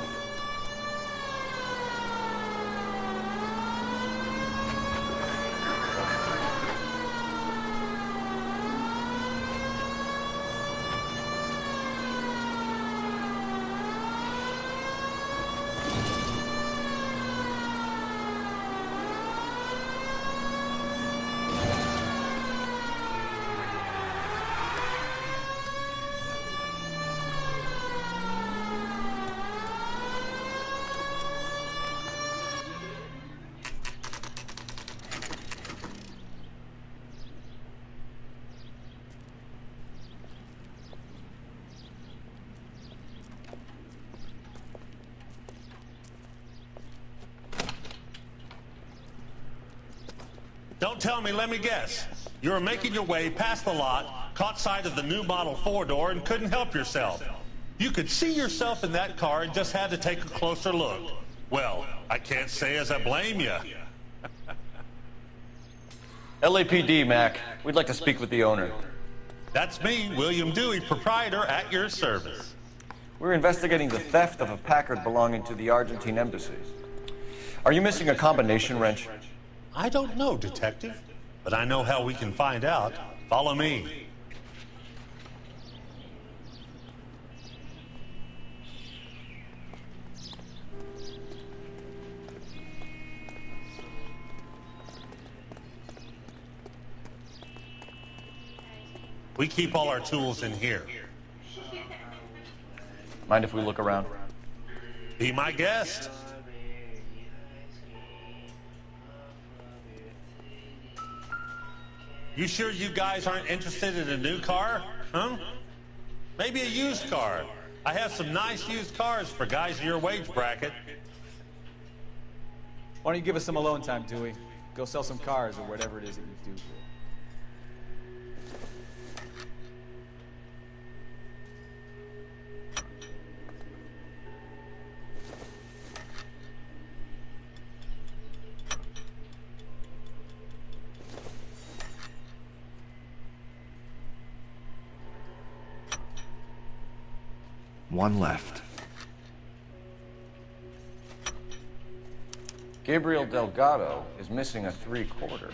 Don't tell me, let me guess. You were making your way past the lot, caught sight of the new model four-door, and couldn't help yourself. You could see yourself in that car and just had to take a closer look. Well, I can't say as I blame you. LAPD, Mac. We'd like to speak with the owner. That's me, William Dewey, proprietor, at your service. We're investigating the theft of a Packard belonging to the Argentine embassy. Are you missing a combination wrench? I don't know, Detective, but I know how we can find out. Follow me. We keep all our tools in here. Mind if we look around? Be my guest. You sure you guys aren't interested in a new car? Huh? Maybe a used car. I have some nice used cars for guys in your wage bracket. Why don't you give us some alone time, Dewey? Go sell some cars or whatever it is that you do. One left. Gabriel Delgado is missing a 3/4.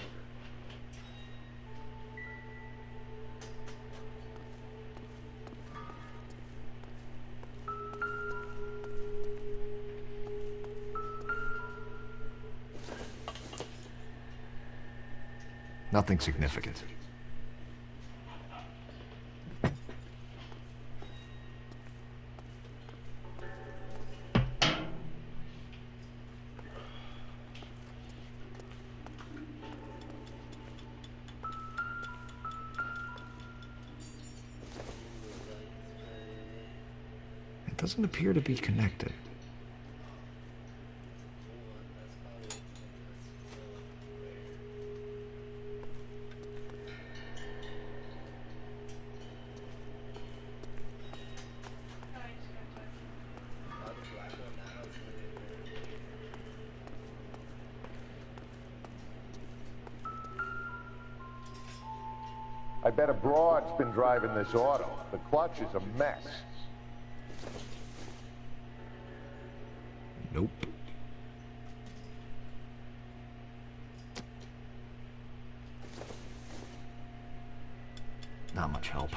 Nothing significant. It doesn't appear to be connected. I bet a broad's been driving this auto. The clutch is a mess. Nope. Not much help.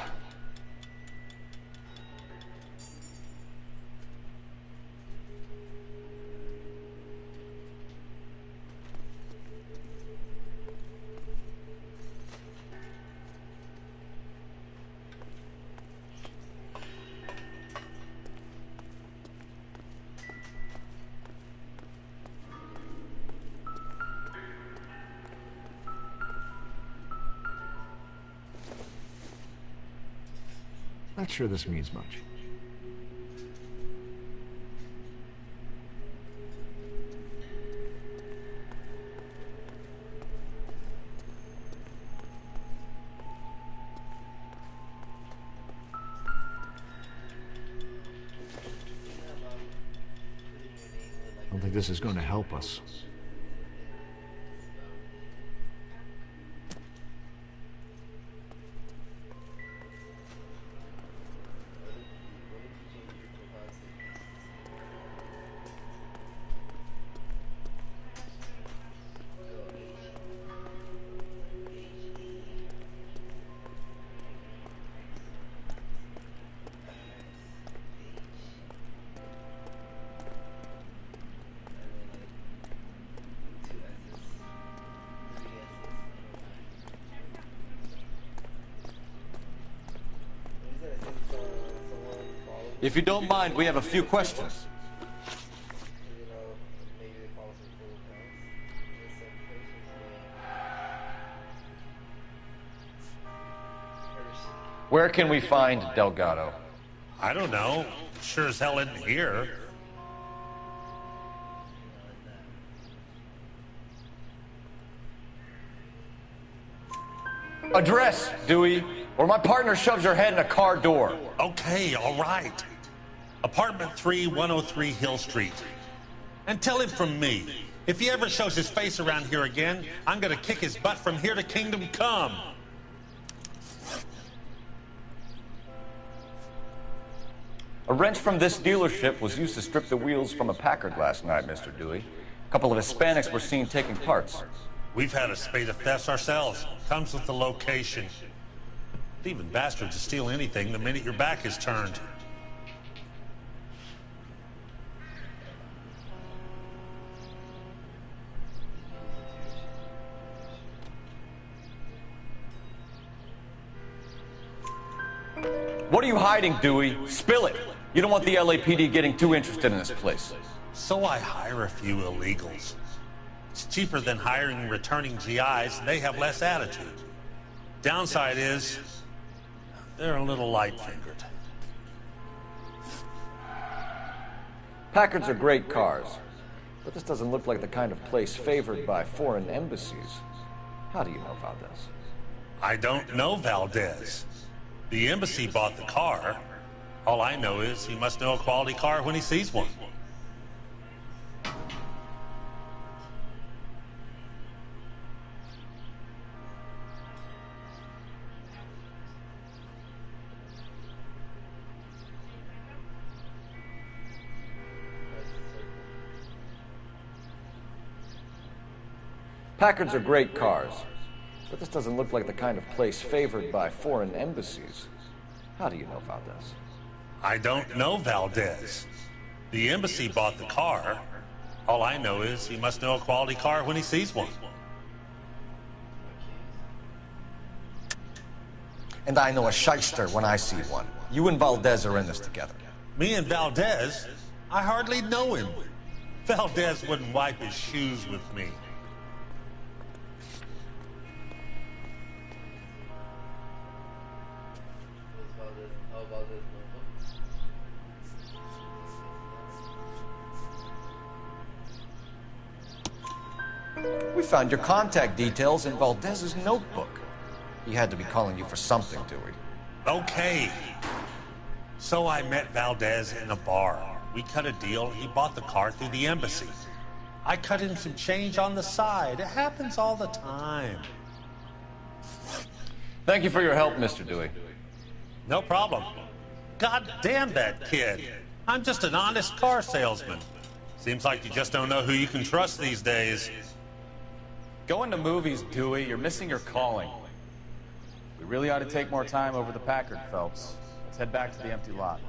Not sure this means much. I don't think this is going to help us. If you don't mind, we have a few questions. Where can we find Delgado? I don't know. Sure as hell isn't here. Address, Dewey, or my partner shoves your head in a car door. Okay, all right. Apartment 3, 103 Hill Street. And tell him from me, if he ever shows his face around here again, I'm gonna kick his butt from here to Kingdom Come. A wrench from this dealership was used to strip the wheels from a Packard last night, Mr. Dewey. A couple of Hispanics were seen taking parts. We've had a spate of thefts ourselves. Comes with the location. Thieving bastards will steal anything the minute your back is turned. What are you hiding, Dewey? Spill it. You don't want the LAPD getting too interested in this place. So I hire a few illegals. It's cheaper than hiring returning GIs, and they have less attitude. Downside is, they're a little light-fingered. Packards are great cars, but this doesn't look like the kind of place favored by foreign embassies. How do you know Valdez? I don't know Valdez. The embassy bought the car. All I know is he must know a quality car when he sees one. Packards are great cars, but this doesn't look like the kind of place favored by foreign embassies. How do you know Valdez? I don't know Valdez. The embassy bought the car. All I know is he must know a quality car when he sees one. And I know a shyster when I see one. You and Valdez are in this together. Me and Valdez? I hardly know him. Valdez wouldn't wipe his shoes with me. We found your contact details in Valdez's notebook. He had to be calling you for something, Dewey. Okay. So I met Valdez in a bar. We cut a deal. He bought the car through the embassy. I cut him some change on the side. It happens all the time. Thank you for your help, Mr. Dewey. No problem. God damn that kid. I'm just an honest car salesman. Seems like you just don't know who you can trust these days. Going to movies, Dewey. You're missing your calling. We really ought to take more time over the Packard, Phelps. Let's head back to the empty lot.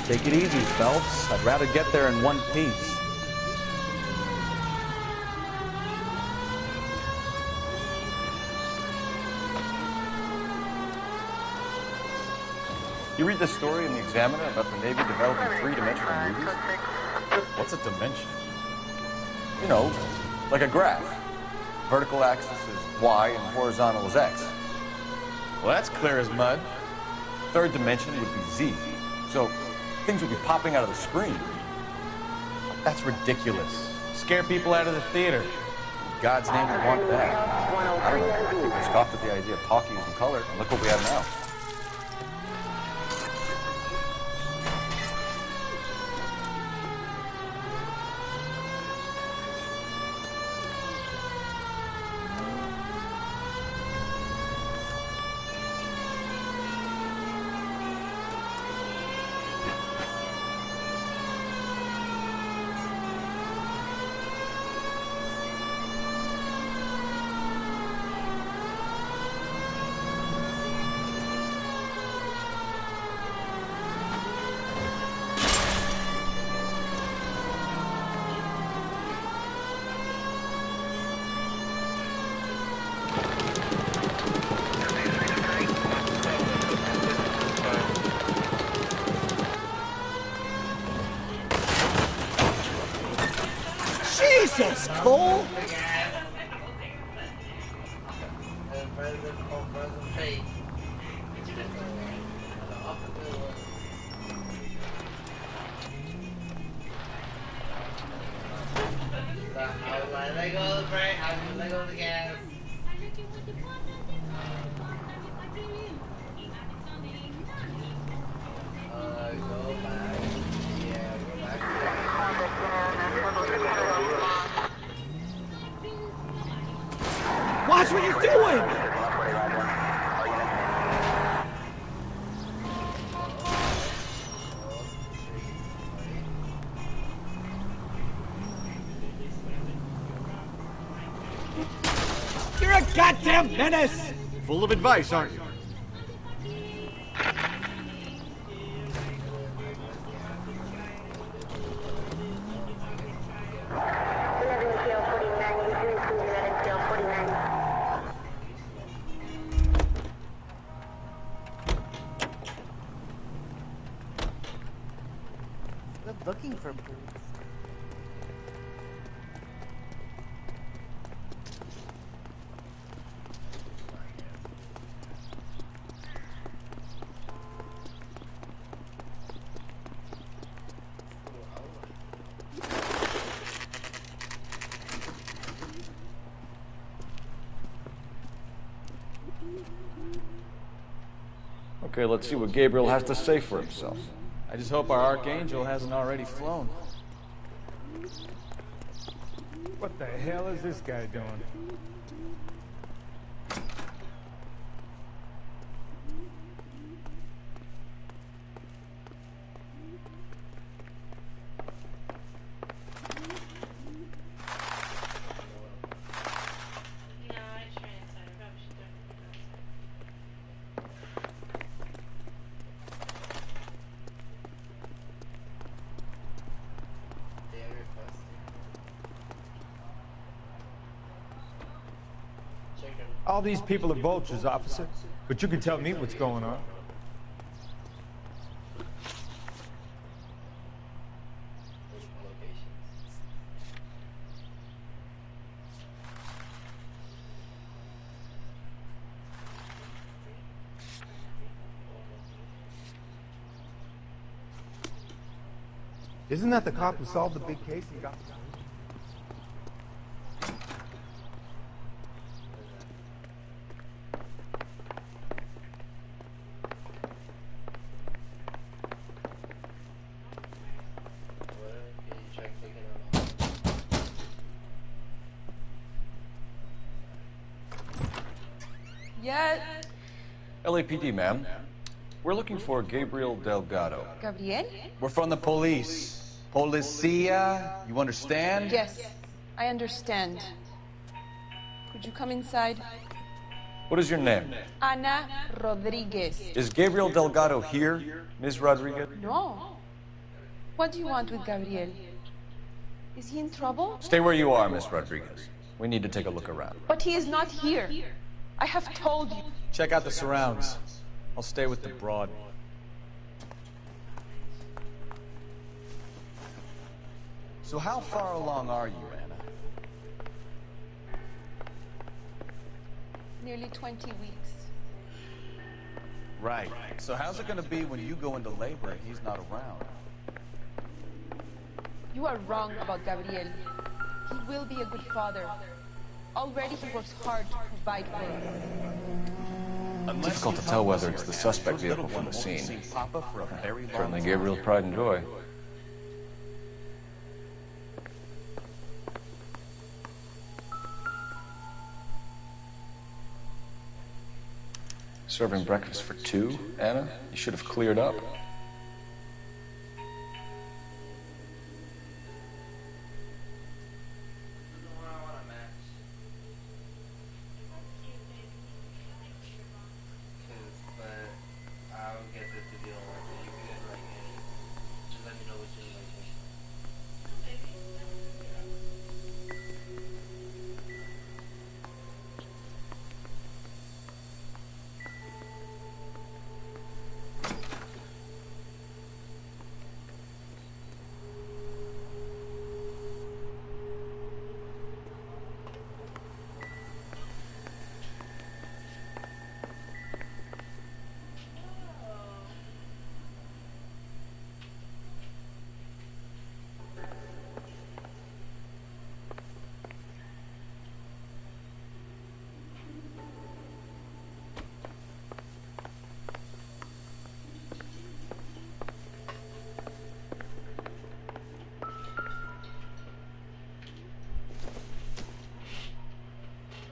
Take it easy, Phelps. I'd rather get there in one piece. You read the story in the Examiner about the Navy developing three-dimensional movies? What's a dimension? You know, like a graph. Vertical axis is Y and horizontal is X. Well, that's clear as mud. Third dimension would be Z. So things would be popping out of the screen. That's ridiculous. Scare people out of the theater. In God's name would want that. I don't know. People scoffed at the idea of talkies and color, and look what we have now. Jesus, Cole! Let go of the brake, let go of the gas. Go back. Yeah, go back. Watch what you're doing! You're a goddamn menace! Full of advice, aren't you? Looking for boots. Okay, let's see what Gabriel has to say for himself. I just hope our Archangel hasn't already flown. What the hell is this guy doing? All these people are vultures, officer, but you can tell me what's going on. Isn't that the cop who solved the big case and got... Yes. LAPD, ma'am. We're looking for Gabriel Delgado. Gabriel? We're from the police. Policia, you understand? Yes, I understand. Could you come inside? What is your name? Ana Rodriguez. Is Gabriel Delgado here, Ms. Rodriguez? No. What do you want with Gabriel? Is he in trouble? Stay where you are, Ms. Rodriguez. We need to take a look around. But he is not here. I have told you. Check out the surrounds. I'll stay with the broad. So how far along are you, Anna? Nearly 20 weeks. Right. So how's it gonna be when you go into labor and he's not around? You are wrong about Gabriel. He will be a good father. Already he works hard to provide for us. Difficult to tell whether it's the suspect vehicle from the scene. Certainly Gabriel's pride and joy. Serving breakfast for two, Anna? You should have cleared up.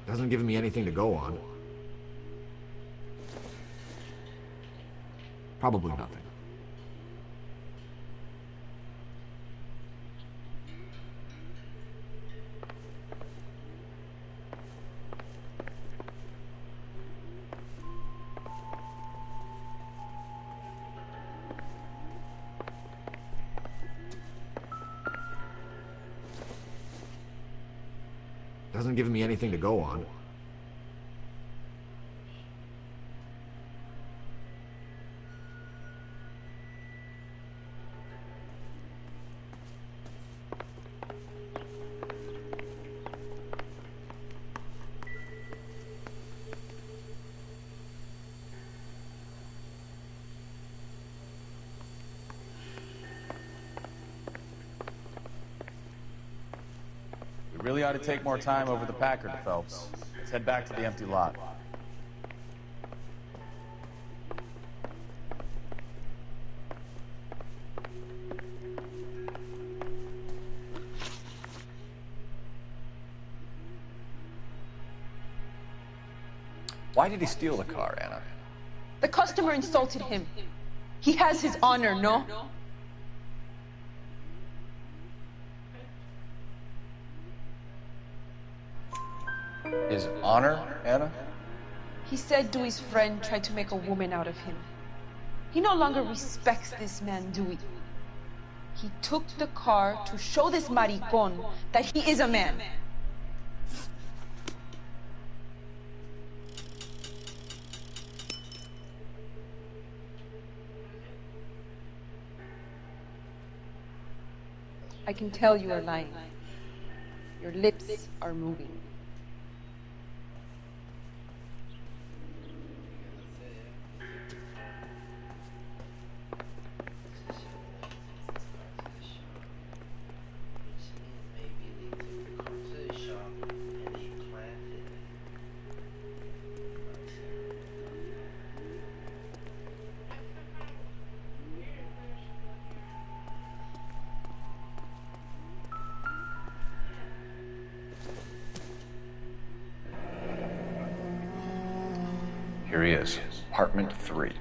Hasn't given me anything to go on. Probably nothing. Hasn't given me anything to go on. We really ought to take more time over the Packard, Phelps. Let's head back to the empty lot. Why did he steal the car, Anna? The customer insulted him. He has his honor, no? His honor, Anna? He said Dewey's friend tried to make a woman out of him. He no longer respects this man, Dewey. He took the car to show this maricon that he is a man. I can tell you are lying. Your lips are moving. Here he is, apartment 3.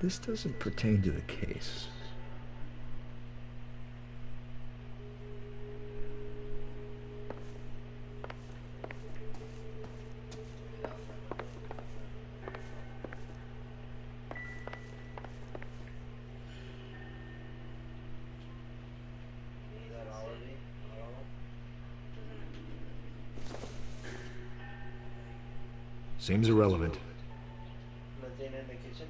This doesn't pertain to the case. Seems irrelevant. Nothing in the kitchen?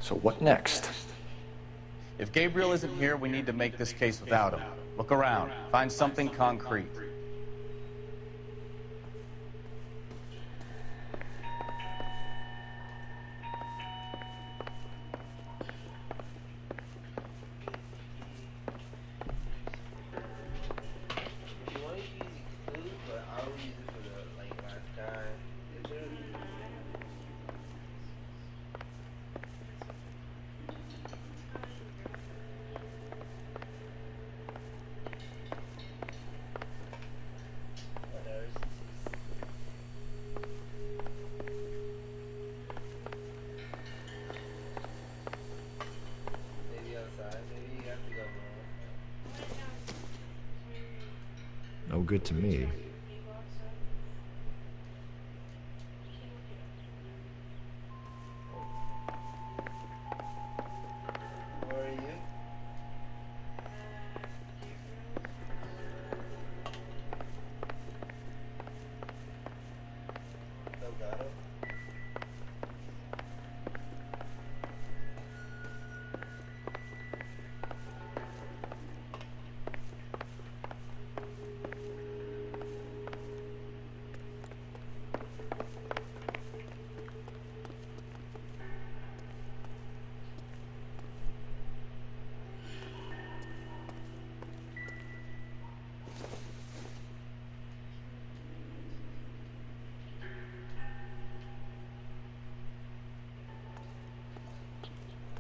So what next? If Gabriel isn't here, we need to make this case without him. Look around. Find something concrete. No good to me. Where are you? Delgado?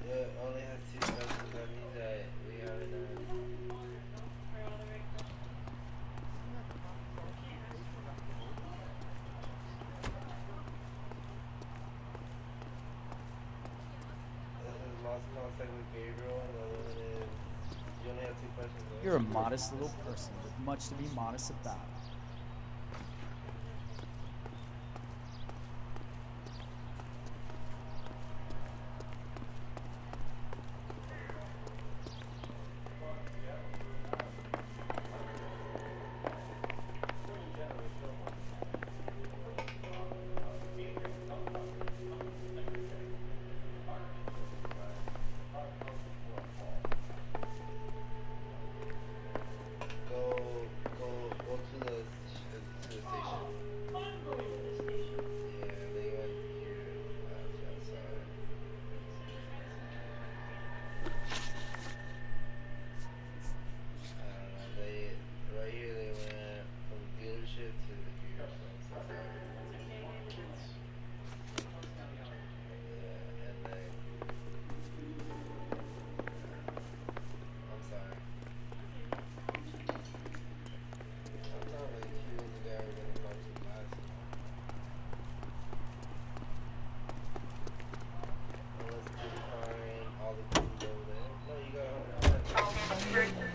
Yeah, it only has 2 questions. That means that we haven't This is lost contact with Gabriel, and the other one is you only have 2 questions. Right? You're a modest little person with much to be modest about. Go to the station. Yeah, they went here outside. They right here they went from the dealership to the here. So yeah, and then I'm sorry. I thought like he was the guy we're gonna talk to last time. Let's get the car in, all the people over there. No, you got bro. Right here.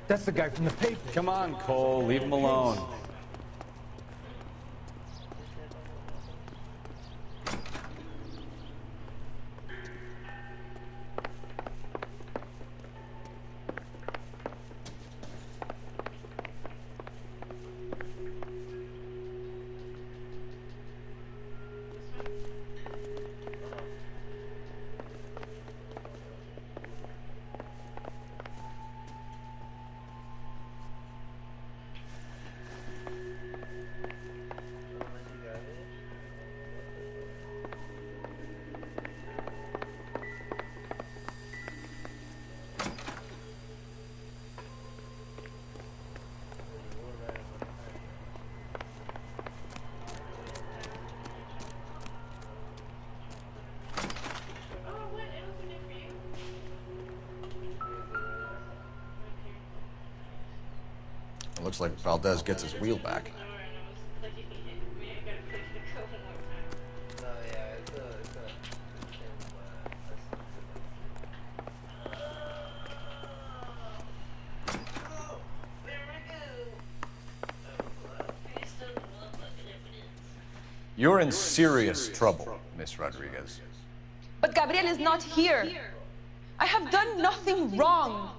That's the guy from the paper. Come on, Cole. Leave him alone. Looks like Valdez gets his wheel back. You're in serious trouble, Miss Rodriguez. But Gabriel is not here. I have done nothing wrong.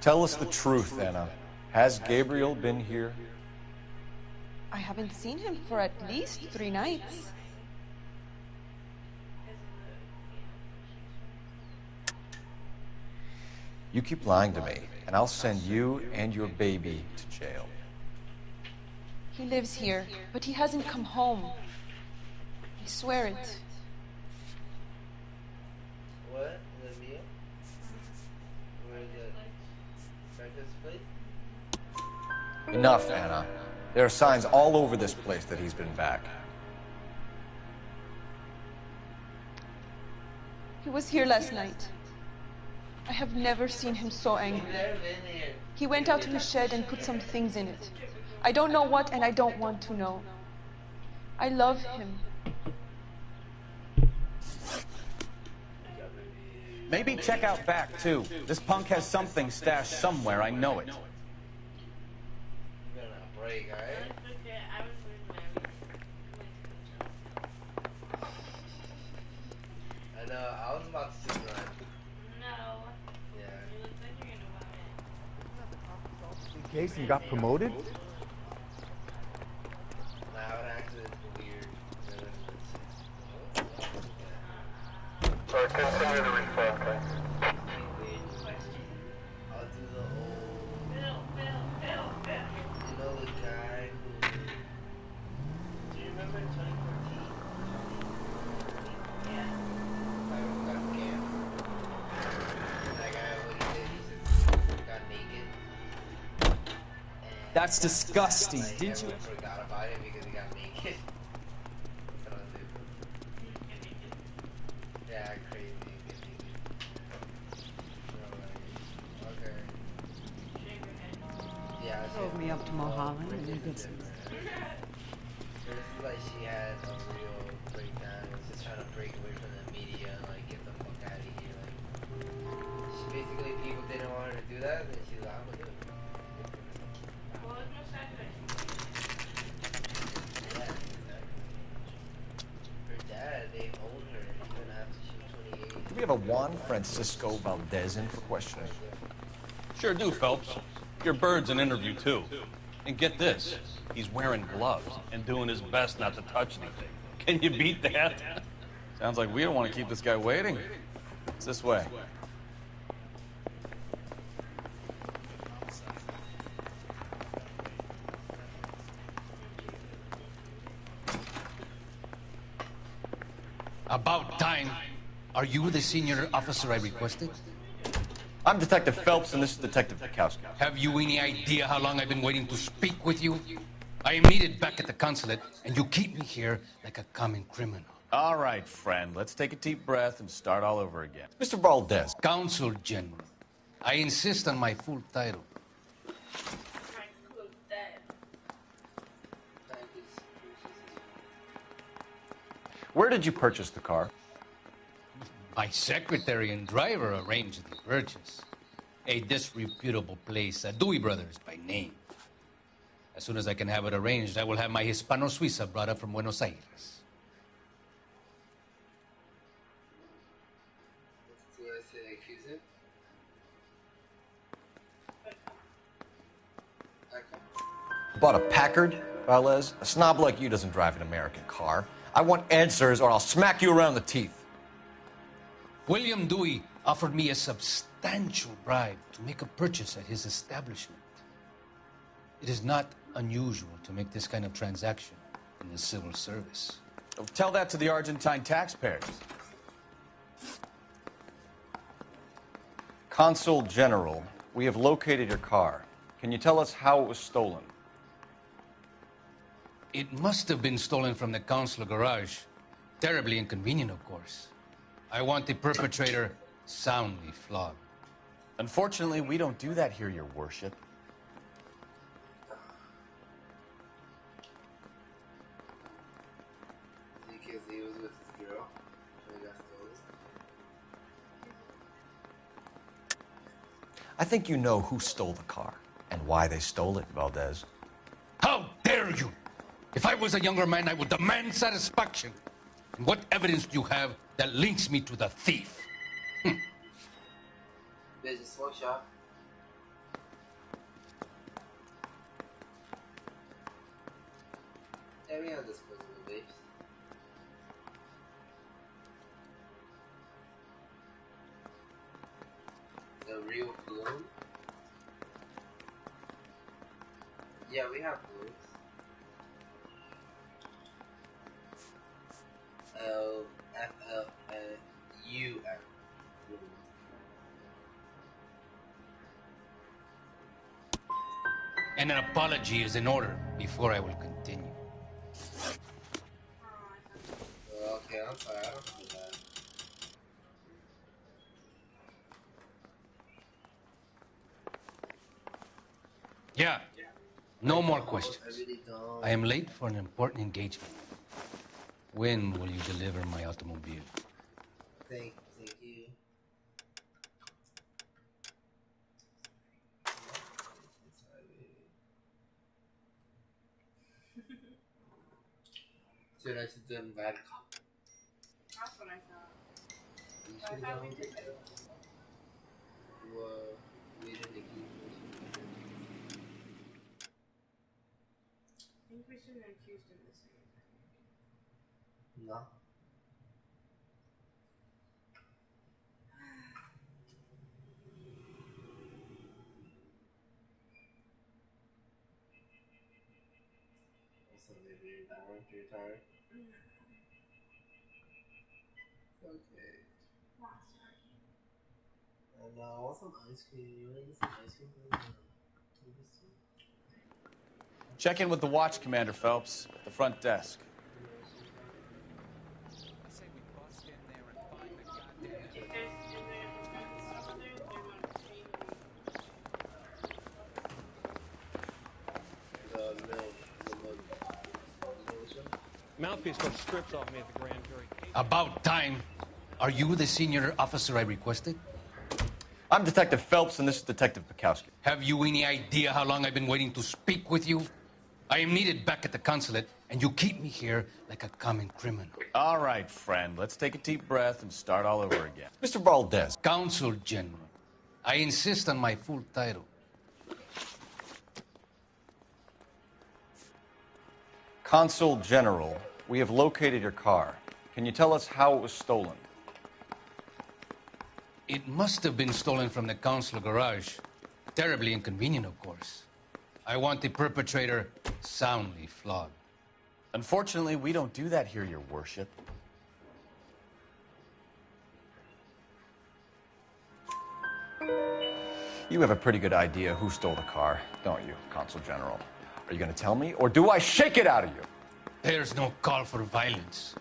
Tell us the truth, Anna. Has Gabriel been here? I haven't seen him for at least 3 nights. You keep lying to me, and I'll send you and your baby to jail. He lives here, but he hasn't come home. I swear it. What? Olivia? Where is it? Breakfast place? Enough, Anna. There are signs all over this place that he's been back. He was here last night. I have never seen him so angry. He went out to his shed and put some things in it. I don't know what, and I don't want to know. I love him. Maybe check out back, too. This punk has something stashed somewhere, I know it. You're gonna break, alright? I know, I was about to run. No. Yeah. Case and got promoted? Now it actually is weird. So continue the refund, okay? I'll do the old... You know the guy who... Do you remember 2014? Yeah. I got scammed. That guy, what he did, he just got naked. That's disgusting. Like, Didn't you? everyone forgot about it because he got naked. Yeah, crazy. Okay. Yeah, Drove me up to Mulholland and we did some. So this is like she had a real breakdown. Was just trying to break away from the media and like get the fuck out of here. Like, she basically people didn't want her to do that, and she's like, I'm gonna do it. Yeah, exactly. Her dad, they own her. He's gonna have to shoot 28. Do we have a Juan Francisco Valdez in for questioning? Sure do, Phelps. Your bird's an interview, too. And get this, he's wearing gloves and doing his best not to touch anything. Can you beat that? Sounds like we don't want to keep this guy waiting. It's this way. About time. Are you the senior officer I requested? I'm Detective Phelps, and this is Detective Bukowski. Have you any idea how long I've been waiting to speak with you? I am needed back at the consulate, and you keep me here like a common criminal. All right, friend. Let's take a deep breath and start all over again. Mr. Valdez. Consul General. I insist on my full title. Where did you purchase the car? My secretary and driver arranged the purchase. A disreputable place, Dewey Brothers by name. As soon as I can have it arranged, I will have my Hispano Suiza brought up from Buenos Aires. Do I say accuse him? Bought a Packard, Valdez? A snob like you doesn't drive an American car. I want answers or I'll smack you around the teeth. William Dewey offered me a substantial bribe to make a purchase at his establishment. It is not unusual to make this kind of transaction in the civil service. Tell that to the Argentine taxpayers. Consul General, we have located your car. Can you tell us how it was stolen? It must have been stolen from the consular garage. Terribly inconvenient, of course. I want the perpetrator soundly flogged. Unfortunately, we don't do that here, Your Worship. Because he was with his girl. And he got stolen. I think you know who stole the car and why they stole it, Valdez. How dare you! If I was a younger man, I would demand satisfaction. And what evidence do you have that links me to the thief? There's a smoke shop. Yeah, we have disposable vapes. The real balloon? Yeah, we have balloons. F-L-U-M. And an apology is in order before I will continue. Okay, I'm sorry, I don't do that. Yeah, no more questions. I really don't. I am late for an important engagement. When will you deliver my automobile? Thank you. Should I just done bad cop? That's what I thought. You But I should thought have we did it. Well, we didn't accuse me. I think we shouldn't have accused him the same time. No. Also, maybe you're down, you're tired. Okay. And I want some ice cream. You want to get some ice cream from Check in with the watch, Commander Phelps, at the front desk. Mouthpiece got strips off me at the grand jury. About time. Are you the senior officer I requested? I'm Detective Phelps, and this is Detective Bukowski. Have you any idea how long I've been waiting to speak with you? I am needed back at the consulate, and you keep me here like a common criminal. All right, friend. Let's take a deep breath and start all over again. Mr. Valdez. Consul General. I insist on my full title. Consul General, we have located your car. Can you tell us how it was stolen? It must have been stolen from the consul garage. Terribly inconvenient, of course. I want the perpetrator soundly flogged. Unfortunately, we don't do that here, Your Worship. You have a pretty good idea who stole the car, don't you, Consul General? Are you going to tell me, or do I shake it out of you? There's no call for violence.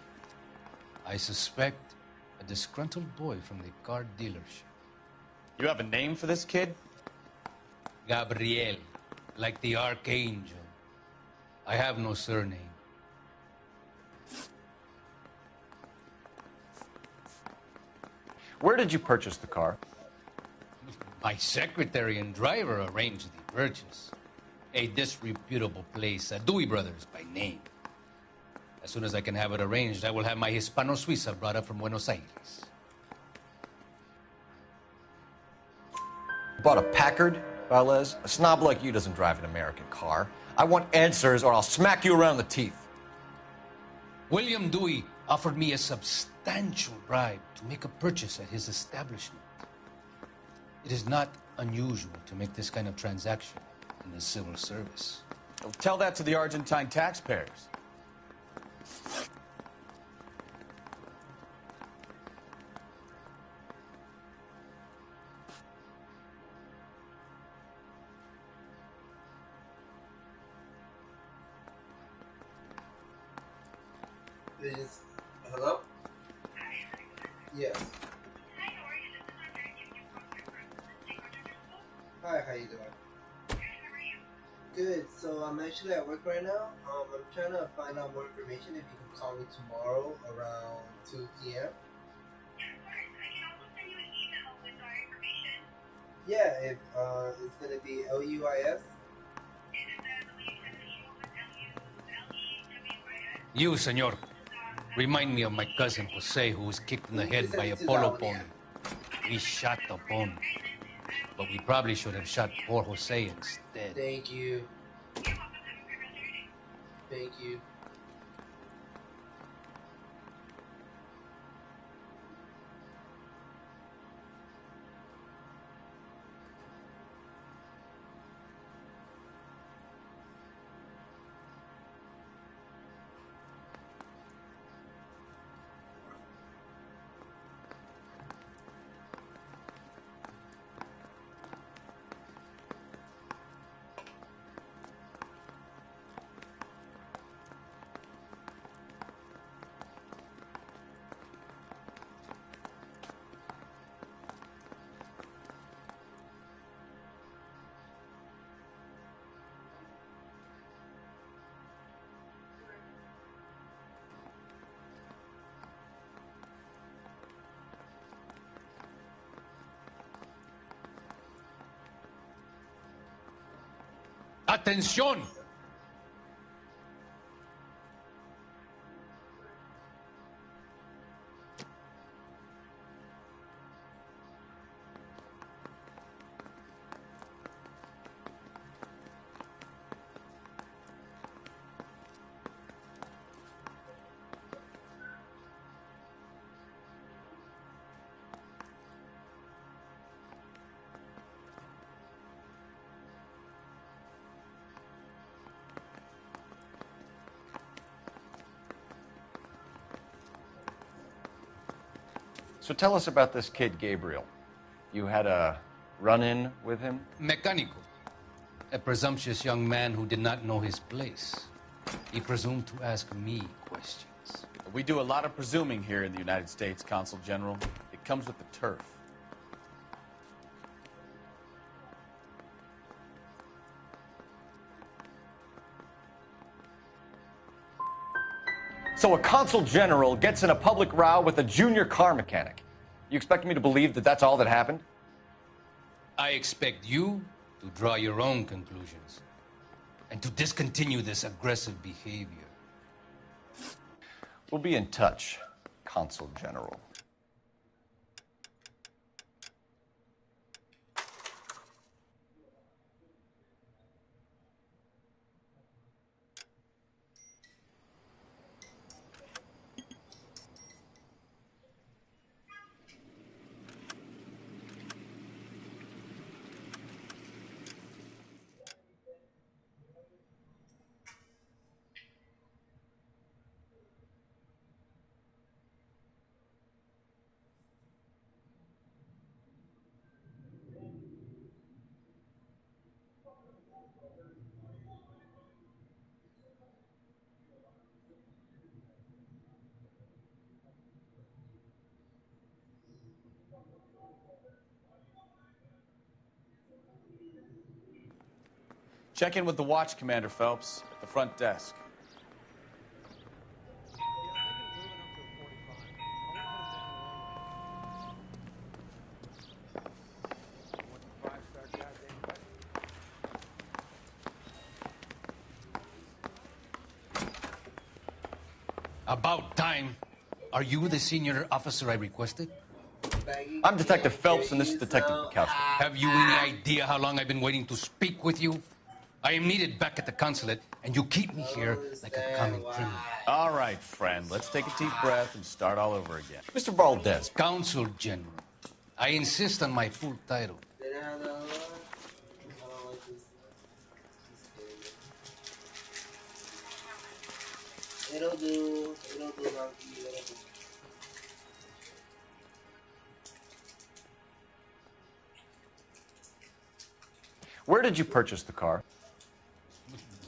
I suspect a disgruntled boy from the car dealership. You have a name for this kid? Gabriel, like the archangel. I have no surname. Where did you purchase the car? My secretary and driver arranged the purchase. A disreputable place, Dewey Brothers by name. As soon as I can have it arranged, I will have my Hispano-Suiza brought up from Buenos Aires. Bought a Packard, Valdez? A snob like you doesn't drive an American car. I want answers, or I'll smack you around the teeth. William Dewey offered me a substantial bribe to make a purchase at his establishment. It is not unusual to make this kind of transaction in the civil service. Well, tell that to the Argentine taxpayers. Hello? Yes. how you doing? Good. So I'm actually at work right now. I'm trying to find out more information. If you can call me tomorrow around 2 p.m. Yeah, if it's gonna be LUIS. You, senor, remind me of my cousin Jose, who was kicked in the head by a polo pony. We shot the pony, but we probably should have shot poor Jose instead. Thank you. Thank you. ¡Atención! So tell us about this kid, Gabriel. You had a run-in with him? Mecánico. A presumptuous young man who did not know his place. He presumed to ask me questions. We do a lot of presuming here in the United States, Consul General. It comes with the turf. So a consul general gets in a public row with a junior car mechanic. You expect me to believe that that's all that happened? I expect you to draw your own conclusions and to discontinue this aggressive behavior. We'll be in touch, Consul General. Check in with the watch, Commander Phelps, at the front desk. About time. Are you the senior officer I requested? I'm Detective Phelps, and this is Detective Bukowski. Have you any idea how long I've been waiting to speak with you? I am needed back at the consulate, and you keep me here like a common criminal. All right, friend. Let's take a deep breath and start all over again. Mr. Valdez. Consul General. I insist on my full title. It'll do, Monkey. Where did you purchase the car?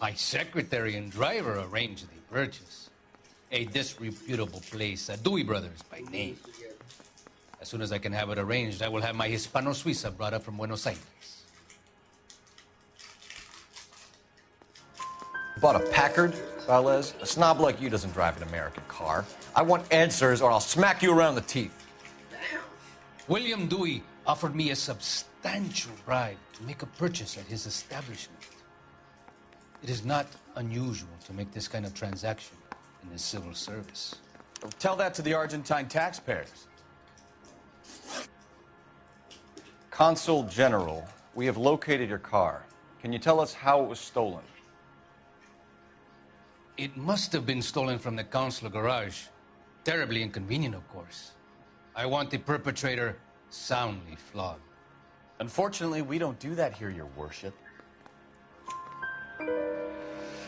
My secretary and driver arranged the purchase. A disreputable place, Dewey Brothers by name. As soon as I can have it arranged, I will have my Hispano Suiza brought up from Buenos Aires. Bought a Packard, Valdez? A snob like you doesn't drive an American car. I want answers or I'll smack you around the teeth. William Dewey offered me a substantial bribe to make a purchase at his establishment. It is not unusual to make this kind of transaction in the civil service. Tell that to the Argentine taxpayers. Consul General, we have located your car. Can you tell us how it was stolen? It must have been stolen from the consular garage. Terribly inconvenient, of course. I want the perpetrator soundly flogged. Unfortunately, we don't do that here, Your Worship.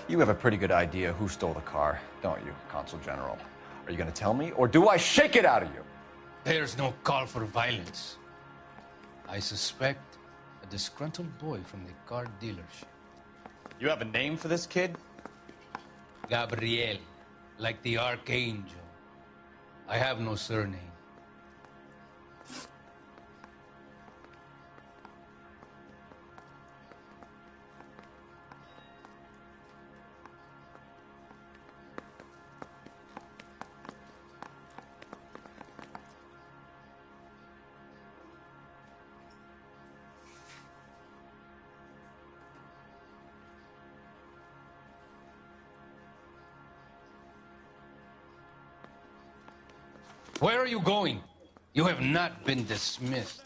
You have a pretty good idea who stole the car, don't you, Consul General? Are you going to tell me, or do I shake it out of you? There's no call for violence. I suspect a disgruntled boy from the car dealership. You have a name for this kid? Gabriel, like the archangel. I have no surname. Where are you going? You have not been dismissed.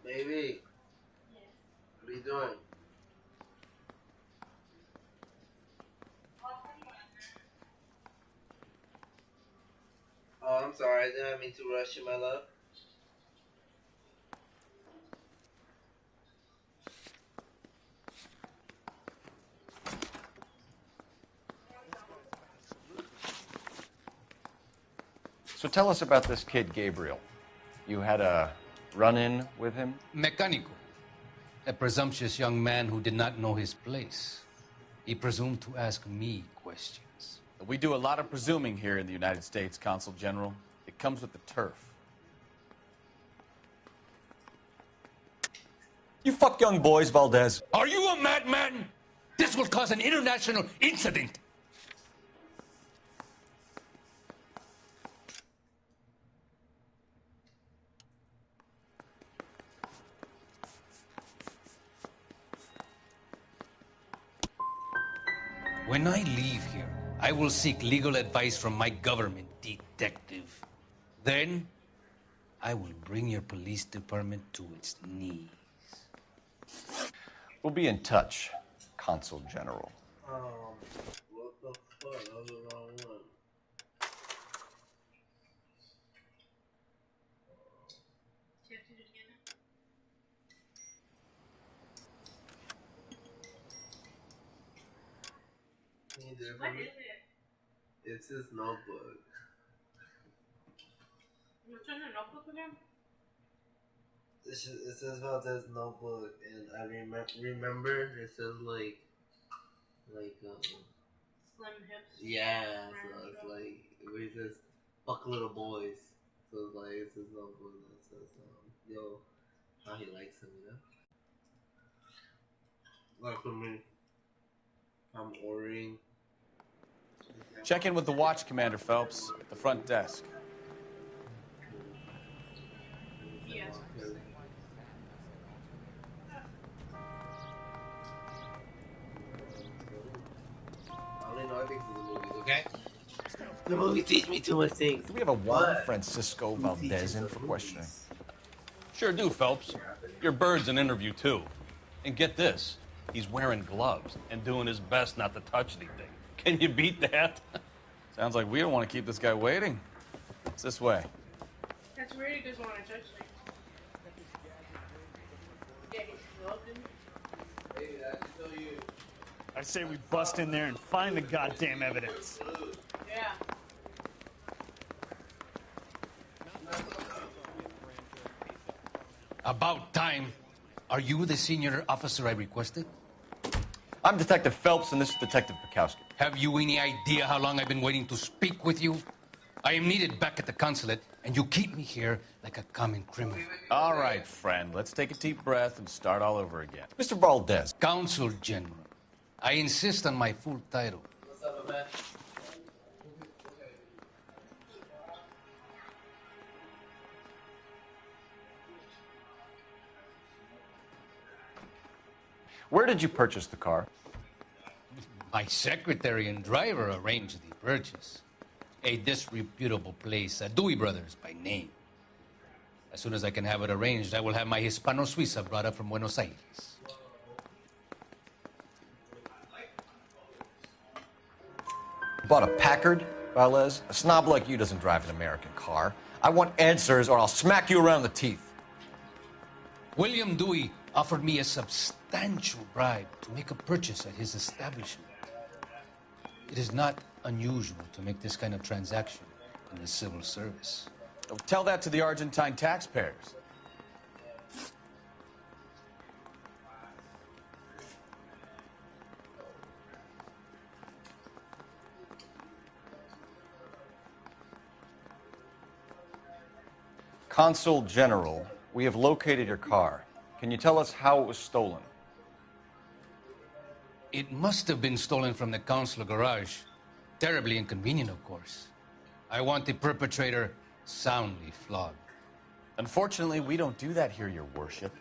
Baby, what are you doing? Oh, I'm sorry. I didn't mean to rush you, my love. So tell us about this kid, Gabriel. You had a run-in with him? Mecánico. A presumptuous young man who did not know his place. He presumed to ask me questions. We do a lot of presuming here in the United States, Consul General. It comes with the turf. You fuck young boys, Valdez. Are you a madman? This will cause an international incident. When I leave here, I will seek legal advice from my government detective. Then, I will bring your police department to its knees. We'll be in touch, Consul General. What the fuck? That was the wrong one. Can you do it for me? It's his notebook. What's in the notebook again? It says about this notebook, and I remember it says like Slim hips. yeah, so it's like where it says fuck little boys. So it's like it's his notebook that says yo, how he likes him, you know. Like for me, I'm ordering. Check in with the watch, Commander Phelps, at the front desk. Yes. I only know things in the movies, okay? The movie teach me too much things. Do we have a Juan Francisco Valdez in for questioning? Sure do, Phelps. Your bird's an interview, too. And get this, he's wearing gloves and doing his best not to touch anything. Can you beat that? Sounds like we don't want to keep this guy waiting. It's this way. That's weird. He doesn't want to touch me. Yeah, he's floating. I say we bust in there and find the goddamn evidence. Yeah. About time. Are you the senior officer I requested? I'm Detective Phelps, and this is Detective Bukowski. Have you any idea how long I've been waiting to speak with you? I am needed back at the consulate, and you keep me here like a common criminal. All right, friend. Let's take a deep breath and start all over again. Mr. Valdez. Consul General. I insist on my full title. What's up, man? Where did you purchase the car? My secretary and driver arranged the purchase. A disreputable place, Dewey Brothers by name. As soon as I can have it arranged, I will have my Hispano Suiza brought up from Buenos Aires. Bought a Packard, Valdez? A snob like you doesn't drive an American car. I want answers or I'll smack you around the teeth. William Dewey offered me a substantial bribe to make a purchase at his establishment. It is not unusual to make this kind of transaction in the civil service. Tell that to the Argentine taxpayers. Consul General, we have located your car. Can you tell us how it was stolen? It must have been stolen from the consular garage. Terribly inconvenient, of course. I want the perpetrator soundly flogged. Unfortunately, we don't do that here, Your Worship.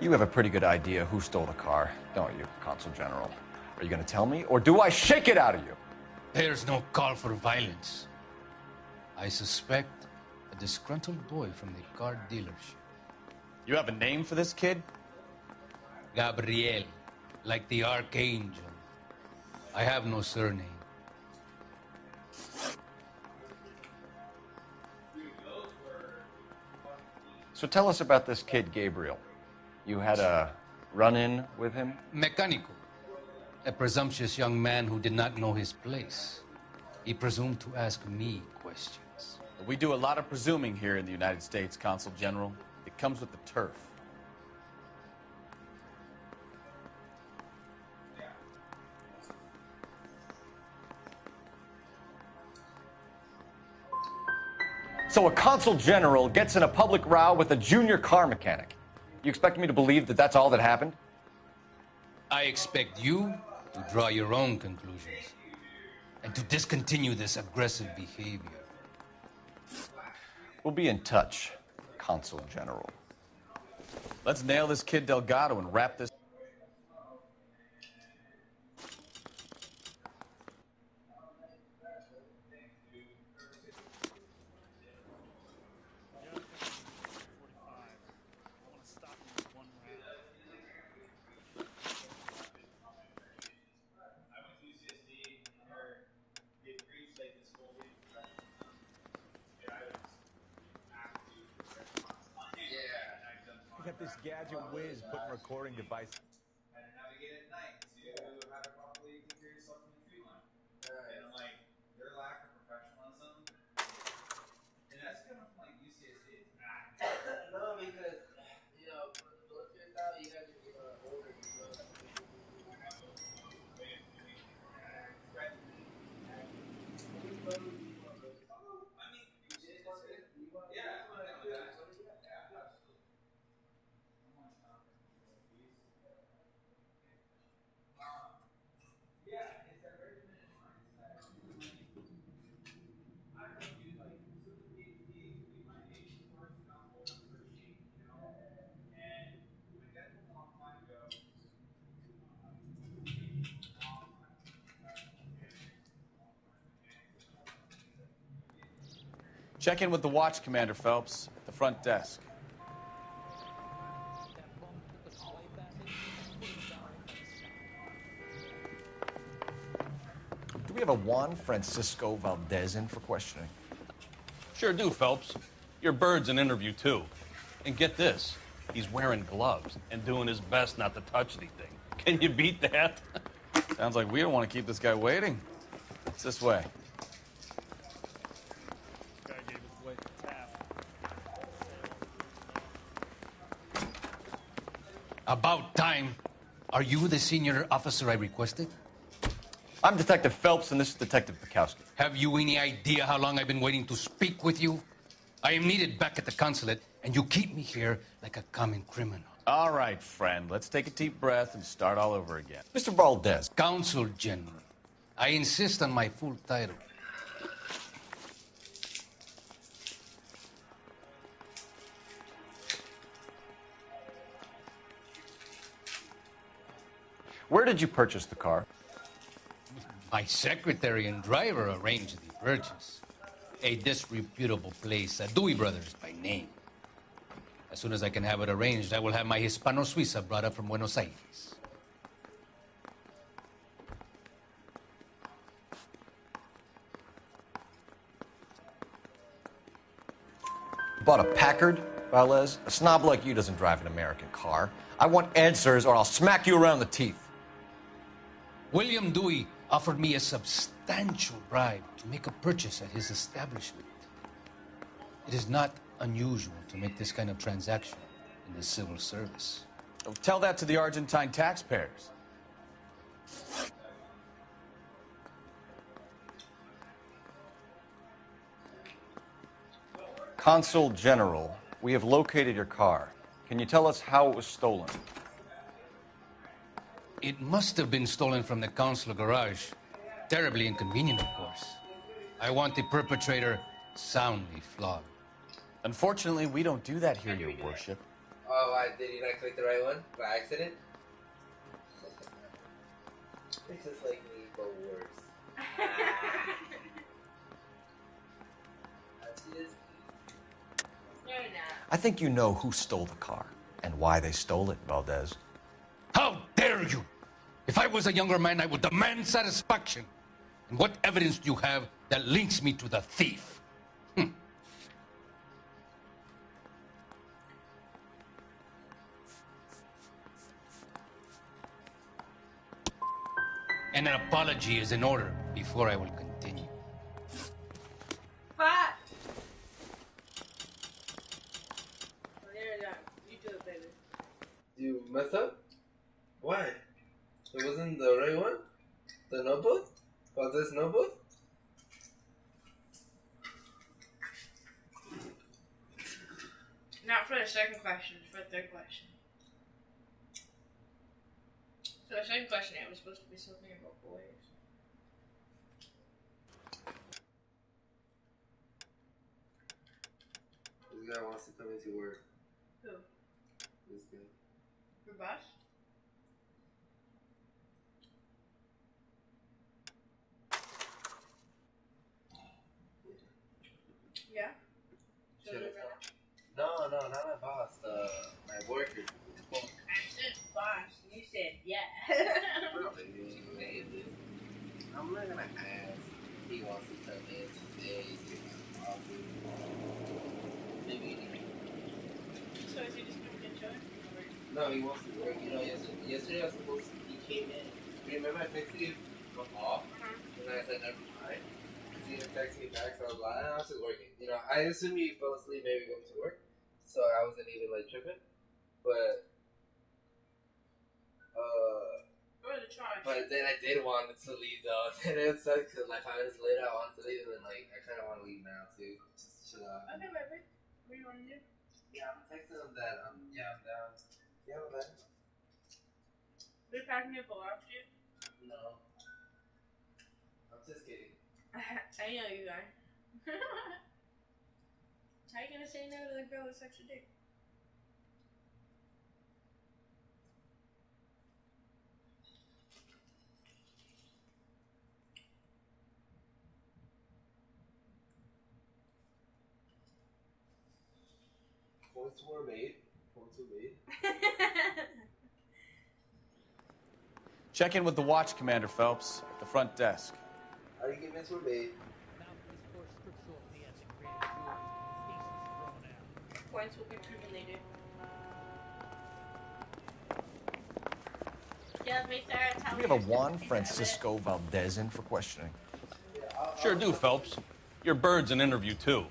You have a pretty good idea who stole the car, don't you, Consul General? Are you going to tell me, or do I shake it out of you? There's no call for violence. I suspect a disgruntled boy from the car dealership. You have a name for this kid? Gabriel, like the archangel. I have no surname. So tell us about this kid, Gabriel. You had a run-in with him? Mecánico. A presumptuous young man who did not know his place. He presumed to ask me questions. We do a lot of presuming here in the United States, Consul General. It comes with the turf. So a Consul General gets in a public row with a junior car mechanic. You expect me to believe that that's all that happened? I expect you to draw your own conclusions and to discontinue this aggressive behavior. We'll be in touch, Consul General. Let's nail this kid Delgado and wrap this. We got this gadget whiz putting recording device. How to navigate at night to how to properly take care of yourself in the tree line. And I'm like, their lack of professionalism, and that's coming from like UCSD. No, because you know, for the military style, you guys are older. Check in with the watch, Commander Phelps, at the front desk. have a Juan Francisco Valdez in for questioning? Sure do, Phelps. Your bird's an interview, too. And get this, he's wearing gloves and doing his best not to touch anything. Can you beat that? Sounds like we don't want to keep this guy waiting. It's this way. Guy gave us away to tap. About time. Are you the senior officer I requested? I'm Detective Phelps, and this is Detective Bukowski. Have you any idea how long I've been waiting to speak with you? I am needed back at the consulate, and you keep me here like a common criminal. All right, friend. Let's take a deep breath and start all over again. Mr. Valdez. Consul General. I insist on my full title. Where did you purchase the car? My secretary and driver arranged the purchase. A disreputable place, Dewey Brothers by name. As soon as I can have it arranged, I will have my Hispano-Suiza brought up from Buenos Aires. Bought a Packard, Valdez? A snob like you doesn't drive an American car. I want answers or I'll smack you around the teeth. William Dewey offered me a substantial bribe to make a purchase at his establishment. It is not unusual to make this kind of transaction in the civil service. Tell that to the Argentine taxpayers. Consul General, we have located your car. Can you tell us how it was stolen? It must have been stolen from the consular garage. Terribly inconvenient, of course. I want the perpetrator soundly flogged. Unfortunately, we don't do that here, Your Worship. Oh, why? Did you not click the right one by accident? It's just like me, but worse. I think you know who stole the car and why they stole it, Valdez. How dare you! If I was a younger man, I would demand satisfaction. And what evidence do you have that links me to the thief? And an apology is in order before I will continue. What? Oh, there you go. You do it, baby. You messed up? Why? It wasn't the right one? The notebook? Was this notebook? Not for the second question, for the third question. So the second question, it was supposed to be something about boys. This guy wants to come into work. Who? This guy. Your boss? Yeah? So No, not my boss. My worker. I said boss, and you said yeah. I'm not gonna ask. He wants to come in today. Maybe. So is he just gonna get joined? No, he wants to work. You know, yesterday I was supposed to. He came in. Remember I texted you from off, and I said never mind. He didn't text me back, so I was like, I was just working. You know, I assumed you fell asleep, maybe going to work, so I wasn't even like tripping. But then I did want to leave though. And it sucked because like 5 minutes later I wanted to leave, and then like I kind of want to leave now too. Just chill out. Okay, baby. What do you want to do? Yeah, I'm texting him that I'm down. Yeah, I'm back. Are you packing up a lot for you? No. I'm just kidding. I know you are. How you gonna say no to the girl with such a dick? Points were made. Check in with the watch commander, Phelps, at the front desk. Arguments were made. Points will be proven later. Do we have a Juan Francisco Valdez in for questioning? Sure do, Phelps. Your bird's an interview, too.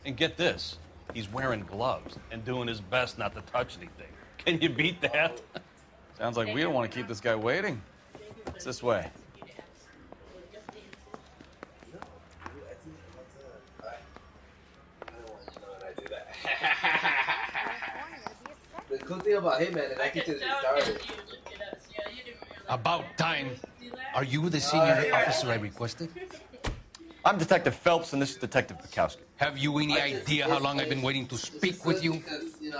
And get this, he's wearing gloves and doing his best not to touch anything. Can you beat that? Sounds like we don't want to keep this guy waiting. It's this way. The cool thing about Hitman is I can just restart it. About time. Are you the senior officer I requested? I'm Detective Phelps, and this is Detective Bukowski. Have you any idea how long I've been waiting to speak with you?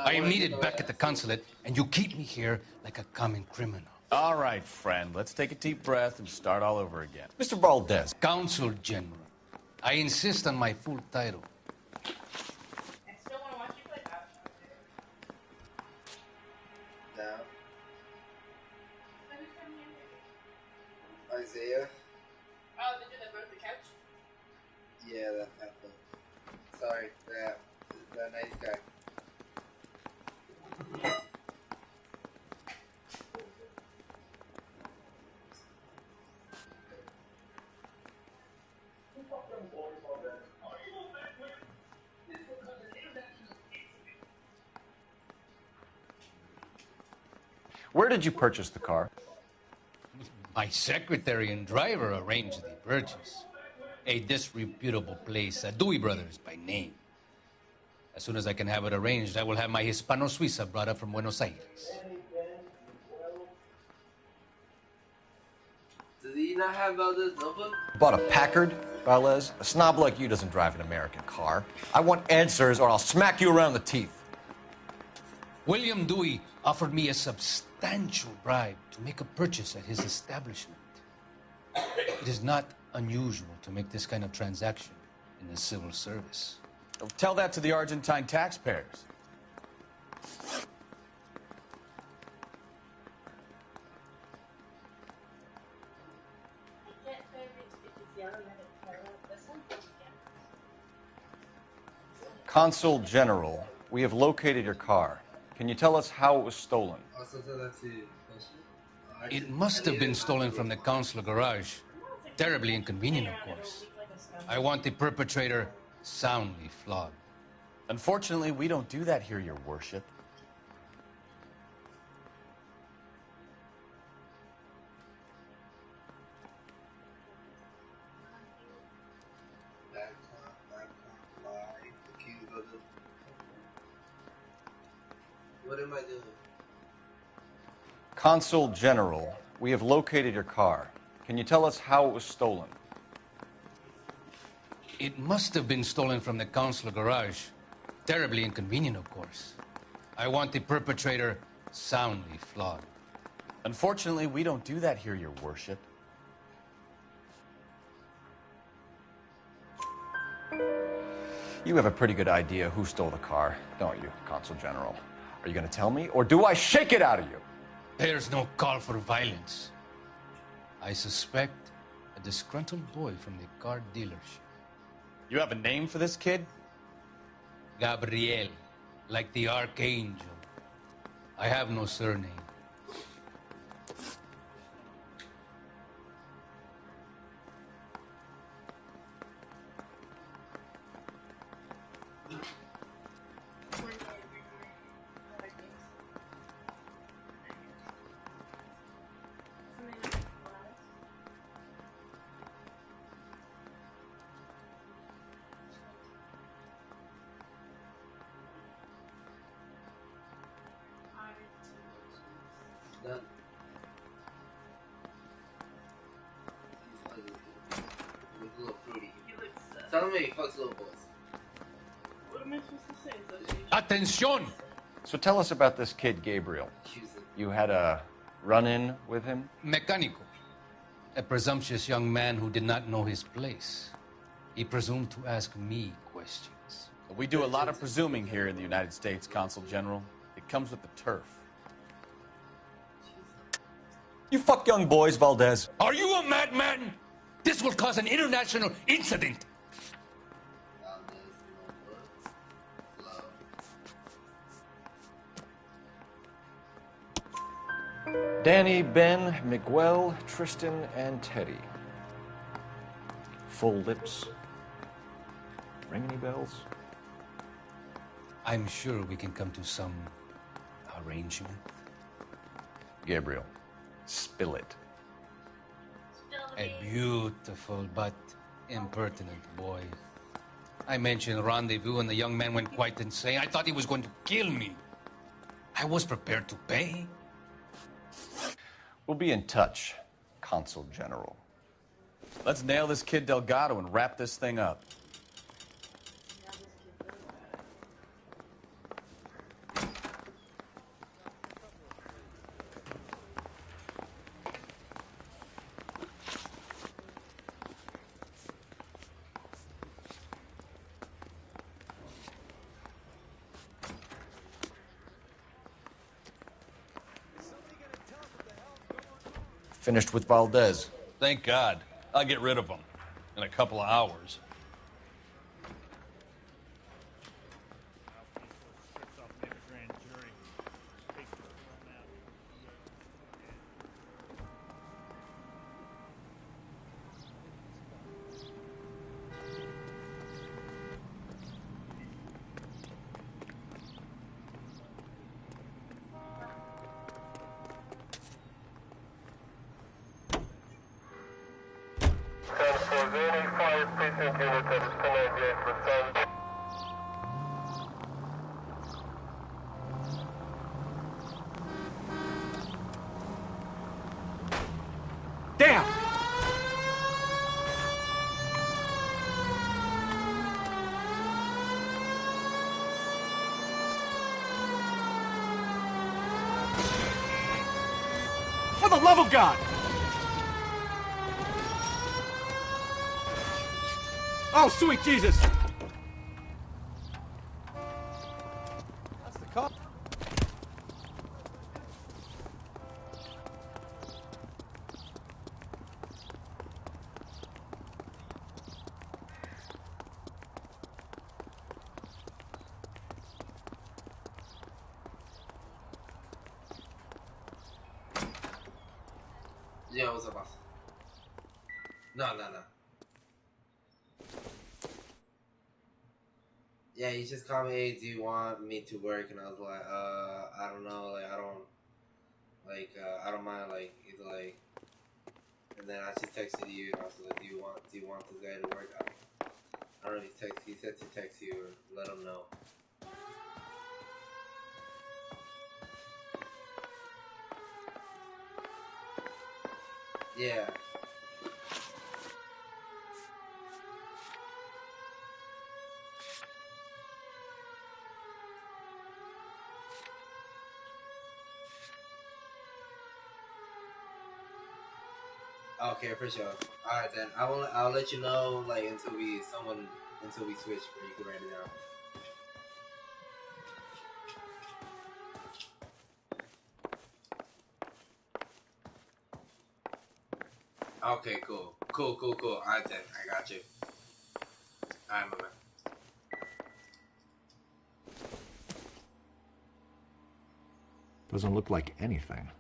I am needed back at the consulate, and you keep me here like a common criminal. All right, friend. Let's take a deep breath and start all over again. Mr. Valdez. Consul General. I insist on my full title. Isaiah. Oh, they did that both the couch? Yeah, that happened. Sorry, that nice guy. Where did you purchase the car? My secretary and driver arranged the purchase. A disreputable place, Dewey Brothers by name. As soon as I can have it arranged, I will have my Hispano Suiza brought up from Buenos Aires. Does he not have Valdez's number? Bought a Packard, Valdez? A snob like you doesn't drive an American car. I want answers, or I'll smack you around the teeth. William Dewey offered me a substantial bribe to make a purchase at his establishment. It is not unusual to make this kind of transaction in the civil service. Tell that to the Argentine taxpayers. Consul General, we have located your car. Can you tell us how it was stolen? It must have been stolen from the consular garage. Terribly inconvenient, of course. I want the perpetrator soundly flogged. Unfortunately, we don't do that here, Your Worship. What am I doing? Consul General, we have located your car. Can you tell us how it was stolen? It must have been stolen from the consular garage. Terribly inconvenient, of course. I want the perpetrator soundly flogged. Unfortunately, we don't do that here, Your Worship. You have a pretty good idea who stole the car, don't you, Consul General? Are you going to tell me, or do I shake it out of you? There's no call for violence. I suspect a disgruntled boy from the car dealership. You have a name for this kid? Gabriel, like the archangel. I have no surname. None. He's a little fruity. Tell me he fucks little boys. What am I supposed to say? Atención! So tell us about this kid, Gabriel. You had a run-in with him? Mecánico. A presumptuous young man who did not know his place. He presumed to ask me questions. We do a lot of presuming here in the United States, Consul General. It comes with the turf. You fuck young boys, Valdez. Are you a madman? This This will cause an international incident. Danny, Ben, Miguel, Tristan, and Teddy. Full lips. Ring any bells? I'm sure we can come to some arrangement. Gabriel, spill it. A beautiful but impertinent boy. I mentioned rendezvous and the young man went quite insane. I thought he was going to kill me. I was prepared to pay. We'll be in touch, Consul General. Let's nail this kid Delgado and wrap this thing up. Finished with Valdez. Thank God. I'll get rid of him in a couple of hours. Damn! For the love of God! Oh, sweet Jesus! That's the cop. Yo, what's up, boss? No. Yeah, he just called me, hey, do you want me to work? And I was like, I don't know, like, I don't mind, like, either, like, and then I just texted you, and I was like, do you want this guy to work? I don't know if he said to text you or let him know. Yeah. Okay, for sure. Alright then. I'll let you know like until we switch where you can write it down. Okay, cool. Alright then, I got you. Alright, my man. Doesn't look like anything.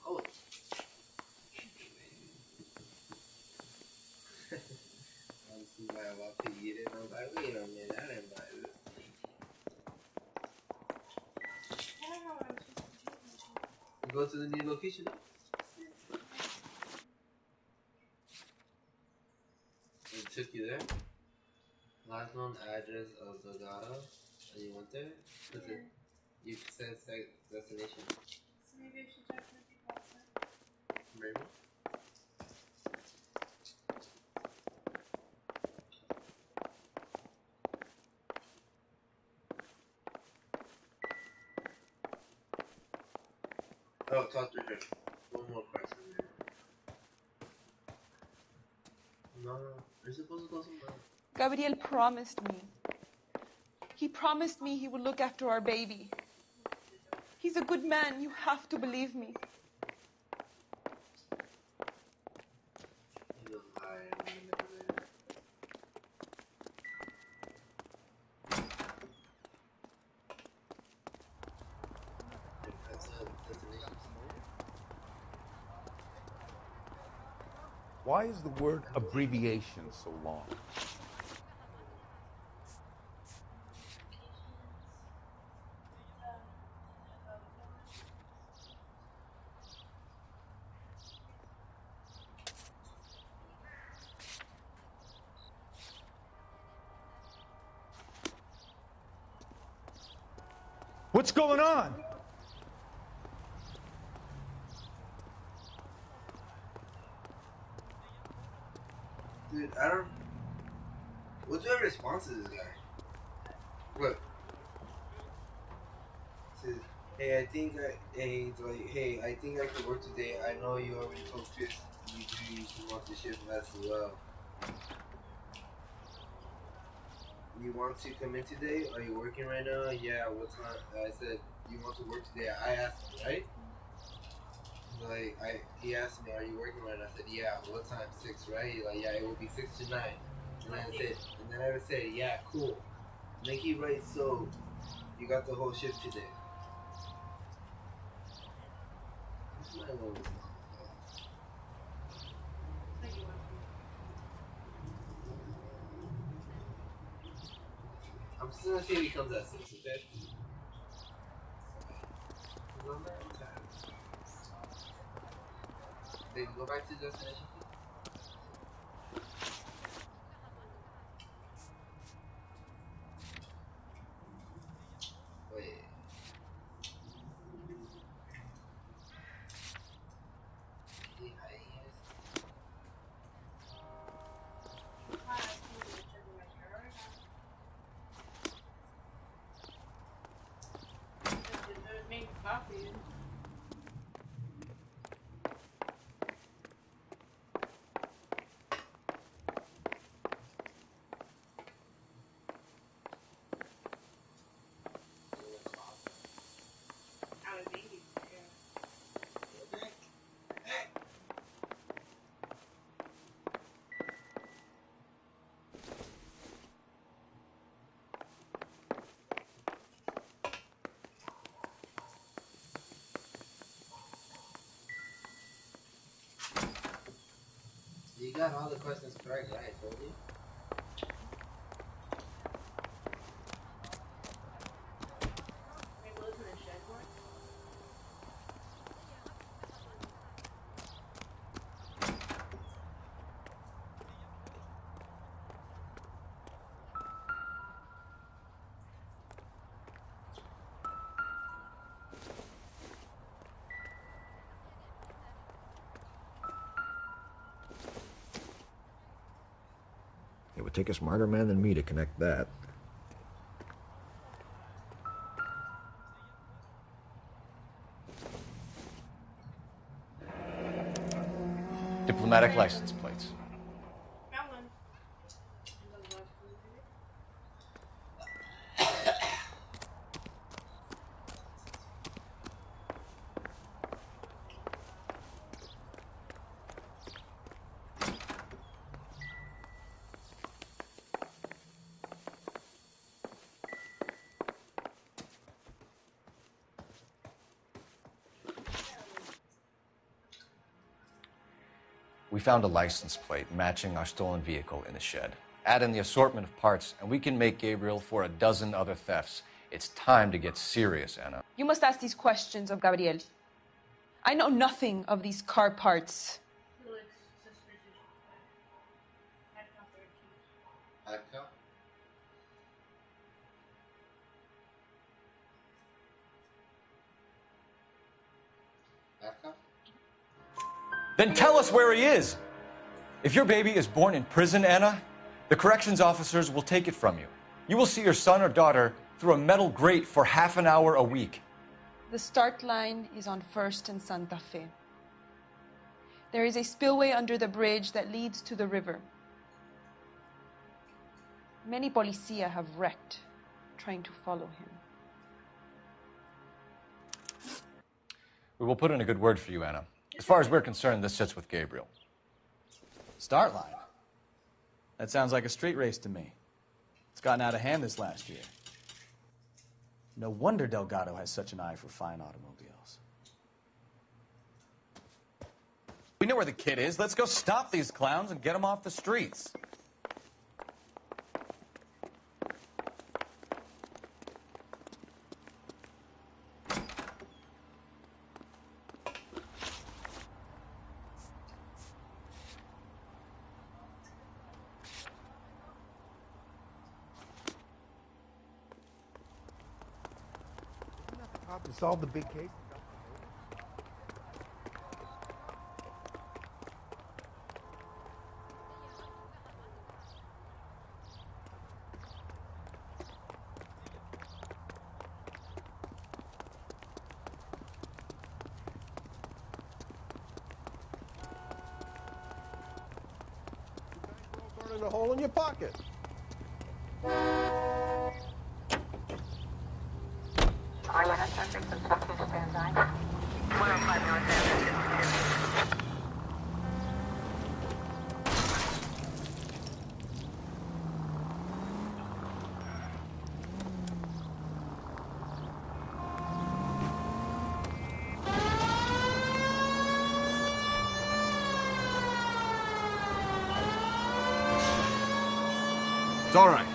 Oh. I was about to eat it, and I was like, wait a minute, I didn't buy this. You go to the new location? It took you there? Last known address of Delgado, and you went there? Listen, you said destination. So maybe I should check my people outside. Maybe. Oh, talk to her. One more question. No, you're supposed to go somewhere. Gabriel promised me. He promised me he would look after our baby. He's a good man. You have to believe me. He was lying. Why is the word abbreviation so long? What's going on? Dude, I don't. What's your response to this guy? Look. Says, hey, I think I could work today. I know you already told Chris you want the shift less as well. You want to come in today? Are you working right now? Yeah, what time? I said, you want to work today? I asked him, right? He asked me, are you working right now? I said, yeah, what time? 6, right? He's like, yeah, it will be 6 to 9. And then I would say, yeah, cool. And then he writes, so, you got the whole shift today. I'm just gonna see if he comes at 6, okay? I'm not on time. Then go back to the destination. Wait. You got all the questions correct, right? I told you. It would take a smarter man than me to connect that. Diplomatic license plates. We found a license plate matching our stolen vehicle in the shed. Add in the assortment of parts, and we can make Gabriel for a dozen other thefts. It's time to get serious, Anna. You must ask these questions of Gabriel. I know nothing of these car parts. Then tell us where he is. If your baby is born in prison, Anna, the corrections officers will take it from you. You will see your son or daughter through a metal grate for half an hour a week. The start line is on 1st and Santa Fe. There is a spillway under the bridge that leads to the river. Many policia have wrecked trying to follow him. We will put in a good word for you, Anna. As far as we're concerned, this sits with Gabriel. Start line? That sounds like a street race to me. It's gotten out of hand this last year. No wonder Delgado has such an eye for fine automobiles. We know where the kid is. Let's go stop these clowns and get them off the streets. To solve the big case. Burning a hole in your pocket. Are you subject to substance stand by? 105 North Avenue. It's all right.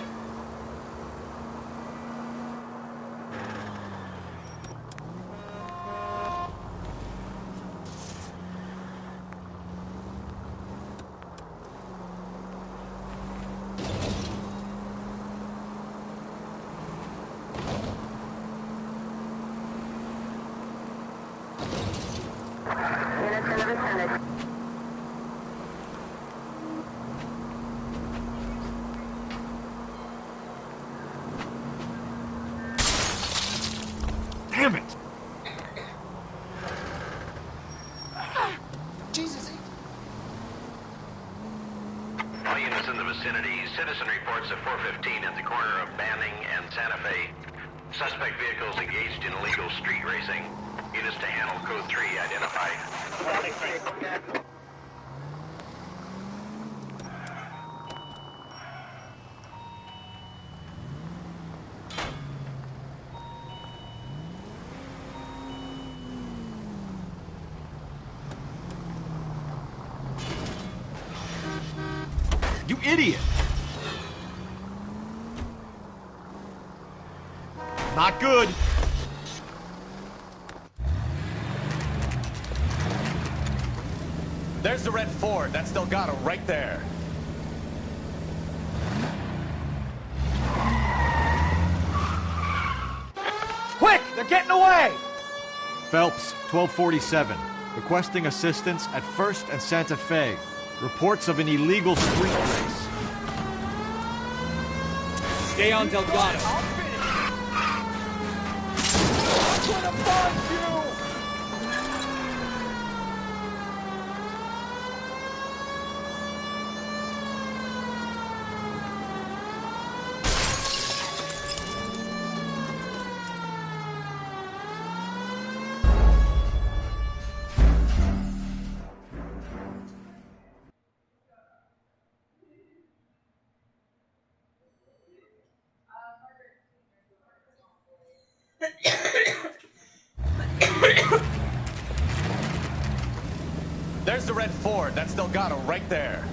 Damn it! Jesus. All units in the vicinity. Citizen reports at 415 at the corner of Banning and Santa Fe. Suspect vehicles engaged in illegal street racing. Units to handle code 3 identified. You idiot! Not good. There's the red Ford. That's Delgado right there. Quick! They're getting away! Phelps, 1247. Requesting assistance at 1st and Santa Fe. Reports of an illegal street race. Stay on Delgado. I'm gonna find you! There's the red Ford. That's Delgado right there.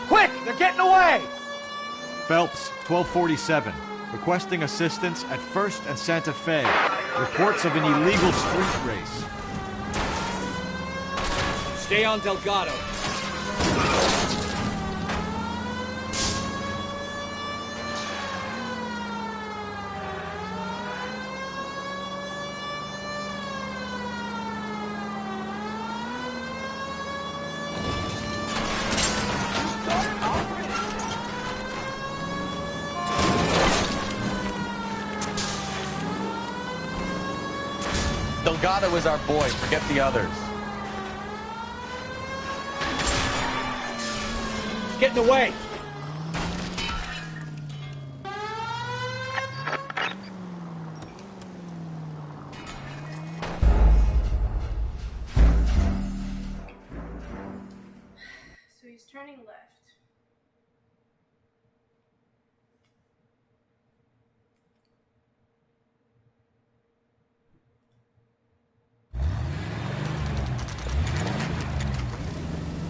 Quick! They're getting away! Phelps, 1247. Requesting assistance at 1st and Santa Fe. Reports of an illegal street race. Stay on Delgado. Delgado is our boy. Forget the others. He's getting away. So he's turning left.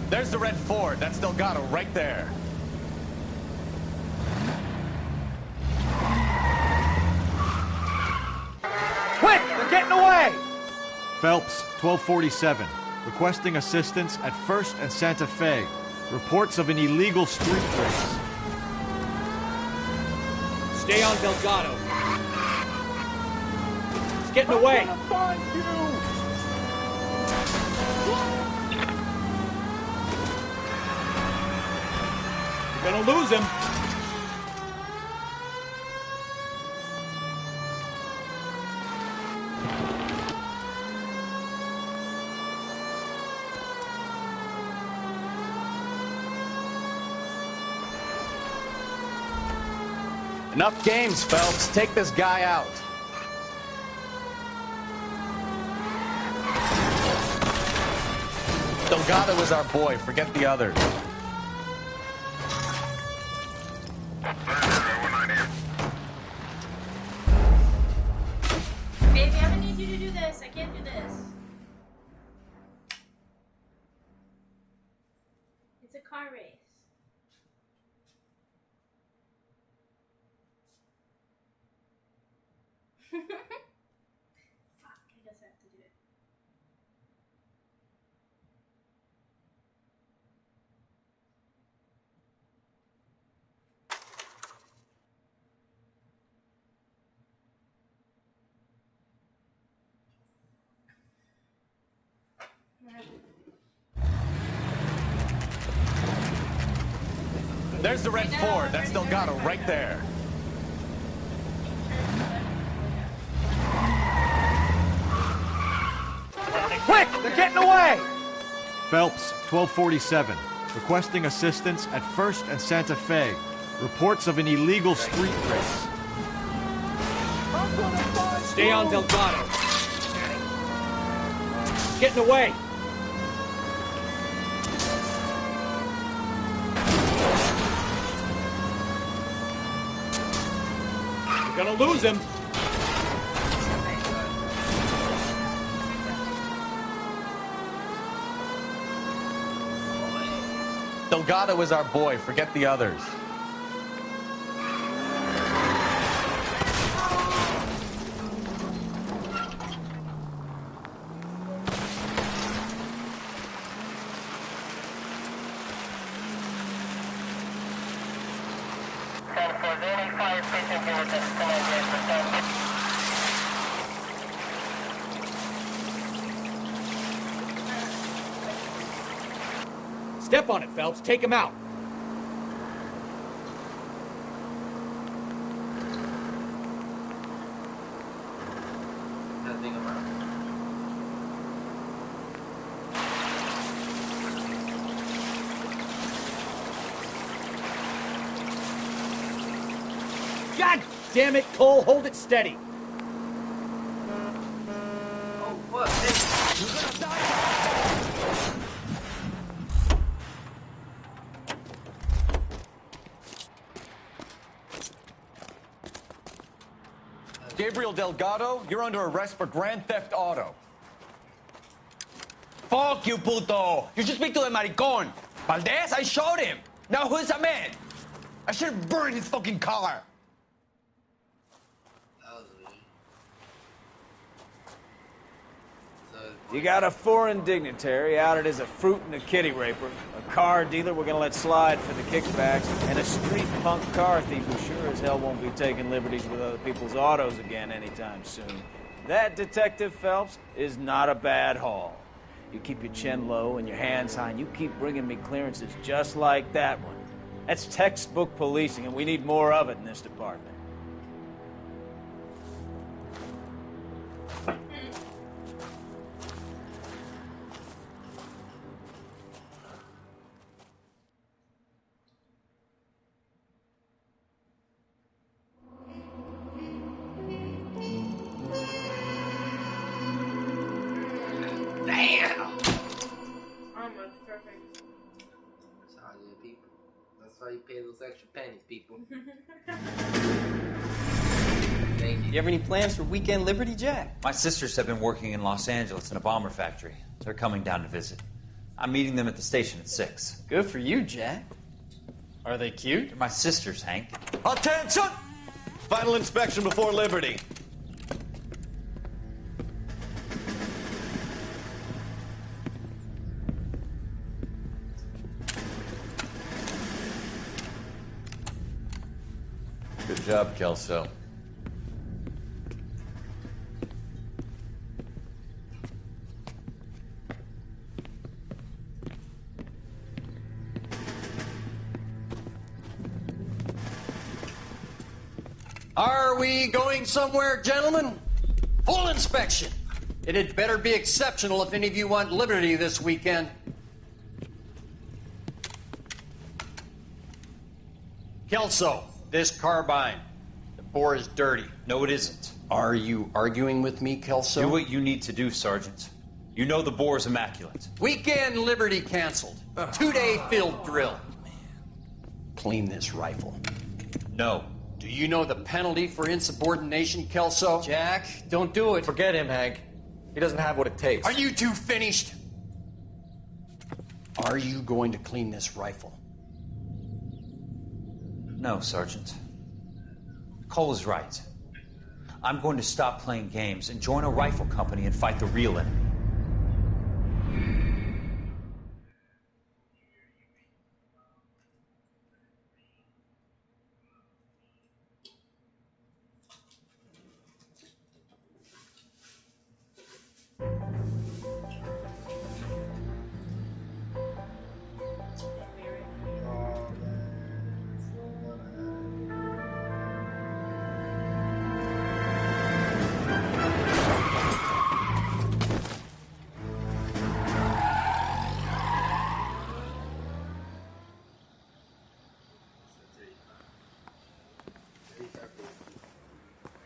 There's the red Ford. That's Delgado right there. Quick! They're getting away! Phelps, 1247. Requesting assistance at 1st and Santa Fe. Reports of an illegal street race. Stay on Delgado. He's getting away. I'm gonna find you! You're gonna lose him. Enough games, Phelps. Take this guy out. Delgado is our boy. Forget the others. Baby, I'm gonna need you to do this. I can't do this. It's a car race. Fuck, I guess I have to do it. There's the red Ford. That's Delgado right there. Quick! They're getting away! Phelps, 1247. Requesting assistance at 1st and Santa Fe. Reports of an illegal street race. Stay on Delgado. He's getting away. You're gonna lose him. Delgado is our boy. Forget the others. Step on it, Phelps. Take him out. Nothing about it. God damn it, Cole. Hold it steady. Oh, what? Hey, you're gonna die. Gabriel Delgado, you're under arrest for grand theft auto. Fuck you, puto! You should speak to the maricon. Valdez, I showed him. Now who's the man? I should have burned his fucking car. You got a foreign dignitary outed as a fruit and a kitty raper, a car dealer we're gonna let slide for the kickbacks, and a street punk car thief who sure as hell won't be taking liberties with other people's autos again anytime soon. That, Detective Phelps, is not a bad haul. You keep your chin low and your hands high, and you keep bringing me clearances just like that one. That's textbook policing, and we need more of it in this department. people. That's why you pay those extra pennies, people. Thank you. You have any plans for weekend Liberty, Jack? My sisters have been working in Los Angeles in a bomber factory. They're coming down to visit. I'm meeting them at the station at 6. Good for you, Jack. Are they cute? They're my sisters, Hank. Attention! Final inspection before Liberty. Good job, Kelso. Are we going somewhere, gentlemen? Full inspection. It had better be exceptional if any of you want Liberty this weekend. Kelso, this carbine. The bore is dirty. No, it isn't. Are you arguing with me, Kelso? Do what you need to do, Sergeant. You know the bore's immaculate. Weekend Liberty canceled. 2-day field drill. Clean this rifle. No. Do you know the penalty for insubordination, Kelso? Jack, don't do it. Forget him, Hank. He doesn't have what it takes. Are you two finished? Are you going to clean this rifle? No, Sergeant. Cole is right. I'm going to stop playing games and join a rifle company and fight the real enemy.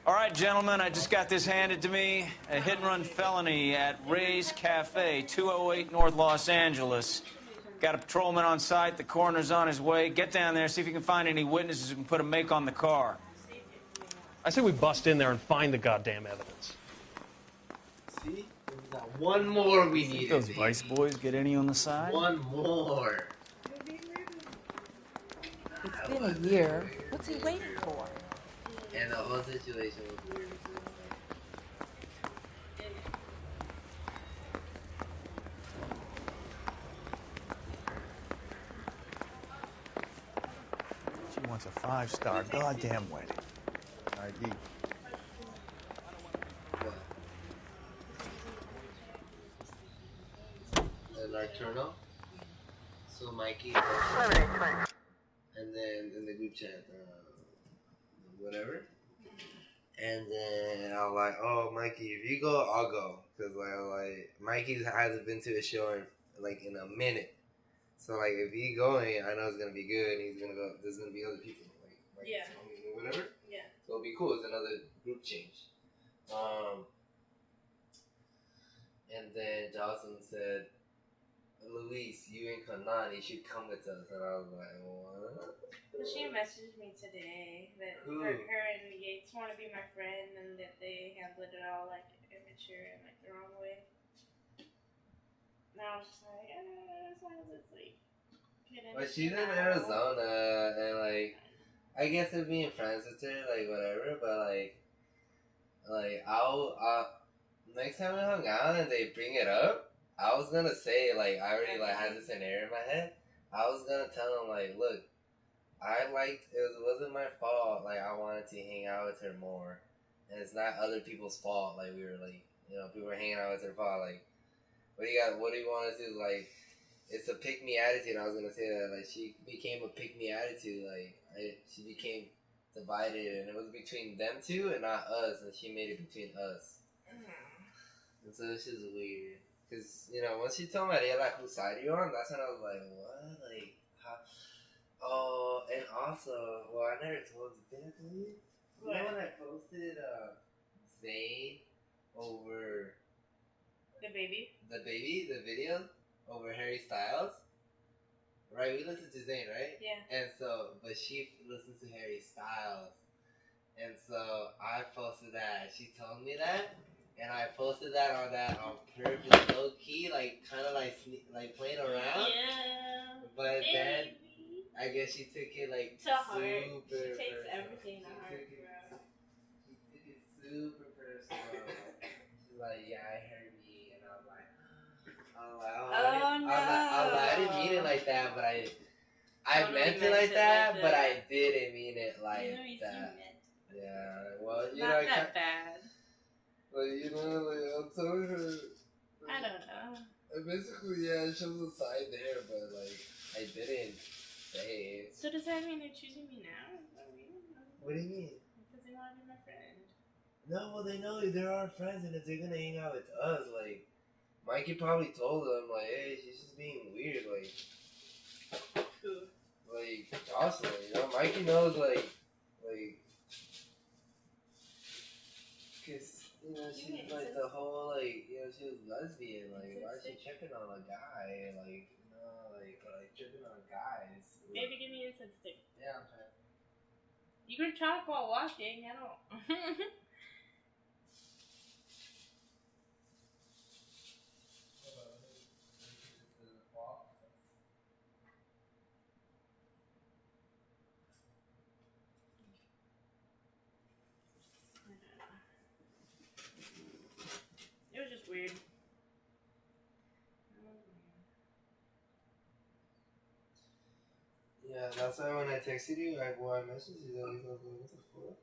All right, gentlemen, I just got this handed to me. A hit-and-run felony at Ray's Cafe, 208 North Los Angeles. Got a patrolman on site. The coroner's on his way. Get down there, see if you can find any witnesses who can put a make on the car. I say we bust in there and find the goddamn evidence. See? We got one more we need. Those Vice boys get any on the side? One more. It's been a year. What's he waiting for? And the whole situation was weird. She wants a 5-star goddamn wedding. ID. Nocturnal. So Mikey. And then in the group chat, whatever. And then I was like, oh, Mikey, if you go, I'll go. Because, like, Mikey hasn't been to a show in a minute. So, like, if he's going, I know it's going to be good. He's going to go. There's going to be other people. Like yeah. Whatever. Yeah. So it'll be cool. It's another group change. And then Jocelyn said, Luis, you and Kanan, you should come with us. And I was like, what? Well, she messaged me today that her and Yates want to be my friend and that they handled it all like immature and like the wrong way. And I was just like, as long as it's like. But she's in Arizona and like, I guess if being friends with her, like whatever. But like I'll next time we hung out and they bring it up, I was gonna say like I already like had this scenario in my head. I was gonna tell them like, look. It wasn't my fault, like, I wanted to hang out with her more, and it's not other people's fault, like, we were, like, people were hanging out with her fault, like, what do you want us to do, like, it's a pick-me attitude, I was gonna say that, like, she became a pick-me attitude, like, she became divided, and it was between them two and not us, and she made it between us, and so this is weird, because, once she told Maria, like, whose side are you on, that's when I was like, what, like, how... Oh, and also, well, I never told you. Did I tell you? You know when I posted Zayn over the baby, the video over Harry Styles? right? We listen to Zayn, right? Yeah. And so, but she listens to Harry Styles. And so I posted that. She told me that. And I posted that on purpose, low key, like kind of like playing around. Yeah. But baby. then I guess she took it like To heart. super She takes personal. everything to heart, bro. She took it super personal. She's like, yeah, I heard me, and I was like, oh, no. I didn't mean it like that, but I meant it like that, but I didn't mean it like that. Yeah, well, you know, not that bad. Like, you know, like, I'm telling her. I don't know. Basically, yeah, she was a side there, but, like, I didn't say it. So does that mean they're choosing me now? What do you mean? Because they want to be my friend. No, well, they know they're our friends, and if they're gonna hang out with us, like, Mikey probably told them, like, hey, she's just being weird, like. Who? Like, Jocelyn, you know? Mikey knows, like, because, you know, she's like the whole, like, you know, she was lesbian. Like, why is she tripping on a guy? Like, you know, like tripping on guys. Baby, give me an incense stick. Yeah, I'm trying. You can talk while walking, I don't. It was just weird. Yeah, that's why when I texted you, I messaged you, I was like, what the fuck?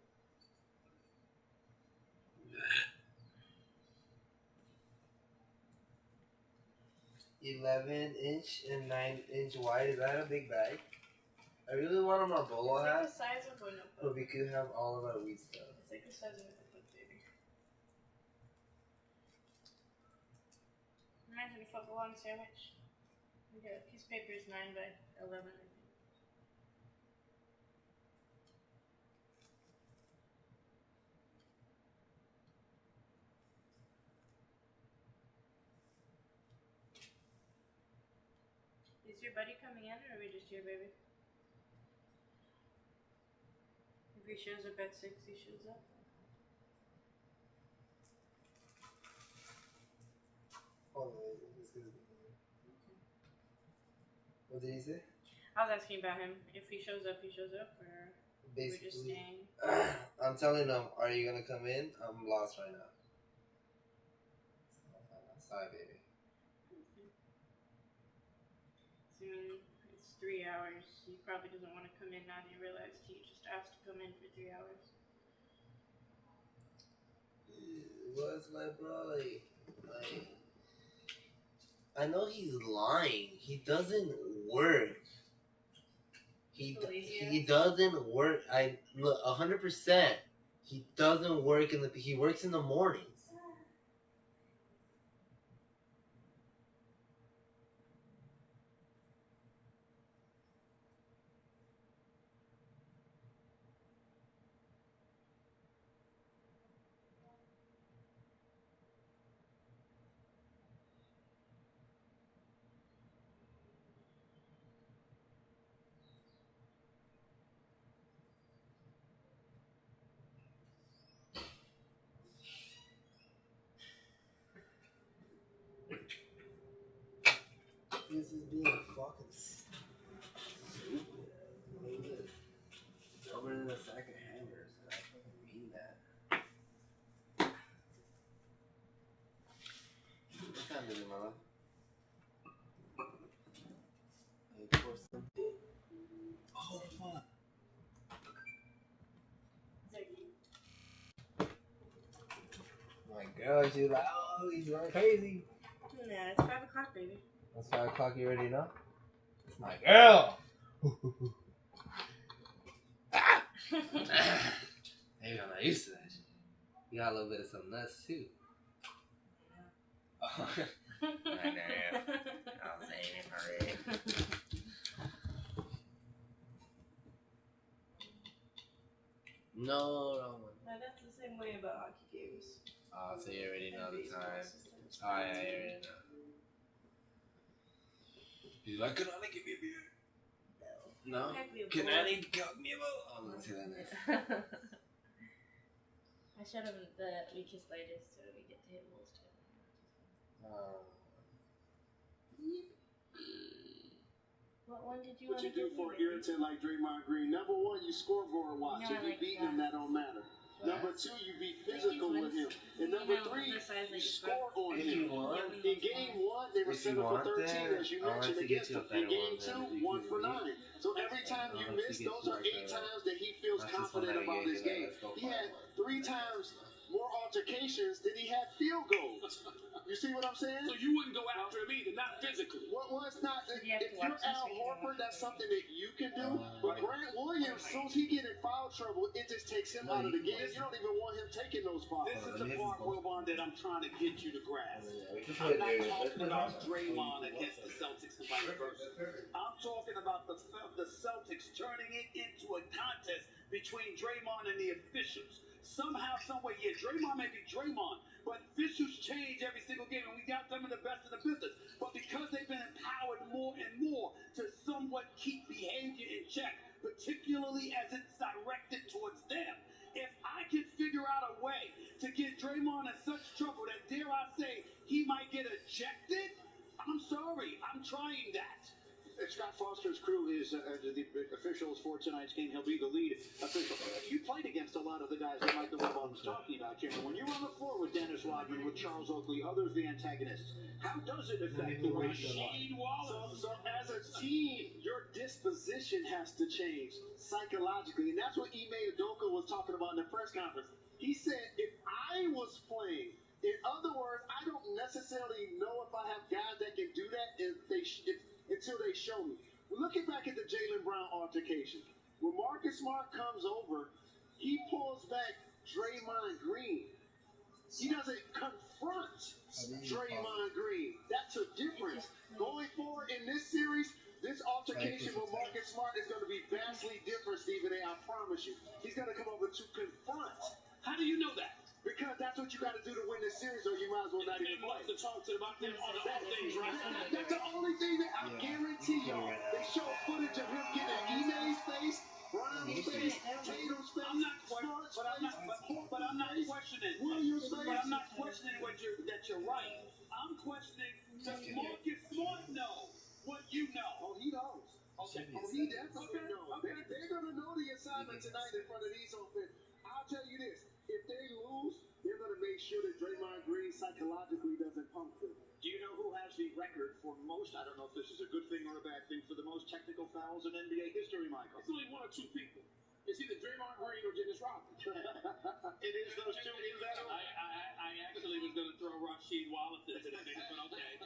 11-inch and 9-inch wide. Is that a big bag? I really want a Marlboro hat. It's like the size of a notebook. But we could have all of our weed stuff. It's like the size of a notebook, baby. Imagine a foot long sandwich. Yeah, a piece of paper is 9 by 11, I think. Is your buddy coming in, or are we just here, baby? If he shows up at 6, he shows up. Hold on, this is gonna be good. What did he say? I was asking about him. If he shows up, or we're just staying. I'm telling him, are you gonna come in? I'm lost right now. Sorry, baby. So, I mean, it's 3 hours. He probably doesn't want to come in now that he realized he just asked to come in for 3 hours. What's my bro? Like, I know he's lying. He doesn't work. He doesn't work. I look 100%. He doesn't work he works in the mornings. This is being fucking stupid. Look at this. Over in the sack of hammers. I fucking mean that. What time is it, mama? I pour something. Oh, fuck. My girl, she's like, oh, he's going crazy. Yeah, it's 5 o'clock, baby. It's 5 o'clock, you already know? It's my girl! Maybe I'm not used to that shit. You got a little bit of some nuts, too. Oh. I know. I'm saying it already. No, wrong one. No, that's the same way about hockey games. Oh, so you already know the time. Oh, yeah, you already know. He's like, can I give me a beer? No? Heck, we Can both- I talk me about? Oh, let's say that next. I showed him the We Kiss Latest so we get to hit Wolves together. What one did you What want you to do give for an me, irritant like Draymond Green? Number one, you scoreboard watch. No, If you like beat that. him, that don't matter. Number two, you be physical with him. And number three, you score on him. In game one, they were 7 for 13, as you mentioned, against him. In game two, 1 for 9. So every time you miss, those are 8 times that he feels confident about his game. He had 3 times more altercations than he had field goals. You see what I'm saying? So you wouldn't go after him either, not physically. Well, it's not. If you're Al Horford, that's something that you can do. But Grant Williams, as soon as he get in foul trouble, it just takes him out of the game. You don't even want him taking those fouls. This is the part, Wilbon, that I'm trying to get you to grasp. I'm not talking about Draymond against the Celtics and vice versa. I'm talking about the Celtics turning it into a contest between Draymond and the officials. Somehow, someway, yeah, Draymond may be Draymond, but officials change every single game, and we got them in the best of the business. But because they've been empowered more and more to somewhat keep behavior in check, particularly as it's directed towards them, if I can figure out a way to get Draymond in such trouble that, dare I say, he might get ejected, I'm sorry, I'm trying that. Scott Foster's crew is the officials for tonight's game. He'll be the lead official. You played against a lot of the guys that Michael Wilbon was talking about, Cameron. When you're on the floor with Dennis Rodman, with Charles Oakley, others the antagonists, how does it affect the way you play? So as a team, your disposition has to change psychologically. And that's what Ime Udoka was talking about in the press conference. He said, if I was playing, in other words, I don't necessarily know if I have guys that can do that until they show me. Looking back at the Jaylen Brown altercation, when Marcus Smart comes over, he pulls back Draymond Green. He doesn't confront Draymond Green. That's a difference. Going forward in this series, this altercation with Marcus Smart is going to be vastly different, Stephen A. I promise you. He's going to come over to confront. How do you know that? Because that's what you got to do to win this series, or you might as well not even play. To talk to them about them on the other things, right? That's the only thing that I guarantee y'all. They show footage of him getting Ime's face, Brown's face, Tatum's face, Smart's face, but I'm not questioning. Williams' face. But I'm not questioning that you're right. I'm questioning, does Marcus Smart know what you know? Oh, he knows. Okay. Oh, he definitely knows. Okay. They're going to know the assignment tonight in front of these offense. I'll tell you this. If they lose, they're going to make sure that Draymond Green psychologically doesn't pump them. Do you know who has the record for most, I don't know if this is a good thing or a bad thing, for the most technical fouls in NBA history, Michael? It's only 1 or 2 people. It's either Draymond Green or Dennis Rodman. It is those two in that order. I actually was going to throw Rasheed Wallace into the mix, but okay.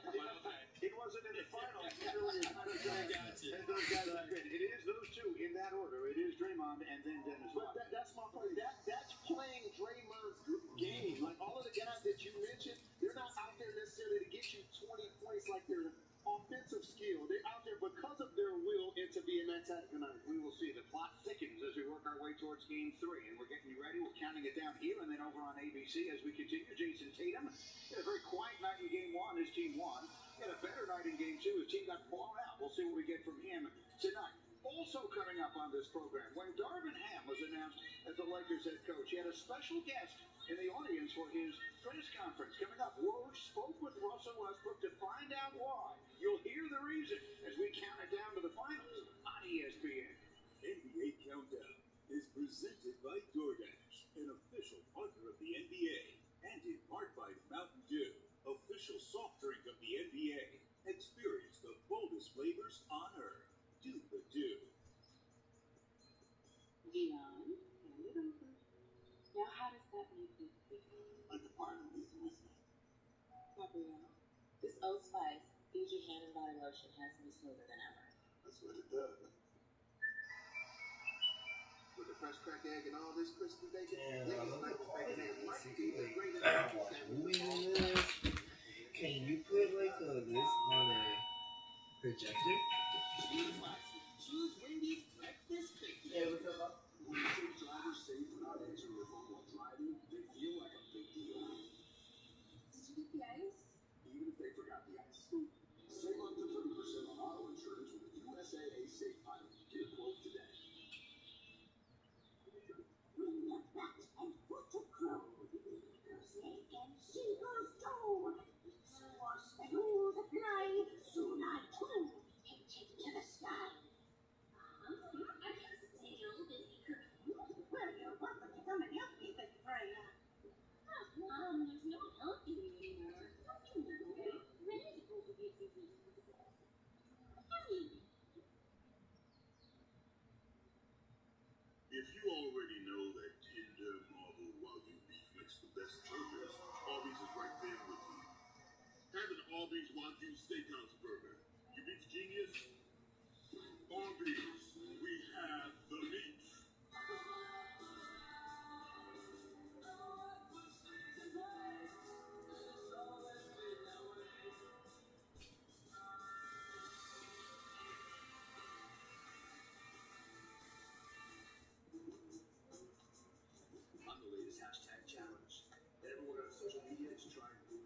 It wasn't in the finals. Those guys are good. It is those two in that order. It is Draymond and then Dennis Rodman. But that's my point. That's playing Draymond's game. Like all of the guys that you mentioned, they're not out there necessarily to get you 20 points like their offensive skill. They're out there because of their will into being that type tonight. We will see. The plot thickens as we work our way towards Game 3, and we're getting you ready. We're counting it down here and then over on ABC as we continue. Jason Tatum had a very quiet night in Game 1. His team won. He had a better night in Game 2. His team got blown out. We'll see what we get from him tonight. Also coming up on this program, when Darvin Ham was announced as the Lakers head coach, he had a special guest in the audience for his press conference. Coming up, Woj spoke with Russell Westbrook to find out why. You'll hear the reason as we count it down to the finals on ESPN. NBA Countdown is presented by DoorDash, an official partner of the NBA, and in part by Mountain Dew, official soft drink of the NBA. Experience the boldest flavors on earth. Do the Dew. Dion, hand it over. Now, how does that make you feel? Like a part of me is missing. Gabrielle, this Old Spice Fiji hand and body lotion has me smoother than ever. That's what it does. With the fresh cracked egg and all this crispy bacon, Can you put like this on a projector? Choose Wendy's breakfast cookie. Yeah, what's up? When you think drivers say for not answering their phone while driving, they feel like a big deal. Did you get the ice? Even if they forgot the ice. Save up to 30% on auto insurance with USAA Safe Pilot. Get a If you already know that tender marble Wagyu beef makes the best burgers, Arby's is right there with you. Have an Arby's Wagyu Steakhouse burger. You beef genius? Arby's, we have the meat. On the latest hashtag challenge that everyone on social media is trying to do.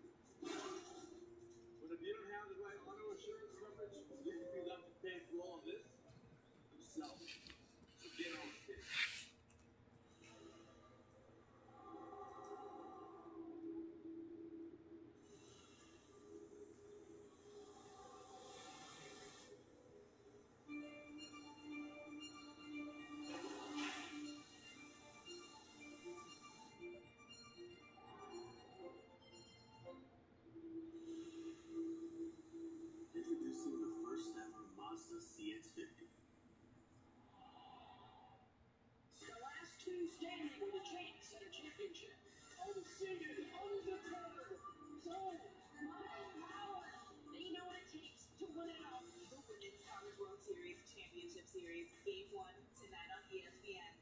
When a dealer has the right auto insurance coverage, you can be left to pay for all of this himself. So get on with it. Introducing the first ever Mazda CX-50. The last two standing were the champs at a championship. Unseated, undeterred. So, Michael Power. They know what it takes to win it all. The Women's College World Series Championship Series, Game 1, tonight on ESPN.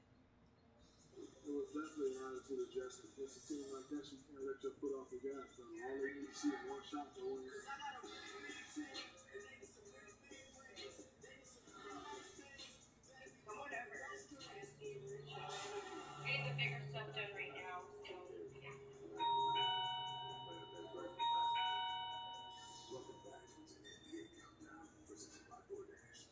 It was definitely an attitude adjustment. Just a team like that, you can't let your foot off the gas. So all they need to see is one shot to win. Whatever. Getting the bigger stuff done right now, so yeah. Welcome back to the NBA Countdown, presented by DoorDash.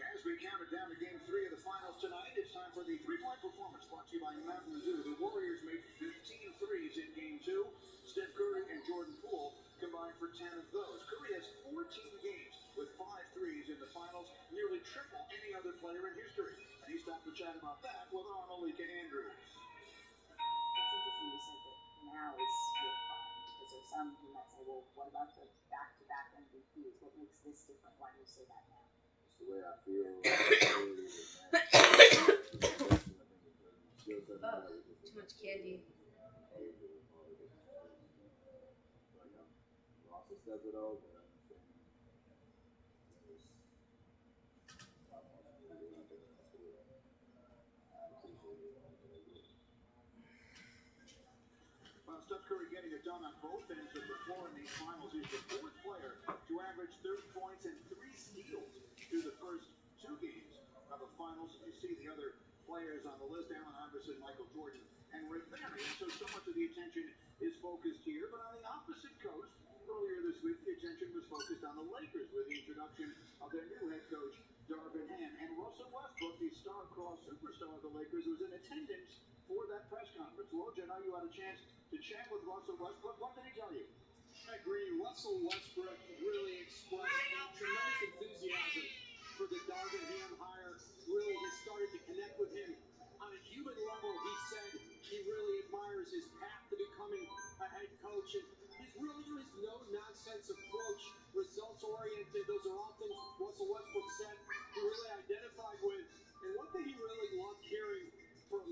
As we counted down to Game 3 of the finals tonight, it's time for the three-point performance brought to you by Mountain Dew. The Warriors made 15 threes in Game 2. Steph Curry and Jordan Poole combined for 10 of those. Curry has 14 games with 5 threes in the finals, nearly triple any other player in history. And he stopped to chat about that with our Malika Andrews. It's interesting you said that now is worth buying, because there's some who might say, well, what about the back-to-back MVPs? What makes this different? Why do you say that now? It's the way I feel. Oh, too much candy. Lost a step it over, but I understand. Well, Steph Curry getting it done on both ends of the floor in these finals. He's the fourth player to average 30 points and 3 steals through the first 2 games of the finals. And you see the other players on the list, Allen Iverson, Michael Jordan, and Rick Barry. And so much of the attention is focused here. But on the opposite coast, earlier this week, the attention was focused on the Lakers with the introduction of their new head coach, Darvin Ham. And Russell Westbrook, the star-crossed superstar of the Lakers, was in attendance for that press conference. Woj, I know you had a chance to chat with Russell Westbrook. What did he tell you? I agree. Russell Westbrook really expressed tremendous enthusiasm for the Darvin Ham hire. Really has started to connect with him on a human level. He said he really admires his path to becoming a head coach. And his no-nonsense approach, results-oriented. Those are all things Russell Westbrook said he really identified with. And one thing he really loved hearing from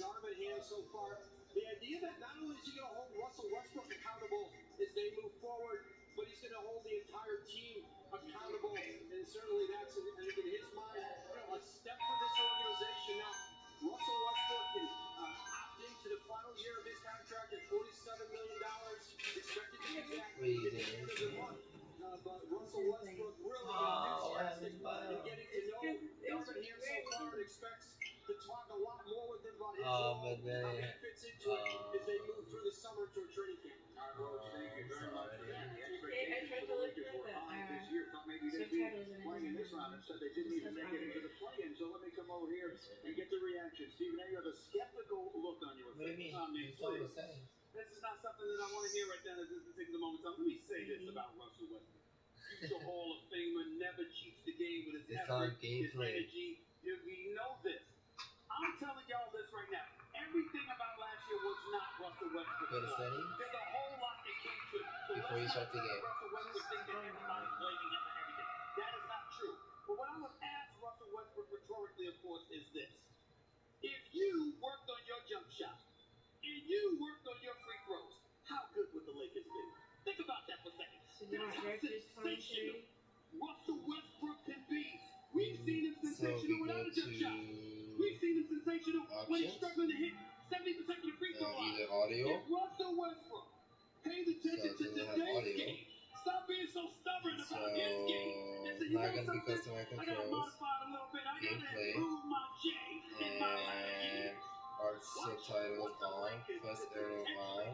Darvin Ham so far, the idea that not only is he going to hold Russell Westbrook accountable as they move forward, but he's going to hold the entire team accountable. And certainly that's, I think, in his mind, a step for this organization. Now, Russell Westbrook can opt into the final year of his contract at $47 million. Expected to get that at the end of the month. But Russell Westbrook really enthusiastic in getting to know Darvin Ham so far, and expects to talk a lot more with him about his role, how he fits into it as they move through the summer toward training camp. Thank you very much for that. The expectations for the Lakers were high this year. Thought maybe they'd be playing in this round. Instead, they didn't even make it into the play-in. So let me come over here and get the reaction. Stephen A., you have a skeptical look on your face. This is not something that I want to hear right now. This is the moment. So let me say this about Russell Westbrook. Future Hall of Famer, never cheats the game with his effort, his energy. We know this. I'm telling y'all this right now. Everything about last year was not Russell Westbrook. There's a whole lot that came to it. So before you start the game. Russell Westbrook think that everybody's blaming him for everything. That is not true. But what I would ask Russell Westbrook rhetorically, of course, is this. If you worked on your jump shot and you worked on your free throws, how good would the Lakers be? Think about that for a second. That's how sensational Russell Westbrook can be. We've seen him sensational without a jump shot. We've seen him sensational when he's struggling to hit 70% of the free throw line. Either audio. If Russell Westbrook pays attention to today's game, stop being so stubborn about his game, and say, you know something, I gotta modify it a little bit. I gotta improve my J in my latter years. Art subtitles on, plus arrow on,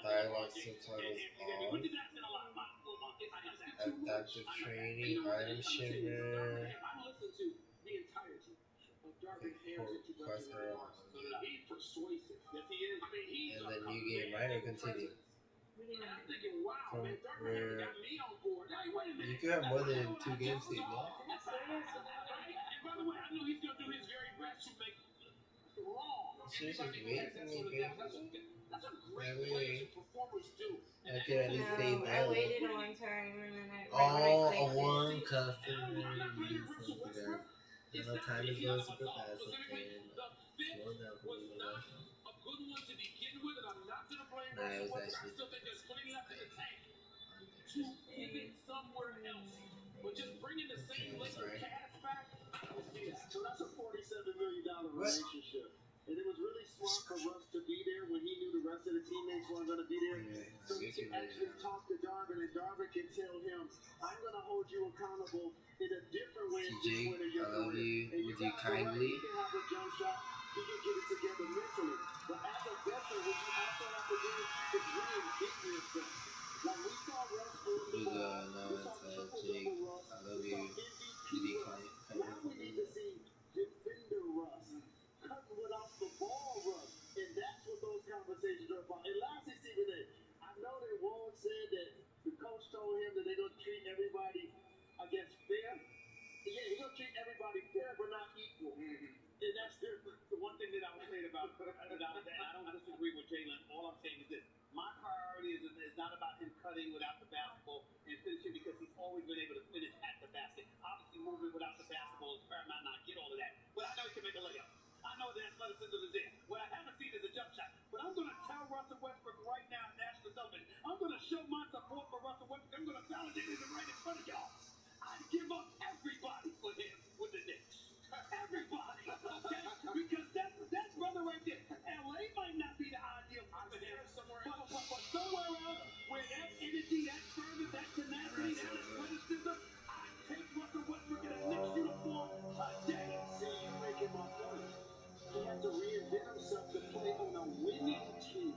dialogue subtitles on, adaptive training, item shimmer, quest arrow on, and then new game writer continue. From where you could have more than 2 games saved, no? And by the way, I know he's gonna do his very best to make wrong. Should just wait for me, baby. That's a great way to performers do. I could at least save I that. waited one time and then I Oh, a warm customer. You know, time is going super fast. Okay, slow down for me, my gosh. A good one to begin with, and I'm not gonna blame Nah, it was Russell. I actually still think there's plenty left in the tank to pivot somewhere else. But just bringing the same Laker cast back, I don't see that. So that's a $47 million relationship. And it was really smart for Russ to be there when he knew the rest of the teammates weren't going to be there. So he can actually talk to Darvin, and Darvin can tell him, I'm going to hold you accountable in a different way at this point in your career. And Would you kindly? He can have a jump shot. He can get it together mentally. But as a veteran, what you also have to do is reinvent yourself. Like we saw Russ early the ball. We saw triple-double Russ. I love We saw you. MVP Russ. Now we need to see defender Russ. Cutting without the ball, Russ. And that's what those conversations are about. And lastly, Stephen A., I know that Woj said that the coach told him that they're going to treat everybody, I guess, fair. Yeah, he's going to treat everybody fair but not equal. And that's the one thing that I was saying about that, I don't disagree with Jalen. All I'm saying is this. My priority is not about him cutting without the basketball and finishing because he's always been able to finish at the basket. Obviously, moving without the basketball is paramount, and I get all of that. But I know he can make a layup. I know that athleticism is there. What I haven't seen is a jump shot. But I'm going to tell Russell Westbrook right now at national television, I'm going to show my support for Russell Westbrook. I'm going to validate it right in front of y'all. I'd give up everybody for him with the Knicks. Everybody, okay? Because that brother right there, LA might not be the ideal fit for him, but somewhere else where that energy, that fervor, that tenacity, that athleticism, I'd take Russell Westbrook in a Knicks uniform today. See, you're making my point. He had to reinvent himself to play on a winning team.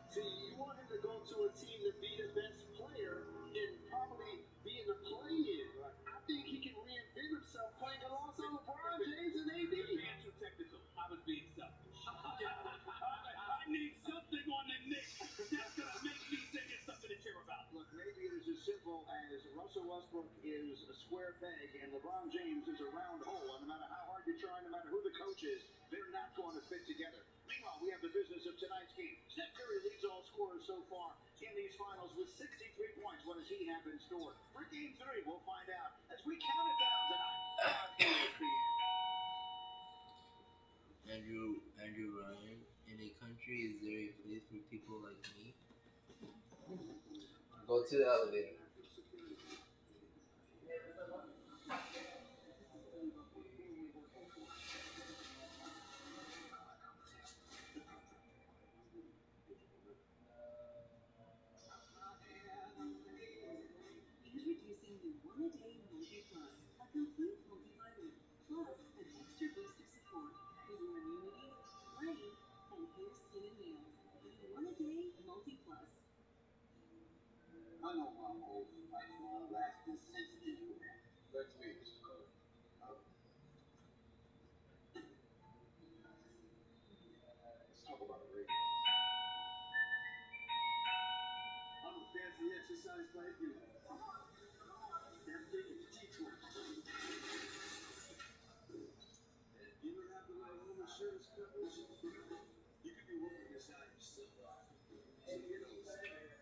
See, you want him to go to a team to be the best player and probably be in the play-in. I think he can reinvent himself playing alongside LeBron James and AD. Being too technical, I was being selfish. I need something on the Knicks that's going to make me say there's something to cheer about. Look, maybe it is as simple as Russell Westbrook is a square peg and LeBron James is a round hole. And no matter how hard you try, no matter who the coach is, they're not going to fit together. Meanwhile, we have the business of tonight's game. Steph Curry leads all scorers so far in these finals with 63 points. What does he have in store? For Game 3, we'll find out as we count it down tonight on ESPN. Andrew Ryan, in a country is there a place for people like me? Go to the elevator. Introducing the One-A-Day Multi-Plus, a complete multivitamin, plus an extra boost of support for your immunity, brain, and hair, skin, and nails. The One-A-Day Multi-Plus. I know my whole life long lasting sensitive with that. Let's be Mr. Cole. Let's talk about a radio. I'm a fancy exercise like you. That thing is T20. You don't have the right home insurance coverage? You could be working inside yourself. So you know what's saying.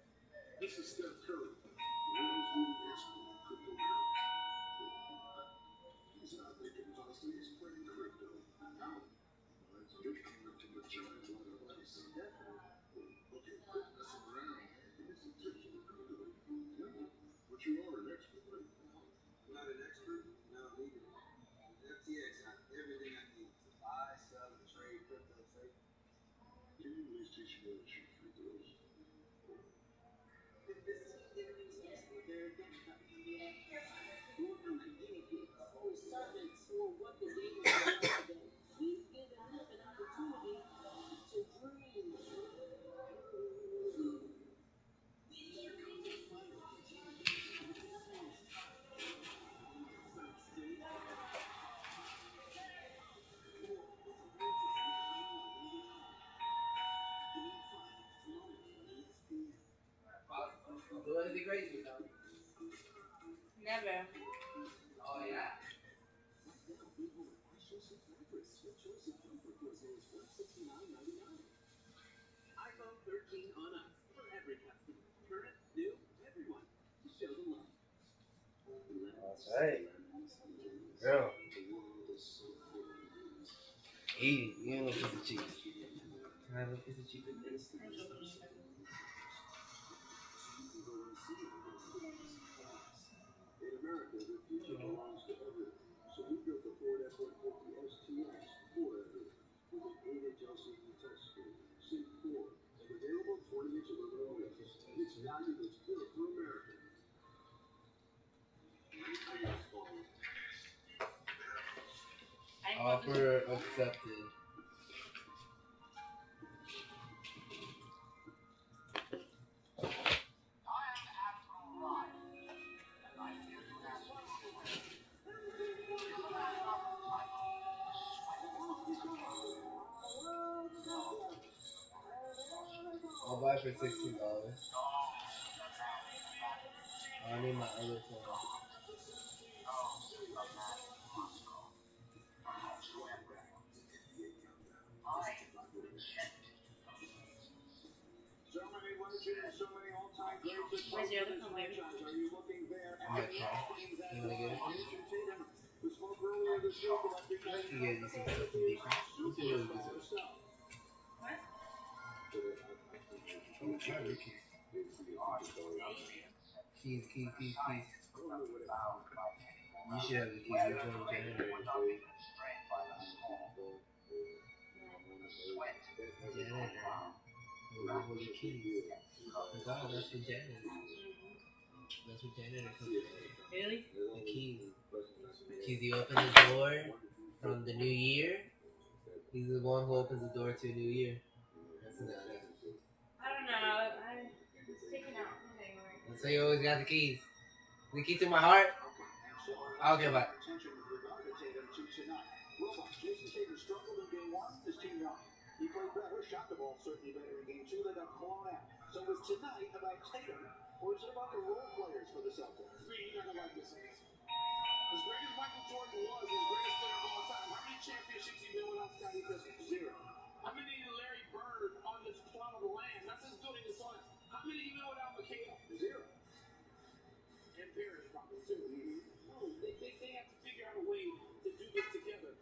This is Steph Curry, the world's leading expert in cryptocurrency. He's Who are my guinea pigs, or servants, or what the game is about today? We've given them an opportunity to dream. Never. Oh, yeah? iPhone 13 on us for every customer. Current, new, everyone. To show the love. That's right. Girl. Eat it. You ain't no piece of cheese. Can I have a piece of cheese? In America, the future belongs to everyone. So we built the Ford F-150 STX for everyone. With an 8-inch LCD touchscreen, Sync 4, and available 20-inch aluminum wheels. It's value that's built for America. Offer accepted. I'll buy it for $16. I need my other phone. So many legends, so many all-time greats that Where's the other this phone, baby? franchise. Are you looking there In at my the car. things that You wanna get it? Jason Tatum? We spoke earlier this week about being I can get you some stuff from Deacon. You can really good stuff. himself. What? I'm gonna try your keys. Keys. You should have the keys. Your phone generator. Hold the keys. God, that's for Janet. That's what janitor comes from. Really? The keys. Keys, you open the door from the new year. He's the one who opens the door to a new year. That's an I don't know. I was taking out anyway. That's why you always got the keys. The key to my heart. I'll give up. Attention with regard to Tatum to tonight. Robot, Jason Tatum struggled in game one. His team won. He played better, shot the ball certainly better in game two. They got blown out. So is tonight about Tatum, or is it about the role players for the Celtics? Man, you're not gonna like this answer. As great as Michael Jordan was, his greatest player of all time, how many championships he won without Scottie Pippen? Zero. How many Larry Bird on this plot of the land? That's as good as on. How many you win without McHale? Zero. And Parrish probably too. No, they have to figure out a way to do this together.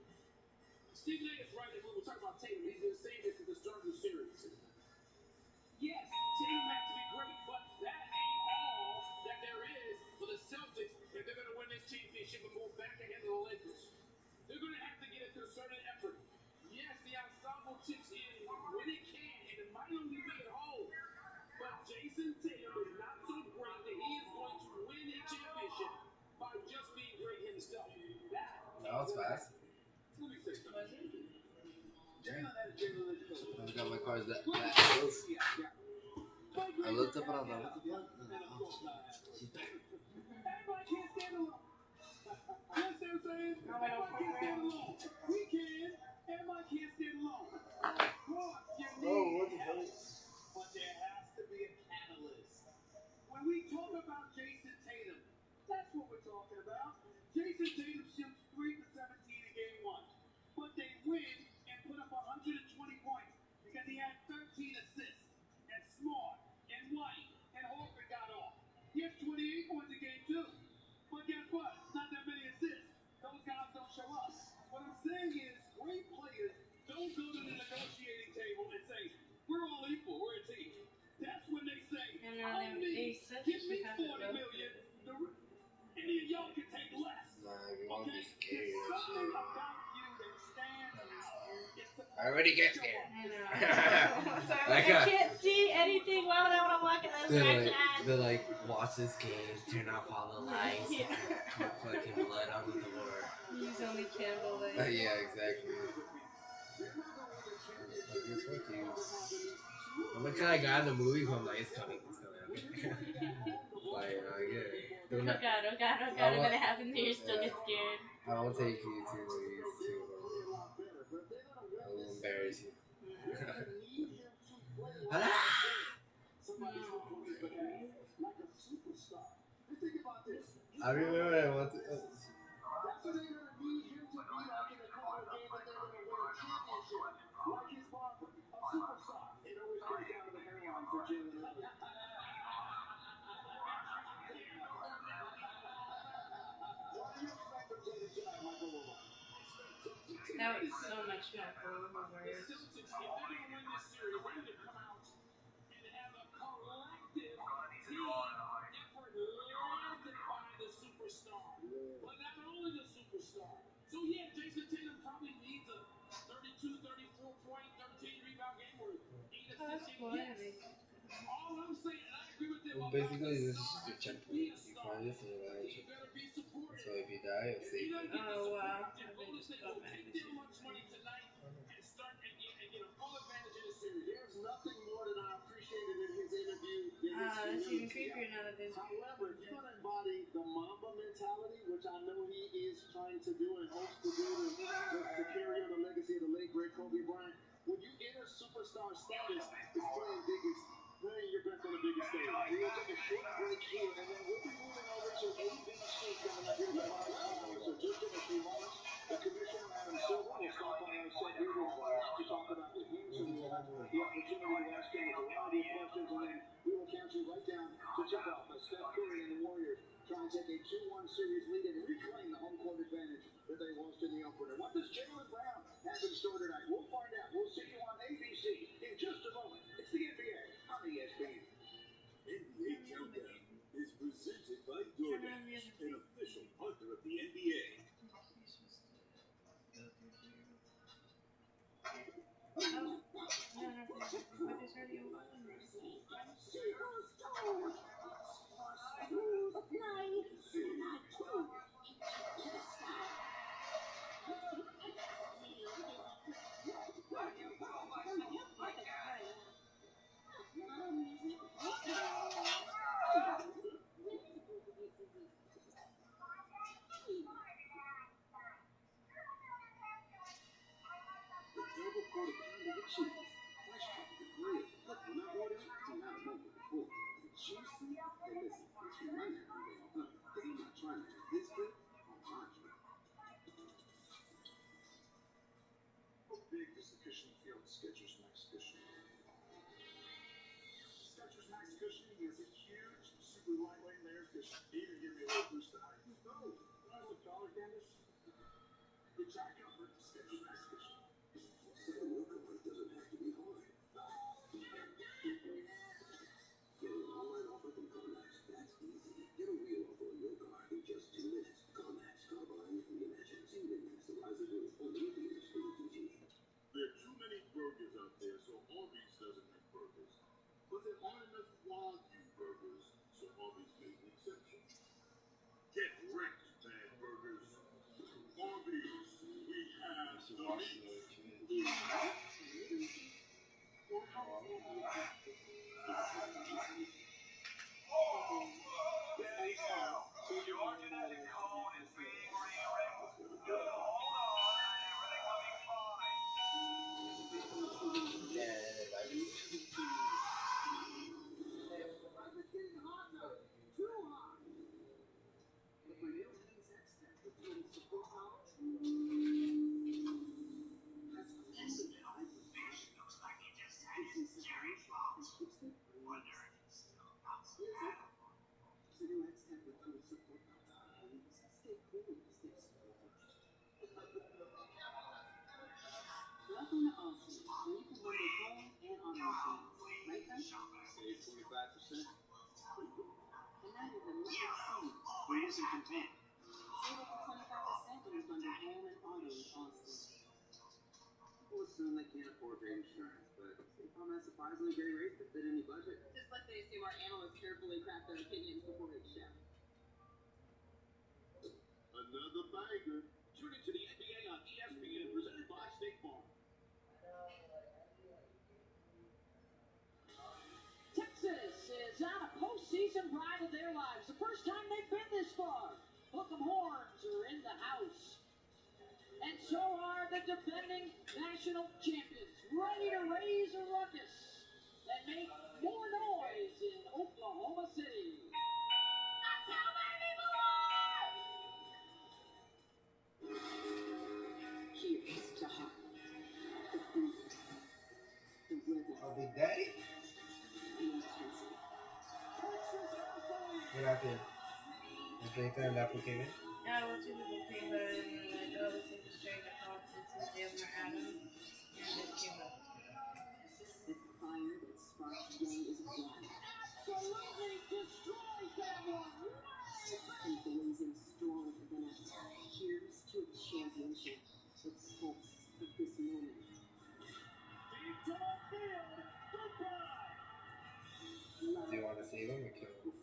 Stephen A. is right that when we talk about Tatum, he's been saying this at the start of the series. Yes, Tatum has to be great, but that ain't all that there is for the Celtics if they're going to win this championship and move back ahead of the Lakers. They're going to have to get a concerted effort. Yes, the ensemble chips in when it can, and it might only be at home. But Jason Tatum is not so great that he is going to win a championship by just being great himself. That was fast. Let me say something. I got my cars that close. I looked up and I was like, what the fuck? She's back. Everybody can't stand alone. You understand what I'm saying? Everybody can't stand alone. We can. Everybody can't stand alone. Of course, you need but there has to be a catalyst. When we talk about Jason Tatum, that's what we're talking about. Jason Tatum shoots 3 for 17 in game one. But they win and put up 120 points because he had 13 assists. And Smart and White and Horford got off. He has 28 points in game two. But guess what? Not that many assists. Those guys don't show up. What I'm saying is great players don't go to the negotiating table and say, we're all equal, we're a team. That's when they say, And now give me $40 million. Any of y'all can I already get scared. I know. So I'm like, I can't see anything. Why would I want to walk in this direction? They're like, watch this game, turn off all the lights, Yeah. put fucking blood on the door. Use only candlelight. Yeah, exactly. I'm the kind of guy in the movie who I'm like, it's coming, okay. Like, yeah. Oh god, oh god, oh god, and then it happens and you still get scared. I won't take you to movies too. I will embarrass you. I remember I want to. That was so much Michael Hoover. But not only the superstar. So yeah, Jason Tatum probably needs a 32, 34 point, 13 rebound game or 8 assists. Yes. All I'm saying, and I agree with them. Well, basically, this is just a checkpoint. You find this and you got a checkpoint. So if you die, you'll save it. Oh wow. And then just go back and shoot. There's nothing more than I appreciated in his interview than It's his even creepier now that there's. However, if you're gonna embody the Mamba mentality, which I know he is trying to do and hopes to do to carry on the legacy of the late great Kobe Bryant, when you enter superstar status, it's playing your best on the biggest stage. We're gonna take a short break here, and then we'll be moving over to ABC coming up here at the bottom of the hour. So just in a few moments, the commissioner Adam Silver will stop by our set here. We have a lot to talk about with him, so we'll have the opportunity to ask him a variety of questions, and then we will count you right down to tip off as Steph Curry and the Warriors try and take a 2-1 series lead and reclaim the home court advantage that they lost in the opener. What does Jaylen Brown have in store tonight? We'll find out. We'll see you on ABC in just a moment. It's the NBA on ESPN. NBA Countdown is presented by DoorDash, an official partner of the NBA. What is already open? The double quarter pounder with cheese, fresh off the grill. Look, when I order it, it's not a moment before. It's juicy. Hey, listen, it's from my now and then, huh? Because I'm not trying to have this good on my trip. How big does the cushioning feel in Skechers Max Cushioning? Skechers Max Cushioning is a huge, super lightweight layer cushion. Even give me a little boost of height. Oh, can I look taller, Candace? You try comfort, Skechers Max Cushioning. Saying your car doesn't have to be hard. Get an all-night offer from CarMax. That's easy. Get a wheel offer on your car in just 2 minutes. CarMax. Car buying reimagined. See you next. The rise of good. Only in theaters. DG. There are too many burgers out there, so Arby's doesn't make burgers. But there aren't enough Wagyu burgers, so Arby's made an exception. Get wrecked, bad burgers. Arby's, we have the With my new Wings Extra, the total support power has proven hybrid power. Gives you separation and keeps the brains. Here's it. The new X10 with total support power. Wings. Stay cool, stay supported. Welcome to Allstate, where you can bundle home and auto insurance. Right, Frank? Save 25%. And now you're the middle seat, working from home. Save up to 25% when you bundle home and auto with Allstate. What's assume they can't afford great insurance, but State Farm has surprisingly great rates that fit any budget. Just like they assume our analysts carefully craft their opinions before each show. Another banger. Tune into the NBA on ESPN, presented by State Farm. Texas is on a postseason ride of their lives. The first time they've been this far. Hook'em horns are in the house. And so are the defending national champions, ready to raise a ruckus and make more noise in Oklahoma City. Here's to Heartland, the food, the rhythm, Oh, Big Daddy? the intensity. What happened? Is they turned up and came in? Yeah, well, two people came by and were like, oh, looks like the stranger talked to Governor Adams and just came up. The fire that sparks day is blind. Absolutely destroys that one! And blazing strong for the next. Here's to a championship that pulse of this moment. Deep to left field. Goodbye. Do you want to save him or kill him?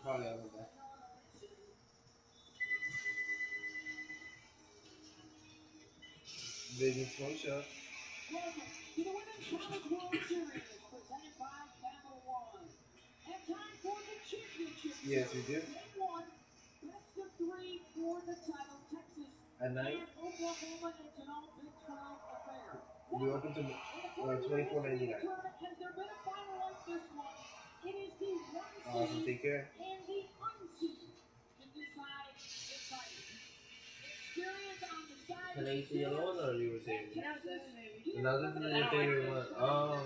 Probably out of that. Big and Smoke Show. Welcome to the Women's College World Series, presented by Capital One. And time for the championship. Yes, we do. Game one, best of three for the title. Texas At night? and Oklahoma. It's an all Big 12 affair. We open to $24.99. Has there been a final like this one? It is the one Awesome, take care. and the unseed to decide the title. Experience on the side. Can I see the other one or you were saying? No, this is maybe. No, this is your favorite one. Oh.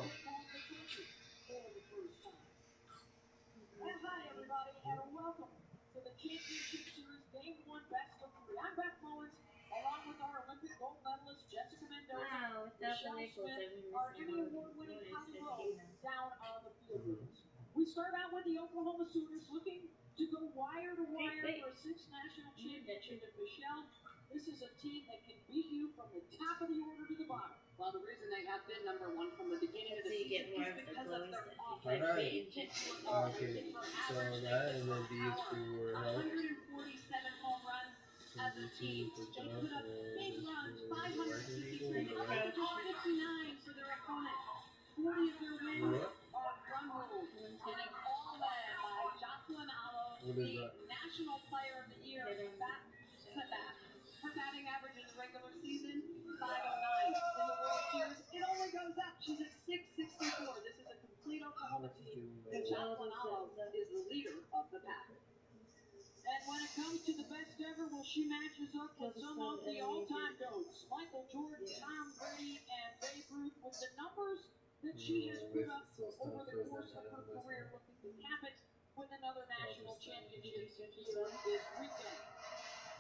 And hi, everybody, and welcome to the Championship Series Game 1 Best of 3. I'm Beth Mullins, along with our Olympic gold medalist Jessica Mendoza, Wow, without the Michelle nickels, Smith, I've been our missing Emmy all the Award-winning bonus Holly that Rowe came out. down on the field with us. We start out with the Oklahoma Sooners looking to go wire to wire for a sixth national championship. And Michelle, this is a team that can beat you from the top of the order to the bottom. Well, the reason they have been number one from the beginning of the So you get season more is of the because glow of their stuff. offense. Alright. They hit for Okay, so that and then these two were health. 147 home runs as a team. They put up big runs, 563 to 59 for their opponent. 40 of their wins are run rules, and it's all led by Jocelyn Alo, the National Player of the Year, back to back. Her batting average in the regular season, 509. In the World Series, it only goes up. She's at 664. This is a complete Oklahoma team, and Jocelyn Alo is the leader of the pack. And when it comes to the best ever, well, she matches up with some of the all-time goats. Michael Jordan, Tom Brady, and Babe Ruth with the numbers that she has put up over the course of her career, looking to cap it with another national championship here this weekend.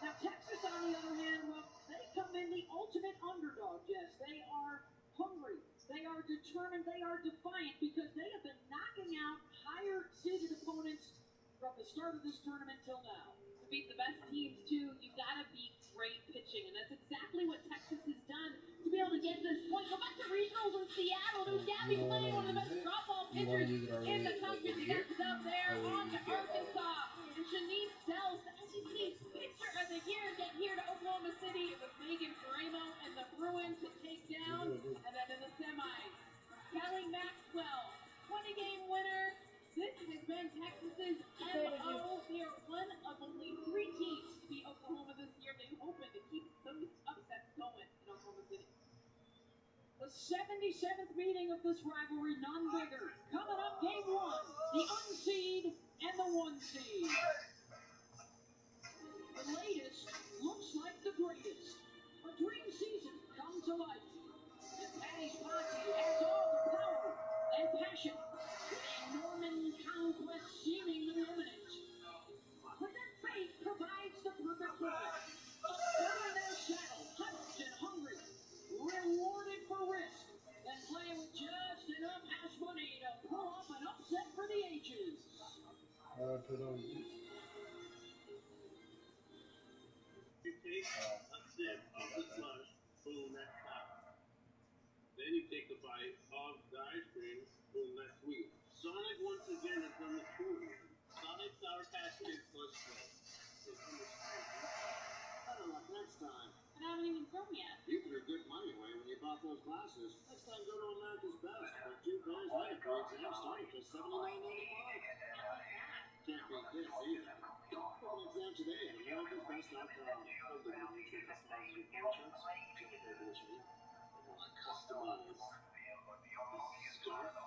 Now, Texas, on the other hand, well, they come in the ultimate underdog, Jess. They are hungry. They are determined. They are defiant because they have been knocking out higher-seeded opponents from the start of this tournament till now. To beat the best teams, too, you've got to beat great pitching, and that's exactly what Texas has done to be able to get to this point. Go back to regionals in Seattle. There's Gabby Clay, one of the best drop-ball pitchers in the country. The Ducks up there on to Arkansas. And Shanice Sells, the SEC Pitcher of the Year, get here to Oklahoma City with Megan Paramo and the Bruins to take down. And then in the semis, Kelly Maxwell, 20-game winner. This has been Texas's MO. They are one of only 3 teams to beat Oklahoma this year. They're hoping to keep those upsets going in Oklahoma City. The 77th meeting of this rivalry, none bigger. Coming up, game 1, the unseed and the one seed. The latest looks like the greatest. A dream season come to life. And Patty's posse has all the power and passion, with a Norman conquest seemingly imminent. But their faith provides the ages. You take a sip of the slush, boom, that's hot. Then you take a bite of the ice cream, boom, that's sweet. Sonic once again has done the cool one. Sonic Sour Patch Kids slush flow. Better luck next time. And I haven't even thrown yet. You threw good money away when you bought those glasses. Next time, go to America's Best. For 2 pairs and a free exam start at just $79.95. Can't beat this either. Book an exam today at americasbest.com. Hold the mutual customized your contracts. If you have a paperless rate, they want to customize this scarf.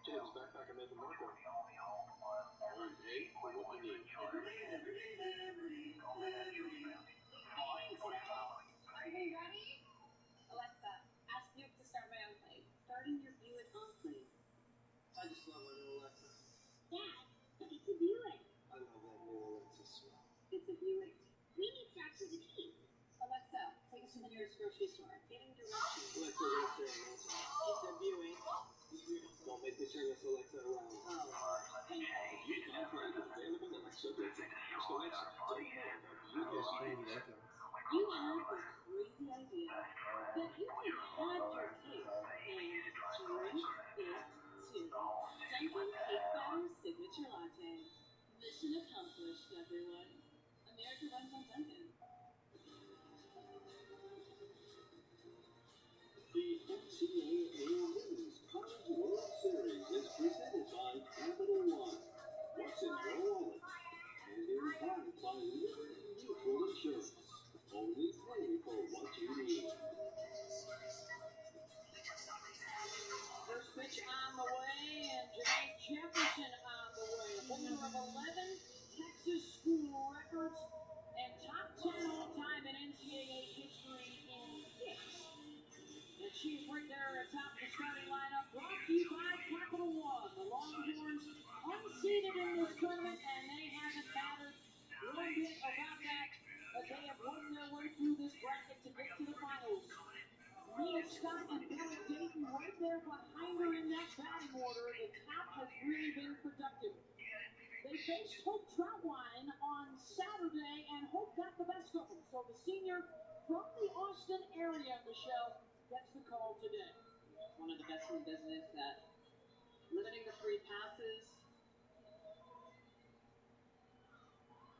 Jacob's backpacker made the marker. Only pay for what you need. Everything ready? Alexa, ask Duke to start my own plane. Starting your Buick Enclave. I just love my new Alexa. Dad, but it's a Buick. I love that new Alexa smell. It's a Buick. We need tracks for the team. Alexa, take us to the nearest grocery store. Getting directions. Alexa, we're gonna stay on Mountain. It's a Buick. Don't make me turn this Alexa around. Oh. Buick Enclave is available and subject to ask Alexa. Tell me more about Buick SUV. You had the crazy idea that you could have your cake and drink it too. Dunkin' Cake Batter's Signature Latte. Mission accomplished, everyone. America runs on Dunkin'. The NCAA Women's College World Series is presented by Capital One. What's in your wallet? And in part by Liberty Mutual Insurance. Only pay for what you need. First pitch on the way, and Janae Jefferson on the way. Holder of 11 Texas school records and top 10 all-time in NCAA history in kicks. And she's right there atop the starting lineup, brought to you by Capital One. The Longhorns unseeded in this tournament, and they haven't mattered one bit about that, as they have worked their way through this bracket to get to the finals. Mia Scott and Bella Dayton right there behind her in that batting order. The top has really been productive. They faced Hope Troutwine on Saturday, and Hope got the best of them. So the senior from the Austin area, Michelle, gets the call today. One of the best in the business at limiting the free passes.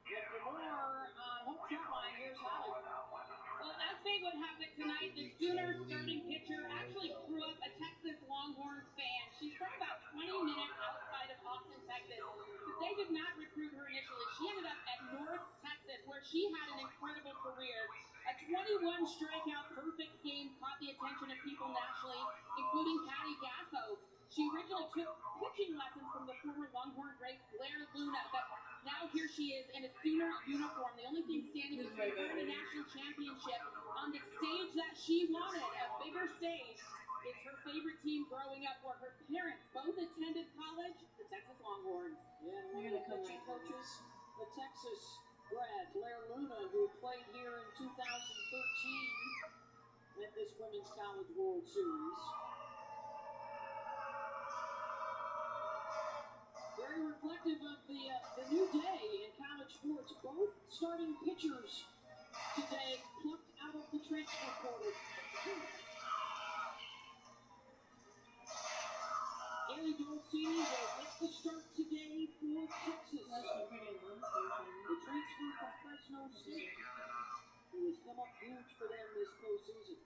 And for more on Hope Troutwine, here's Holly. Well, that's big what happened tonight. The Sooners starting pitcher actually grew up a Texas Longhorns fan. She's from about 20 minutes outside of Austin, Texas. But they did not recruit her initially. She ended up at North Texas, where she had an incredible career. A 21 strikeout perfect game caught the attention of people nationally, including Patty Gasso. She originally took pitching lessons from the former Longhorn great Blair Luna, but now here she is in a Sooner uniform. The only thing standing between her and a national championship on the stage that she wanted, a bigger stage, is her favorite team growing up, where her parents both attended college, the Texas Longhorns. Yeah, and one of the pitching coaches, the Texas grad, Blair Luna, who played here in 2013 at this Women's College World Series. Very reflective of the new day in college sports. Both starting pitchers today plucked out of the transfer portal. Haley Dolcini will get the start today for Texas. The transfer from Fresno State, who has come up huge for them this postseason.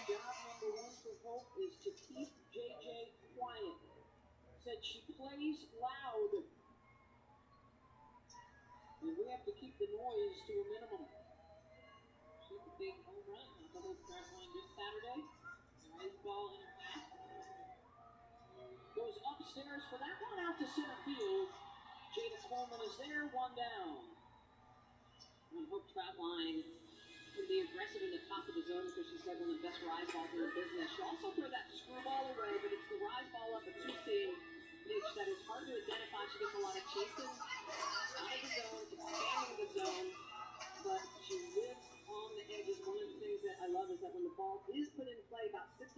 Job number one for Hope is to keep JJ quiet. Said she plays loud, and we have to keep the noise to a minimum. She had a big home run off of Hope Troutwine just Saturday. Nice ball in her path. Goes upstairs for that one out to center field. Jada Coleman is there, one down. And Hope Troutwine can be aggressive in the top of the zone because she's got one of the best rise balls in the business. She'll also throw that screwball away, but it's the rise ball up a two-seam pitch that is hard to identify. She gets a lot of chasing out of the zone, expanding the zone, but she lives on the edges. One of the things is that when the ball is put in play, about 65%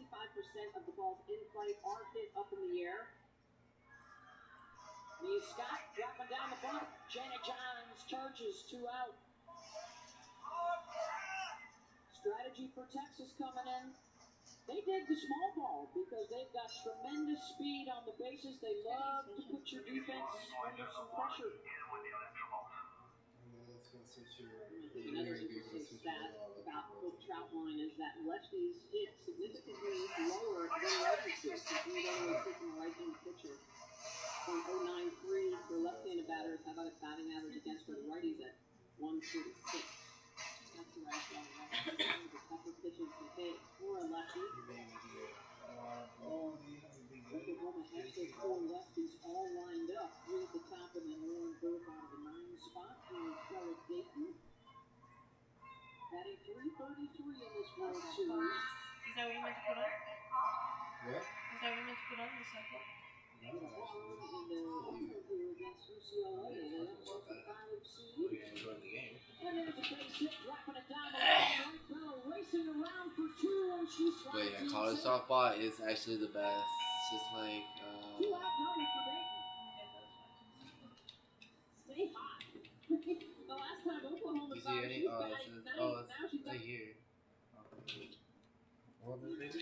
of the balls in play are hit up in the air. Mia Scott dropping down the bunt. Janet Johns charges 2 out. Strategy for Texas coming in. They dig the small ball because they've got tremendous speed on the bases. They love to put your defense under some pressure. Another interesting stat about Hope Troutline is that lefties hit significantly lower than righties do. We're only taking a right-handed pitcher. 0.093 for left-handed batters. How about his batting average against for the righties at 146? That's the right one. The tougher pitches to hit for a lefty. Oklahoma has their 4 lefties all lined up. 3 at the top, and then Lauren Burke out of the 9 spot. And Stella Dayton batting .333 in this World Series. Is that what you meant to put on? What? Is that what you meant to put on the sample? In the opener here against UCLA, they also some 5 seed. Enjoying the game. And there's a base hit, dropping it down the line. Right Bell racing around for 2, and she strikes. But yeah, college softball is actually the best. It's just like 2 out double for Dayton. Stay hot. The last time Oklahoma you saw see her, any? she's Oh, batting it's 9th. oh, it's Now she's right up. here. What was it?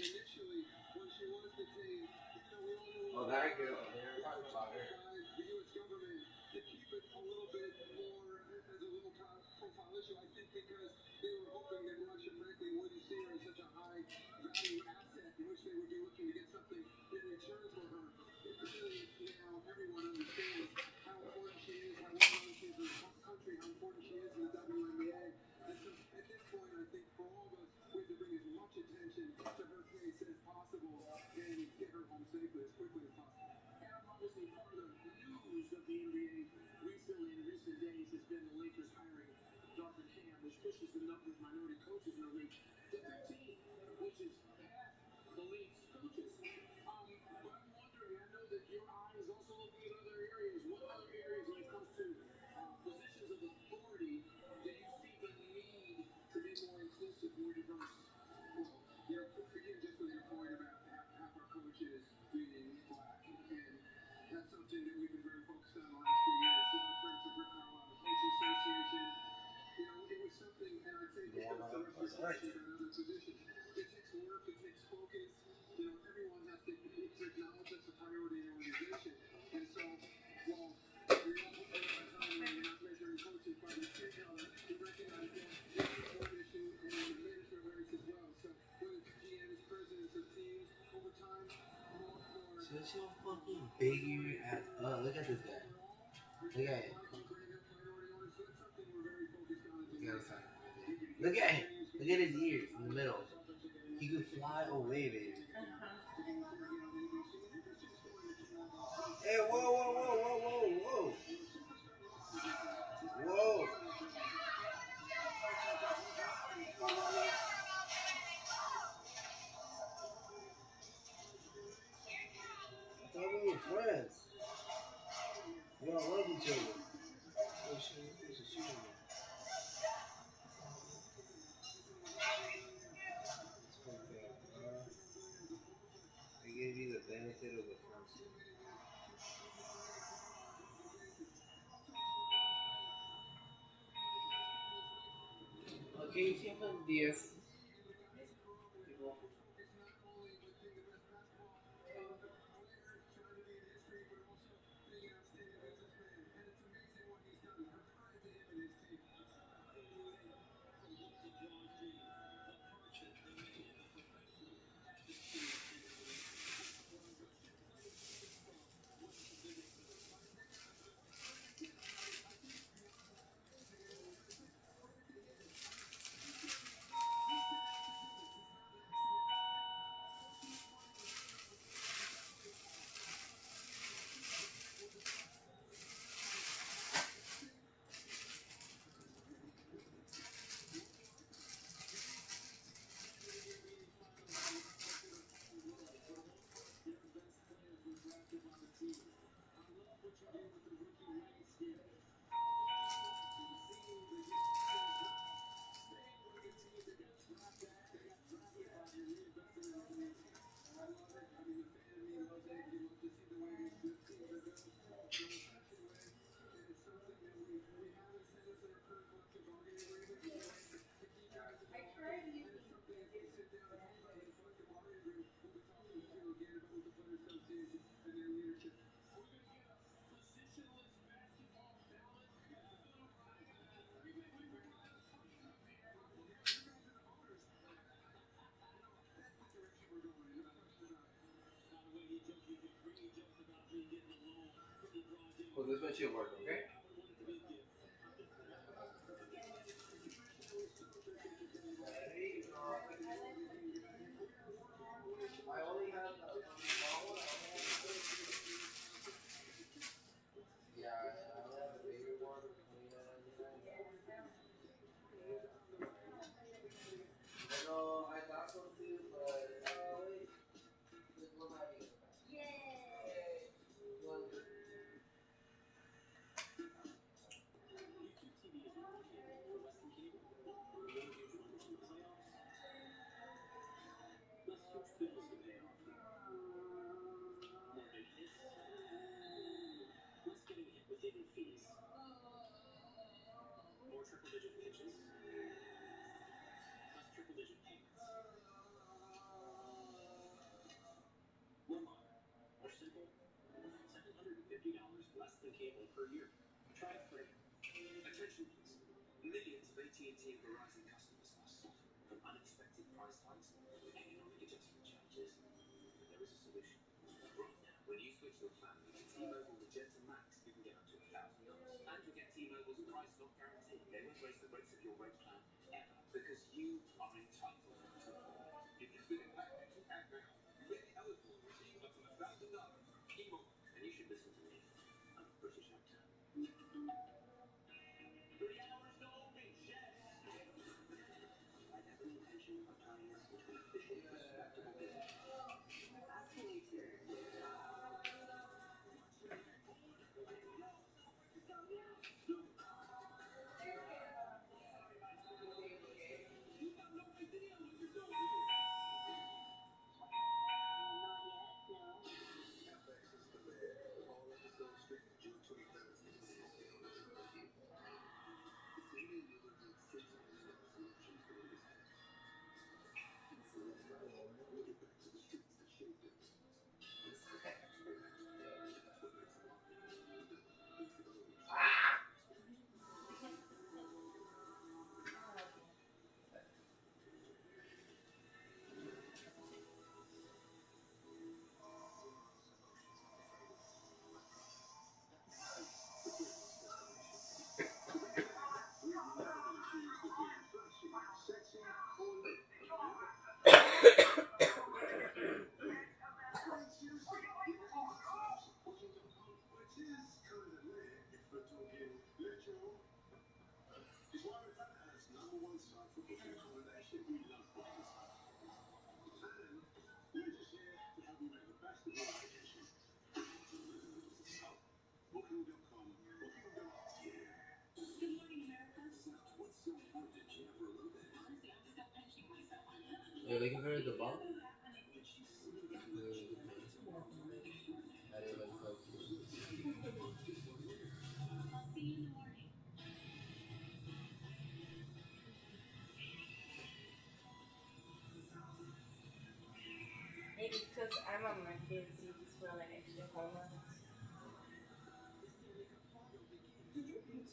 Oh, that girl. They're talking about her. The U.S. government to keep it a little bit more as a low profile issue, I think, because they were hoping that Russia, frankly, wouldn't see her as such a high value asset in which they would be looking to get something in return for her. Clearly, now everyone understands how important she is, how well known she is in the country, how important she is in the WNBA. And so at this point, I think for all of us, we have to bring as much attention to her case as possible and get her home safely as quickly as possible. Obviously, part of the news of the NBA recently in recent days has been the Lakers hiring Darvin Ham, which pushes the number of minority coaches in the league to 15, which is half the league's coaches. But I'm wondering, I know that your eye is also looking at other areas. What other areas when it comes to positions of authority do you see the need to be more inclusive, more diverse? Well, again, just with your point about half our coaches being black, and that's something that we've been very focused on the last few years. Credit to Rick Carlisle, the Coaching Association. It was something, and I'd say this goes to the rest of your question about other positions. It takes work, it takes focus. Everyone has to acknowledge that's a priority in an organization. And so, while you're not looking at the time when you're not measuring coaches by their skin color, we recognize that this is one issue and in the management ranks as well. So, whether it's GMs, presidents of teams, over time, more. So it's so fucking big your ass up. Look at this guy. Look at it. Look at him. Look at his ears in the middle. He could fly away, baby. Hey, whoa, whoa, whoa, whoa, whoa, whoa. Whoa. I thought we were friends. We all love each other. Oh, shit, there's a shooting there. It's fucked up. They gave you the benefit of the first. Okay, you see him on DS. Well, this one should work, okay? I only have the small one. I only have the big one. Yeah, I only have the bigger one for $29.99. I know, I thought so too, but wait. This one might be the best. Yay! Well, YouTube TV is more than cable. For less than cable, more games to watch, playoffs, less huge bills to pay off, more maintenance, less getting hit with hidden fees, more triple-digit pitches, less triple-digit payments. More modern, more simple, $750 less than cable per year. Try it free. Attention, please. Millions of AT&T and Verizon customers are suffering from unexpected price hikes and economic adjustment charges. There is a solution. Right now, when you switch your family to T-Mobile Magenta Max, you can get up to $1,000. And you'll get T-Mobile's price lock guarantee. They won't raise the rates of your rate plan ever, because you are entitled to more. If you've been impacted, act now. You may be eligible to receive up to $1,000 from T-Mobile. And you should listen to me. I'm a British actor. The hour's no big chefs. I have an intention of turning this into an official, respectable business. FX is the Bear. All episodes streaming June 23rd. Maybe you would need sensible solutions for this. We'll get back to the streets that shaped it. This is the expert. That's what makes them hard. Flexibility. Sexy or lit. Which is kind of lit if we're talking literal. It's why we're Fantas's #1 site for booking accommodation. We love bookings. And we're just here to help you make the best of your vacation. So, booking.com, booking.yeah. Good morning, America. What's so important to Jennifer Lopez? Honestly, I'm still pinching myself. you're looking for the bump? I'll I didn't look so cute. see you in the morning. Maybe because I'm on my kids, you just feel like extra hormones.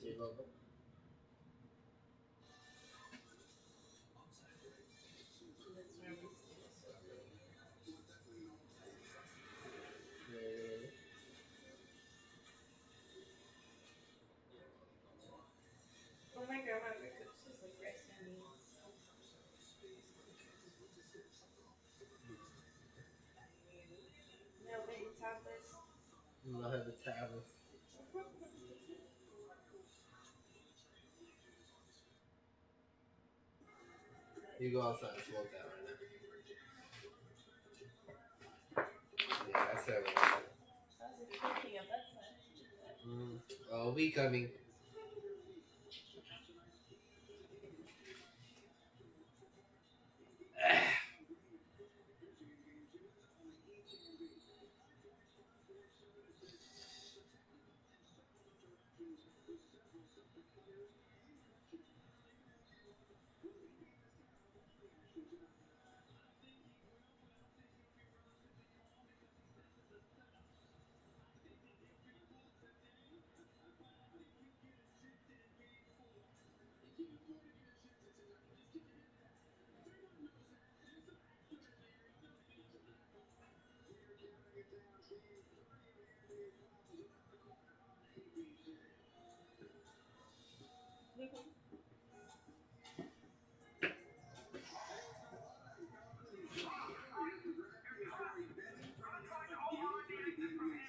You're welcome. That's where my skin is so good. Well, my grandmother cooks just like rice and beans. No vegetables. No vegetables. You go outside and smoke that right now. Yeah, I said it. I was expecting a butt touch. Oh, we coming.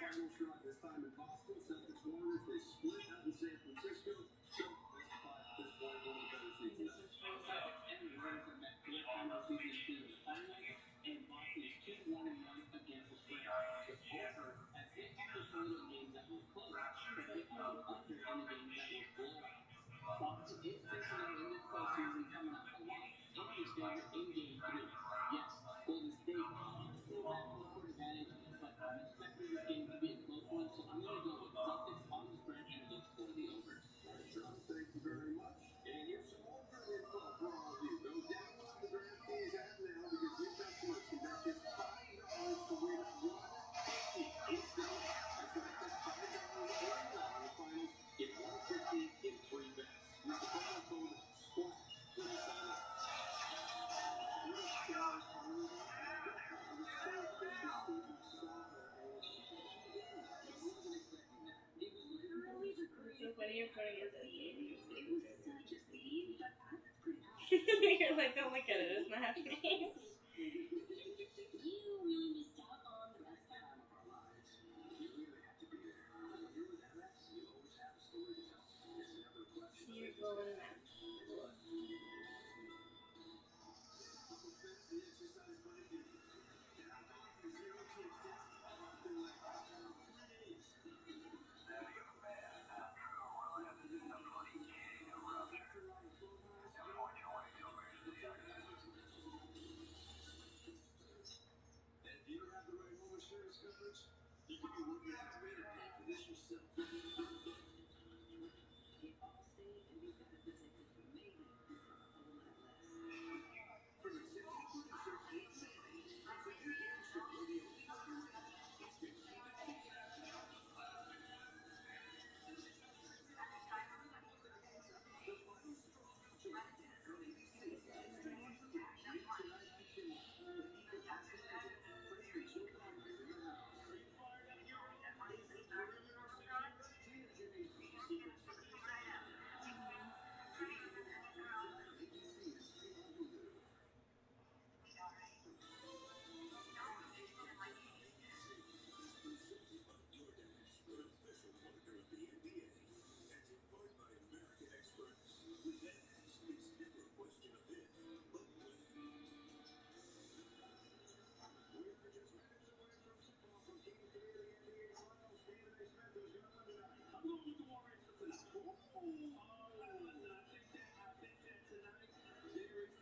Final shot this time in Boston. Celtics Warriors, they split out in San Francisco. So that's the five at this point, one of the better seasons. Celtics and the Warriors have met 4 times this season, including the finals, and Boston is 2-1-1 against the spread. The over has hit under total in games that were close, but hit over under in the games that were blowouts. Boston is facing out in this postseason coming up. A loss in his favor in game 3. Yes, Golden State still have home court advantage, but I'm expecting this game to be a close one, so I'm going to go with Celtics on the spread and look for the over. All right, Sean, thank you very much. And here's some more good info for all of you. Go download the DraftKings app now because new customers can bet just $5 to win $150 instantly. That's right, just $5 or more on the finals. Get $150 in free bets. Use the promo code SPLASH when you sign up. So funny you're putting it this. You're like, don't look at it, it's not happening. You really missed out on the best time of our lives. You really had to be there. When you're with Amex, you always have a story to tell. It's never a question. See your goal in that. And do you have the right home insurance coverage? You could be working out a way to pay for this yourself. Get Allstate and these benefits that could maybe be for a whole lot less. From executive producer Peyton Manning, it's a new game show where the only way to win is to keep it together. The final straw, July 10th on ABC. Streaming free. Meet tonight action with Ethan Hawke's Magic. Friends and children are right in your house. Are you fired up, girl? Is the perimeter secure? TNJ Secret Service. Season 4 starts tonight on ABC and stream on Hulu. Presented by DoorDash, an official partner of the NBA, and in part by American Express. With FedEx, it's never a question of if, but when. We are just minutes away from tip-off from Game 3 of the NBA Finals. Stephen A. Smith, who's going to win tonight? I'm going with the Warriors for tonight. Ooh. Listen, I think that tonight their experience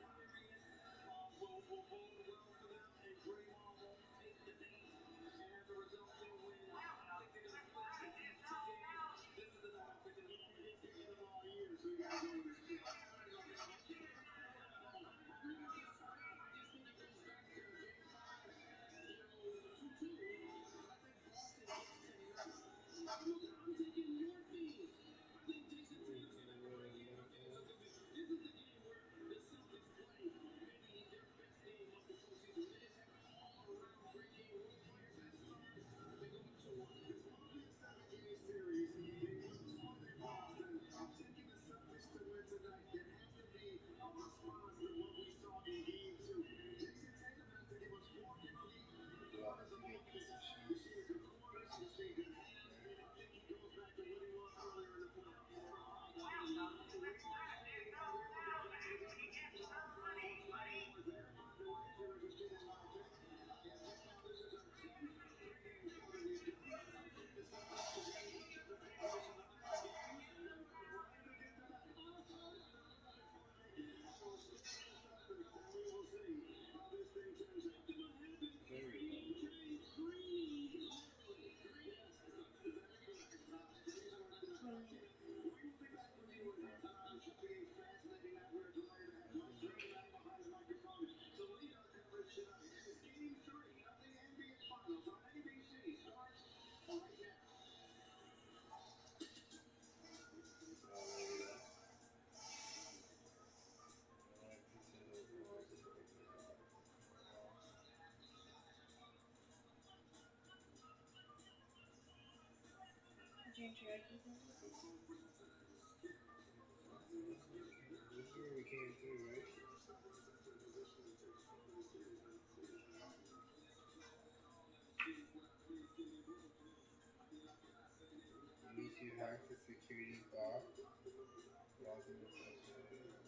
will bode well for them, and Draymond won't take the bait, and as a result, they'll win. I think they're going to split these 2 games. This is the night I think it'll be. It's picking them all year, so you got to go with this kid. I'm going to go with this kid. I agree with you, Scott. I just think it goes back to Game 5. You know, the 2-2. I think Boston gets tonight. I'm taking morphine. I think Jason Tatum's going to have a great game. I think this is the game where the Celtics play maybe their best game of the postseason. They just have an all-around great game. Role players have starred. Can't Cherokee do this? This year we came through, right? At least you hacked the security bot. Logged in with very terrific.